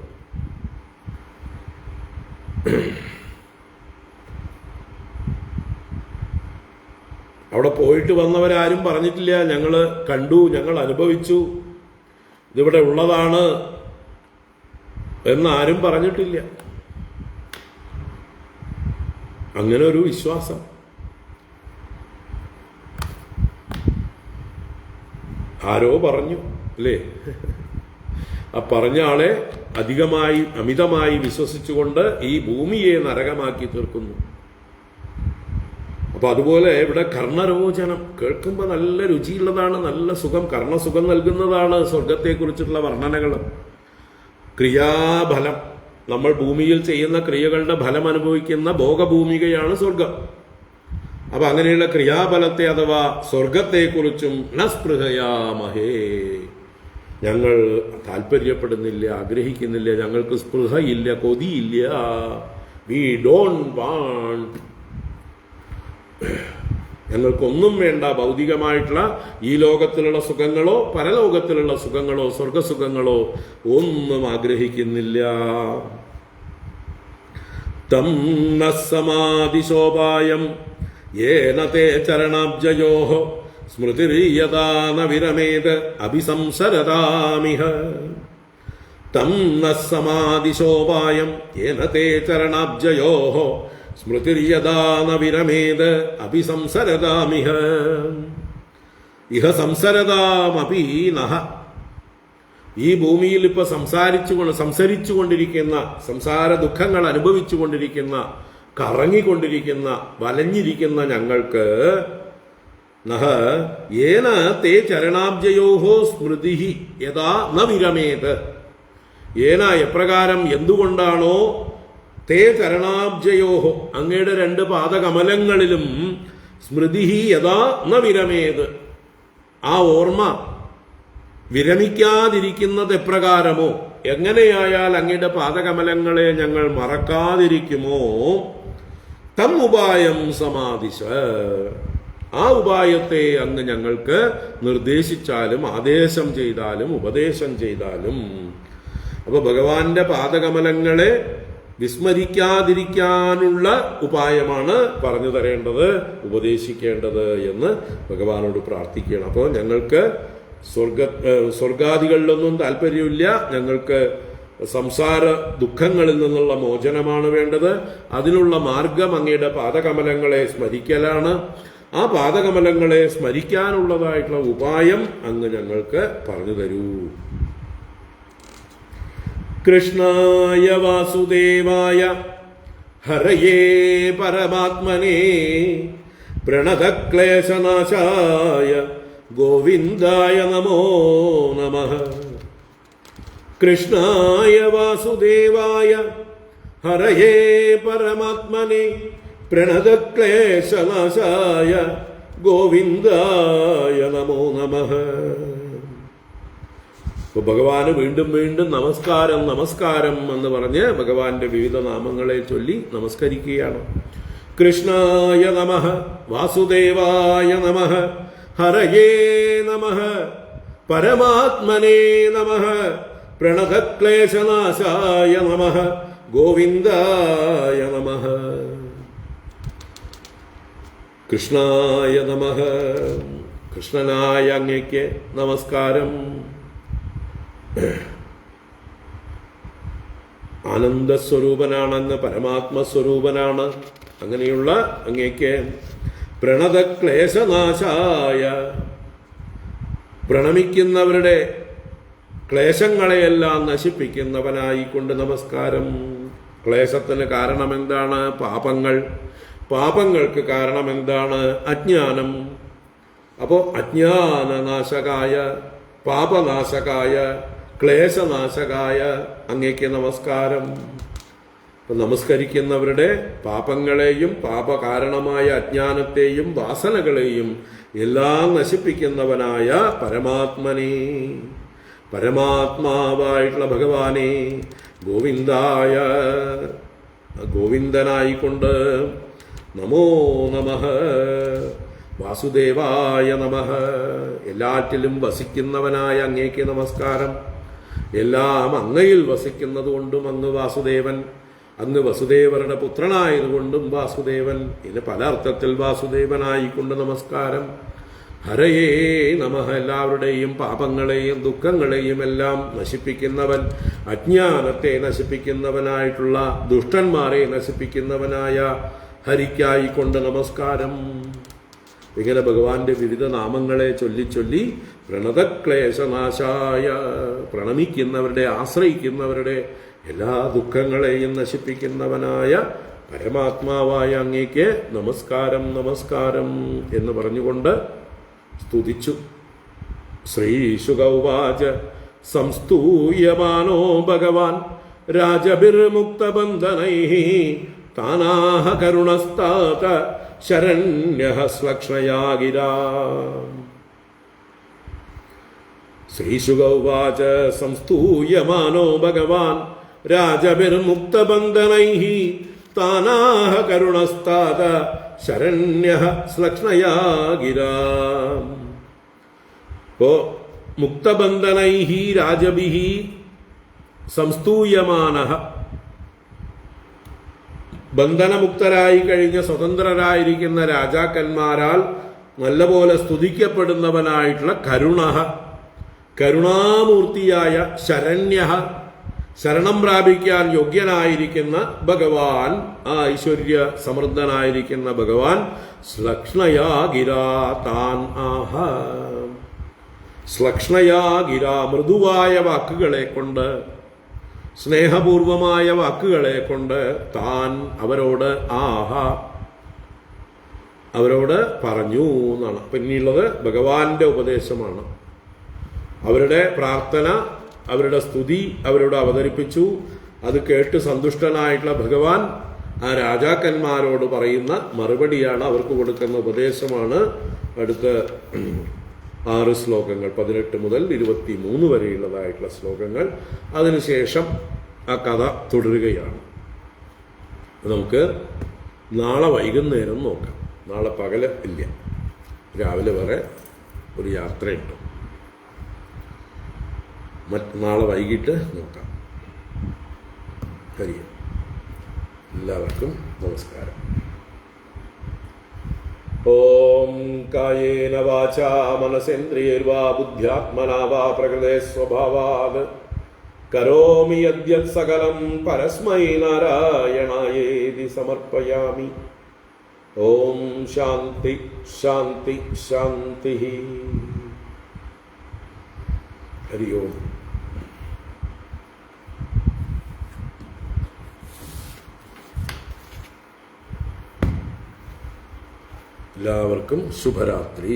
അവിടെ പോയിട്ട് വന്നവരാരും പറഞ്ഞിട്ടില്ല ഞങ്ങൾ കണ്ടു, ഞങ്ങൾ അനുഭവിച്ചു, ഇതിവിടെ ഉള്ളതാണ് എന്നാരും പറഞ്ഞിട്ടില്ല. അങ്ങനെ ഒരു വിശ്വാസം. ആരോ പറഞ്ഞു, അല്ലേ? ആ പറഞ്ഞ ആളെ അധികമായി അമിതമായി വിശ്വസിച്ചുകൊണ്ട് ഈ ഭൂമിയെ നരകമാക്കി തീർക്കുന്നു. അപ്പൊ അതുപോലെ ഇവിടെ കർണരോചനം കേൾക്കുമ്പോൾ നല്ല രുചിയുള്ളതാണ്, നല്ല സുഖം, കർണസുഖം നൽകുന്നതാണ് സ്വർഗത്തെക്കുറിച്ചുള്ള വർണ്ണനകൾ. ക്രിയാഫലം, നമ്മൾ ഭൂമിയിൽ ചെയ്യുന്ന ക്രിയകളുടെ ഫലം അനുഭവിക്കുന്ന ഭോഗഭൂമികയാണ് സ്വർഗം. അപ്പൊ അങ്ങനെയുള്ള ക്രിയാഫലത്തെ അഥവാ സ്വർഗത്തെക്കുറിച്ചും നസ്പൃഹയാമഹേ, ഞങ്ങൾ താല്പര്യപ്പെടുന്നില്ല, ആഗ്രഹിക്കുന്നില്ല, ഞങ്ങൾക്ക് സ്പൃഹയില്ല, കൊതിയില്ല. വി ഡോണ്ട് വാണ്ട്, ഞങ്ങൾക്കൊന്നും വേണ്ട. ഭൗതികമായിട്ടുള്ള ഈ ലോകത്തിലുള്ള സുഖങ്ങളോ പരലോകത്തിലുള്ള സുഖങ്ങളോ സ്വർഗസുഖങ്ങളോ ഒന്നും ആഗ്രഹിക്കുന്നില്ല. തം ന സമാധിശോപായം യേന തേ ചരണാബ്ജയോഃ സ്മൃതിര്യതാ ന വിരമേത് അഭിസംസരതാമിഹ. തം ന സമാധിശോപായം യേന തേ ചരണാബ്ജയോഃ സ്മൃതിര്യതാ ന വിരമേത് അഭിസംസരതാമിഹ. ഇഹ സംസരതാമപി നഹ. ഈ ഭൂമിയിൽ ഇപ്പൊ സംസരിച്ചുകൊണ്ടിരിക്കുന്ന, സംസാര ദുഃഖങ്ങൾ അനുഭവിച്ചുകൊണ്ടിരിക്കുന്ന, കറങ്ങിക്കൊണ്ടിരിക്കുന്ന, വലഞ്ഞിരിക്കുന്ന ഞങ്ങൾക്ക് നഹ ഏന തേ ചരണാബ്ജയോഹോ സ്മൃതി യഥാ ന വിരമേത്. ഏന എപ്രകാരം, എന്തുകൊണ്ടാണോ, തേ ചരണാബ്ജയോഹോ അങ്ങയുടെ 2 പാദകമലങ്ങളിലും സ്മൃതി യഥാ ന വിരമേത്, ആ ഓർമ്മ വിരമിക്കാതിരിക്കുന്നത് എപ്രകാരമോ, എങ്ങനെയായാൽ അങ്ങയുടെ പാദകമലങ്ങളെ ഞങ്ങൾ മറക്കാതിരിക്കുമോ, തം ഉപായം സമാദിശ, ആ ഉപായത്തെ അങ്ങ് ഞങ്ങൾക്ക് നിർദ്ദേശിച്ചാലും ആദേശം ചെയ്താലും ഉപദേശം ചെയ്താലും. അപ്പൊ ഭഗവാന്റെ പാദകമലങ്ങളെ വിസ്മരിക്കാതിരിക്കാനുള്ള ഉപായമാണ് പറഞ്ഞു തരേണ്ടത്, ഉപദേശിക്കേണ്ടത് എന്ന് ഭഗവാനോട് പ്രാർത്ഥിക്കണം. അപ്പോൾ ഞങ്ങൾക്ക് സ്വർഗാദികളിലൊന്നും താല്പര്യമില്ല, ഞങ്ങൾക്ക് സംസാര ദുഃഖങ്ങളിൽ നിന്നുള്ള മോചനമാണ് വേണ്ടത്. അതിനുള്ള മാർഗം അങ്ങയുടെ പാദകമലങ്ങളെ സ്മരിക്കലാണ്. ആ പാദകമലങ്ങളെ സ്മരിക്കാനുള്ളതായിട്ടുള്ള ഉപായം അങ്ങ് ഞങ്ങൾക്ക് പറഞ്ഞു തരൂ. കൃഷ്ണായ വാസുദേവായ ഹരയേ പരമാത്മനേ പ്രണതക്ലേശനാശായ ഗോവിന്ദായ നമോ നമഃ. കൃഷ്ണായ വാസുദേവായ ഹരയേ പരമാത്മനേ പ്രണതക്ലേശനാശായ ഗോവിന്ദായ നമോ നമഃ. ഭഗവാന് വീണ്ടും വീണ്ടും നമസ്കാരം നമസ്കാരം എന്ന് പറഞ്ഞ് ഭഗവാന്റെ വിവിധ നാമങ്ങളെ ചൊല്ലി നമസ്കരിക്കുകയാണ്. കൃഷ്ണായ നമഃ, വാസുദേവായ നമഃ, ഹരയേ നമഃ, പരമാത്മനേ നമഃ, പ്രണതക്ലേശനാശായ നമഃ, ഗോവിന്ദായ നമഃ. കൃഷ്ണായ നമഃ, കൃഷ്ണനായ അങ്ങയ്ക്ക് നമസ്കാരം. ആനന്ദസ്വരൂപനാണെന്ന്, പരമാത്മസ്വരൂപനാണ്. അങ്ങനെയുള്ള അങ്ങയ്ക്ക് പ്രണതക്ലേശനാശായ, പ്രണമിക്കുന്നവരുടെ ക്ലേശങ്ങളെയെല്ലാം നശിപ്പിക്കുന്നവനായിക്കൊണ്ട് നമസ്കാരം. ക്ലേശത്തിന് കാരണം എന്താണ്? പാപങ്ങൾ. പാപങ്ങൾക്ക് കാരണം എന്താണ്? അജ്ഞാനം. അപ്പോൾ അജ്ഞാനനാശകായ, പാപനാശകായ, ക്ലേശനാശകായ അങ്ങയ്ക്ക് നമസ്കാരം. നമസ്കരിക്കുന്നവരുടെ പാപങ്ങളെയും പാപകാരണമായ അജ്ഞാനത്തെയും വാസനകളെയും എല്ലാം നശിപ്പിക്കുന്നവനായ പരമാത്മനെ, പരമാത്മാവായിട്ടുള്ള ഭഗവാനെ, ഗോവിന്ദായ, ഗോവിന്ദനായിക്കൊണ്ട് നമോ നമഃ. വാസുദേവായ നമഃ, എല്ലാറ്റിലും വസിക്കുന്നവനായ അങ്ങേക്ക് നമസ്കാരം. എല്ലാം അങ്ങയിൽ വസിക്കുന്നതുകൊണ്ടും അങ്ങ് വാസുദേവൻ, അങ്ങ് വസുദേവരുടെ പുത്രനായതുകൊണ്ടും വാസുദേവൻ, ഇനി പല അർത്ഥത്തിൽ വാസുദേവനായിക്കൊണ്ട് നമസ്കാരം. ഹരയേ നമഃ, എല്ലാവരുടെയും പാപങ്ങളെയും ദുഃഖങ്ങളെയും എല്ലാം നശിപ്പിക്കുന്നവൻ, അജ്ഞാനത്തെ നശിപ്പിക്കുന്നവനായിട്ടുള്ള ദുഷ്ടന്മാരെ നശിപ്പിക്കുന്നവനായ ഹരിക്കായിക്കൊണ്ട് നമസ്കാരം. ഇങ്ങനെ ഭഗവാന്റെ വിവിധ നാമങ്ങളെ ചൊല്ലി പ്രണതക്ലേശനാശായ, പ്രണമിക്കുന്നവരുടെ, ആശ്രയിക്കുന്നവരുടെ എല്ലാ ദുഃഖങ്ങളെയും നശിപ്പിക്കുന്നവനായ പരമാത്മാവായ അങ്ങേക്ക് നമസ്കാരം നമസ്കാരം എന്ന് പറഞ്ഞുകൊണ്ട് സ്തുതിച്ചു. ശ്രീശുക ഉവാച സംസ്തൂയമാനോ ഭഗവാൻ രാജഭിർമുക്തബന്ധനൈഃ താനാഹ കരുണസ്താത ശരണ്യഃ ശ്ലക്ഷ്ണയാ ഗിരാ. ശ്രീശുക ഉവാച സംസ്തൂയമാനോ ഭഗവാൻ രാജഭിർമുക്തബന്ധനൈഃ താനാഹ കരുണസ്താത ശരണ്യഃ ശ്ലക്ഷ്ണയാ ഗിരാ. ഇപ്പോ മുക്തബന്ധനൈഃ രാജഭിഃ സംസ്തൂയമാനഃ, ബന്ധനമുക്തരായി കഴിഞ്ഞ സ്വതന്ത്രരായിരിക്കുന്ന രാജാക്കന്മാരാൽ നല്ലപോലെ സ്തുതിക്കപ്പെടുന്നവനായിട്ടുള്ള കരുണഃ, കരുണാമൂർത്തിയായ ശരണ്യഃ, ശരണം പ്രാപിക്കാൻ യോഗ്യനായിരിക്കുന്ന ഭഗവാൻ, ആ ഐശ്വര്യ സമൃദ്ധനായിരിക്കുന്ന ഭഗവാൻ ശ്ലക്ഷ്ണയാ ഗിരാ താൻ ആഹ. ശ്ലക്ഷ്ണയാ ഗിരാ, മൃദുവായ വാക്കുകളെ കൊണ്ട്, സ്നേഹപൂർവമായ വാക്കുകളെ കൊണ്ട് താൻ അവരോട് ആഹ, അവരോട് പറഞ്ഞു എന്നാണ്. പിന്നെയുള്ളത് ഭഗവാന്റെ ഉപദേശമാണ്. അവരുടെ പ്രാർത്ഥന, അവരുടെ സ്തുതി അവരോട് അവതരിപ്പിച്ചു. അത് കേട്ട് സന്തുഷ്ടനായിട്ടുള്ള ഭഗവാൻ ആ രാജാക്കന്മാരോട് പറയുന്ന മറുപടിയാണ്, അവർക്ക് കൊടുക്കുന്ന ഉപദേശമാണ് അടുത്ത 6 ശ്ലോകങ്ങൾ 18 മുതൽ 23 വരെയുള്ളതായിട്ടുള്ള ശ്ലോകങ്ങൾ. അതിനുശേഷം ആ കഥ തുടരുകയാണ്. നമുക്ക് നാളെ വൈകുന്നേരം നോക്കാം. നാളെ പകല് ഇല്ല, രാവിലെ വരെ ഒരു യാത്രയുണ്ട്. നാളെ വൈകിട്ട് നോക്കാം. ഹരി. എല്ലാവർക്കും നമസ്കാരം. ഓം കായേന വാചാ മനസേന്ദ്രിയൈർവാ ബുദ്ധ്യാത്മനാ വാ പ്രകൃതേ സ്വഭാവാത് കരോമി യദ്യത് സകലം പരസ്മൈ നാരായണായേതി സമർപ്പയാമി. ഓം ശാന്തി ശാന്തി ശാന്തി. ഹരി ഓം. എല്ലാവർക്കും ശുഭരാത്രി.